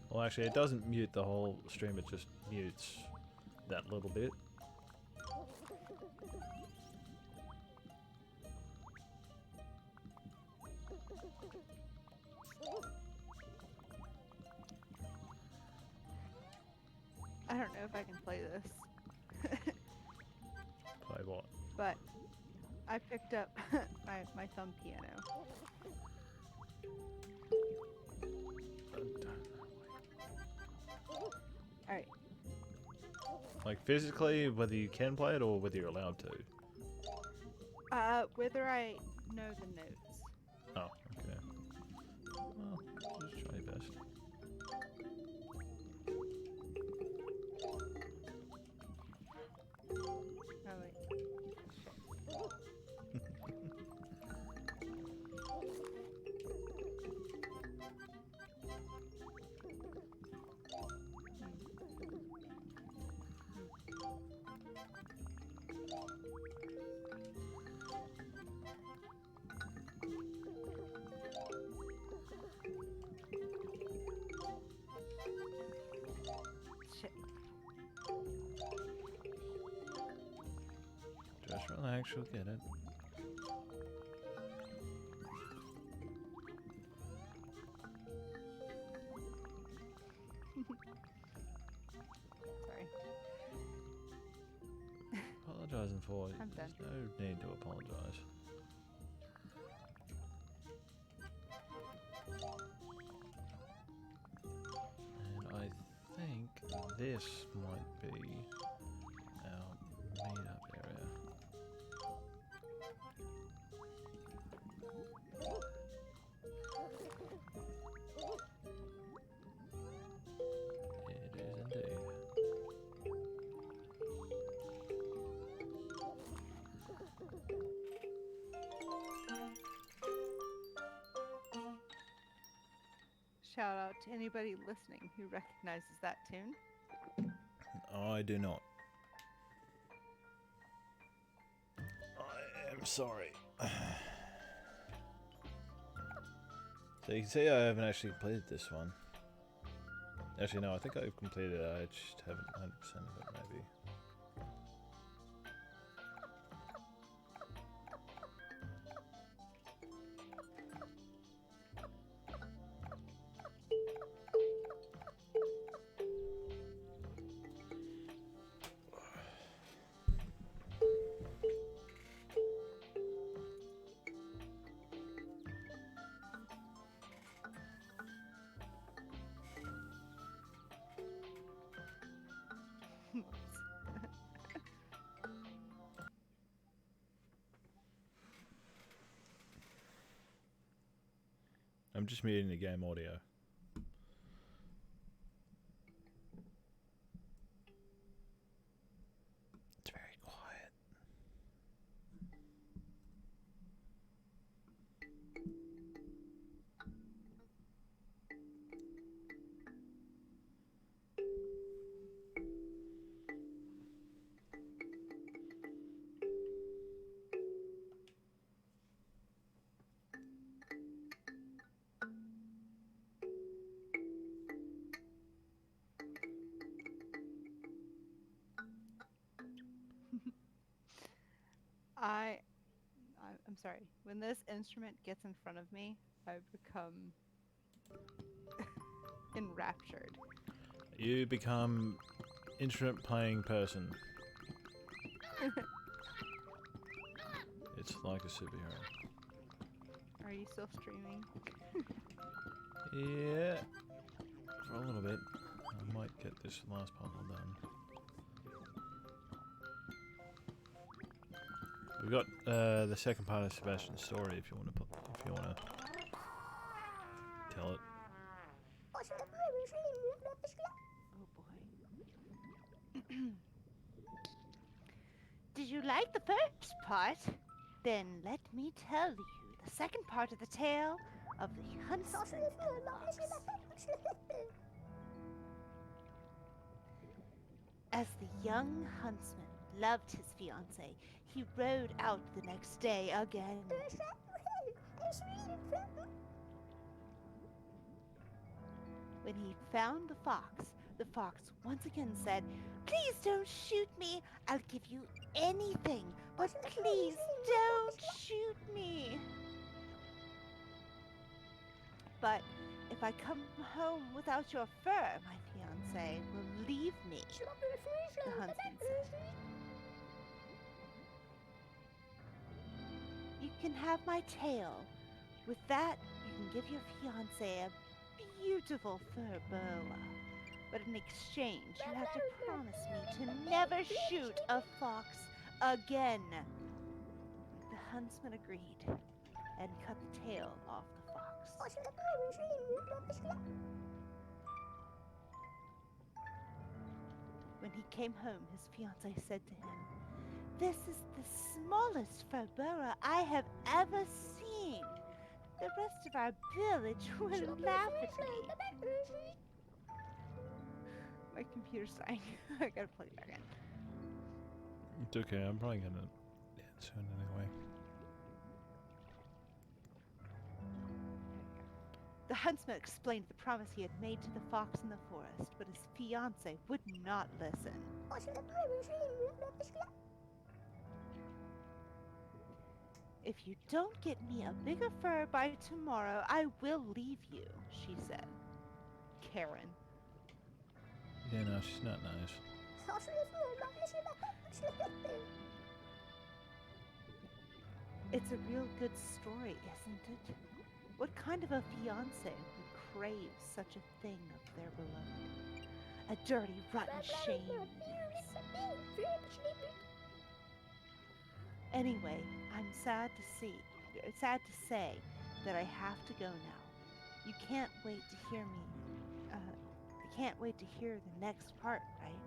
Well, actually, it doesn't mute the whole stream, it just mutes that little bit. I don't know if I can play this. Play what? But I picked up my thumb piano. Alright. Like physically, whether you can play it or whether you're allowed to. Whether I know the notes. Oh, okay. Well, just try your best. Oh, relax, you'll get it. Sorry. Apologizing for it. I'm There's done. no need to apologize. And I think this might be our meetup area. It is indeed. Shout out to anybody listening who recognizes that tune. I do not. I am sorry. So you can see I haven't actually completed this one. Actually, no, I think I've completed it. I just haven't 100% of it, maybe. I'm just muting the game audio. It's very quiet. I'm sorry. When this instrument gets in front of me, I become enraptured. You become instrument playing person. It's like a superhero. Are you still streaming? Yeah, for a little bit. I might get this last puzzle done. We've got the second part of Sebastian's story. If you want to, tell it. Oh boy. Did you like the first part? Then let me tell you the second part of the tale of the huntsman and the fox. As the young huntsman loved his fiancée, he rode out the next day again. When he found the fox once again said, "Please don't shoot me. I'll give you anything, but please don't shoot me. But if I come home without your fur, my fiancé will leave me," the huntsman said. "You can have my tail. With that, you can give your fiancé a beautiful fur boa. But in exchange, you have to promise me to never shoot a fox again." The huntsman agreed and cut the tail off the fox. When he came home, his fiancée said to him, "This is the smallest fur boa I have ever seen. The rest of our village will laugh at me." My computer's dying. I gotta plug it back in. It's okay. I'm probably gonna end soon anyway. The huntsman explained the promise he had made to the fox in the forest, but his fiancée would not listen. If you don't get me a bigger fur by tomorrow, I will leave you, she said. Karen. Yeah, no, she's not nice. It's a real good story, isn't it? What kind of a fiance would crave such a thing of their beloved? A dirty, rotten shame. Anyway, I'm sad to say that I have to go now. You can't wait to hear the next part, right?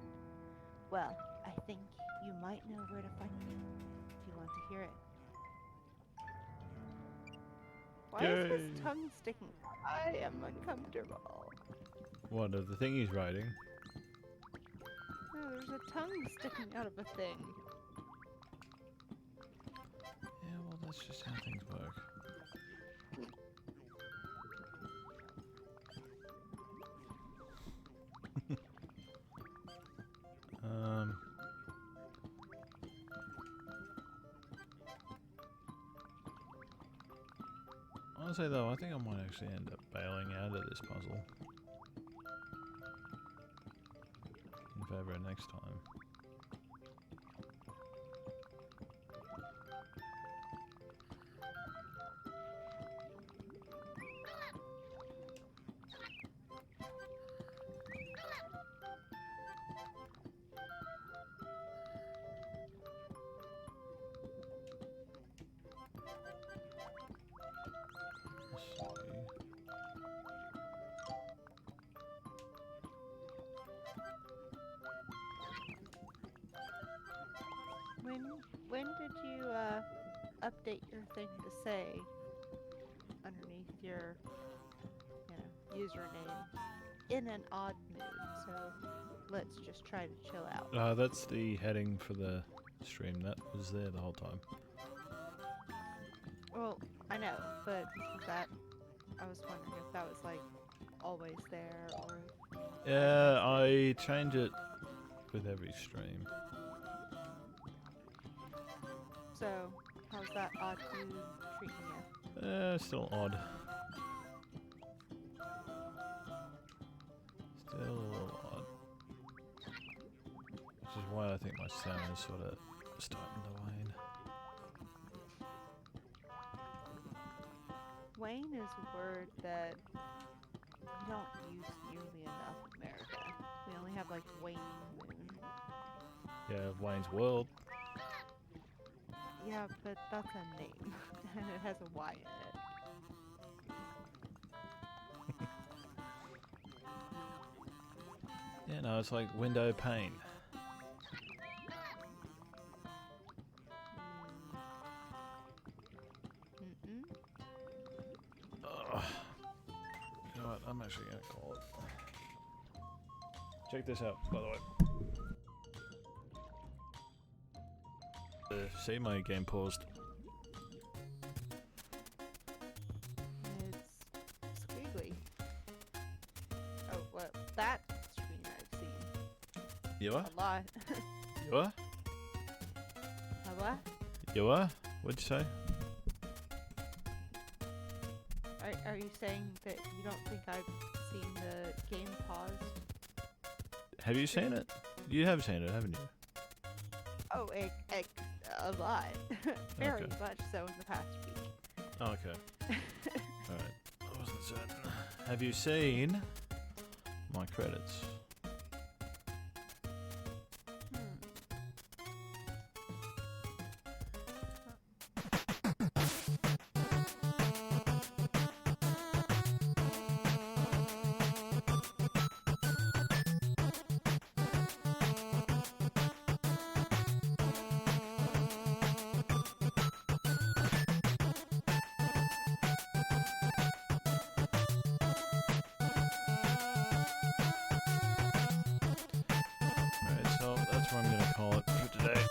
Well, I think you might know where to find me if you want to hear it. Why is Yay. his tongue sticking? I am uncomfortable. What, of the thing he's writing? No, there's a tongue sticking out of a thing. Yeah, well, that's just how things work. Honestly, though, I think I might actually end up bailing out of this puzzle in favor of next time. When did you update your thing to say underneath your username in an odd mood? So let's just try to chill out. That's the heading for the stream. That was there the whole time. Well, I know, but I was wondering if that was like always there or. Yeah, I change it with every stream. So, how's that odd dude treating you? Still odd. Still a little odd. Which is why I think my stamina's sort of starting to wane. Wane is a word that we don't use nearly enough in America. We only have like waning moon. Yeah, Wayne's World. Yeah, but that's a name, and it has a Y in it. Yeah, no, it's like window pane. Mm-mm. Ugh. You know what? I'm actually gonna call it. Check this out, by the way. See, my game paused. It's squiggly. Oh, well, that screen I've seen You are? a lot. You are? A what? You are? What'd you say? Are you saying that you don't think I've seen the game paused? Have you seen it? You have seen it, haven't you? Oh, a lot. Very Okay. much so in the past week. Oh, okay. Alright. I wasn't certain. Have you seen my credits? Alright, so that's what I'm gonna call it for today.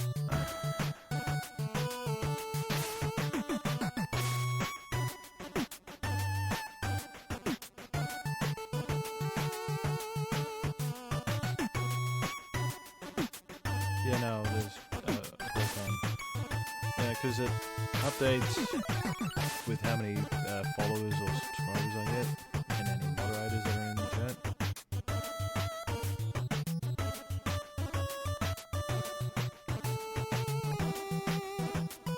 Yeah, no, there's, yeah, because it updates with how many followers or subscribers I get, and any moderators that are in the chat.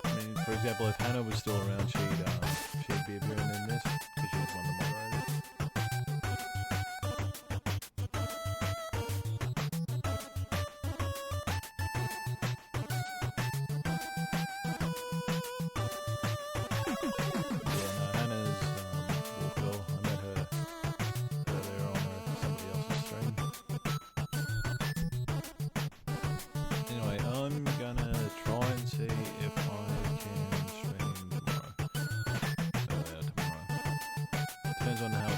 I mean, for example, if Hannah was still around, she'd be appearing in this because she's one of the moderators. Yeah, no, Hannah's Wolfgirl. I met her earlier on somebody else's stream. Anyway, I'm gonna try and see if I can stream tomorrow. Tomorrow. Depends on how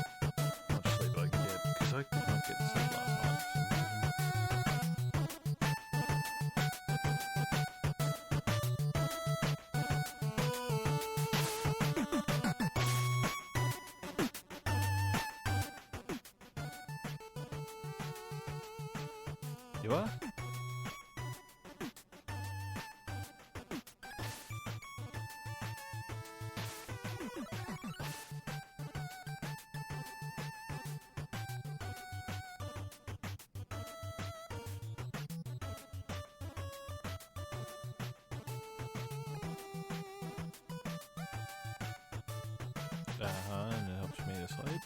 much sleep I can get, because I can't get sleep last night for some reason. You are? And it helps me to sleep.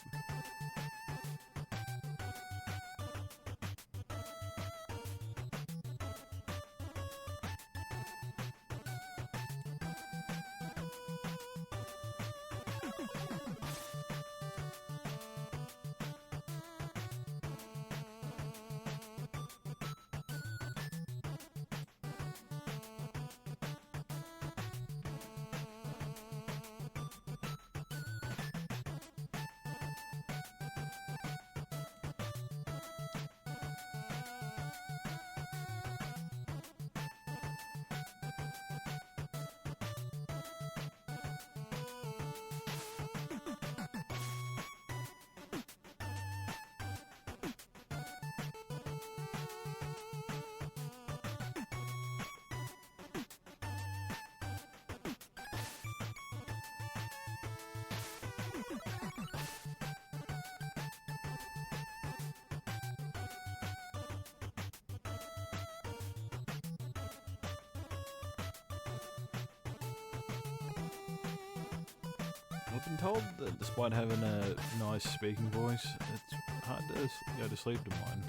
I've been told that despite having a nice speaking voice, it's hard to go to sleep to mine.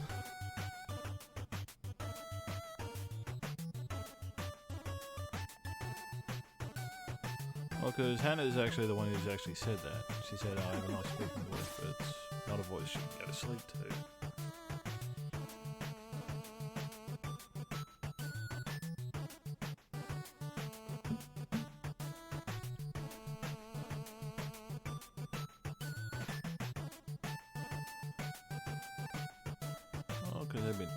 Well, because Hannah's actually the one who's actually said that. She said, I have a nice speaking voice, but it's not a voice she can go to sleep to. Oh, because they've been...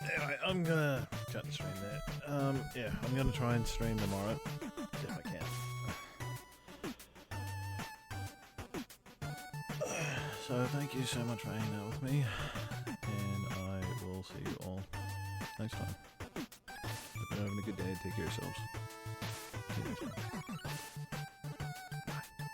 Anyway, I'm gonna cut the stream there. Yeah, I'm gonna try and stream tomorrow, if I can. So thank you so much for hanging out with me, and I will see you all next time. Hope you're having a good day. Take care of yourselves. See you next time. Bye.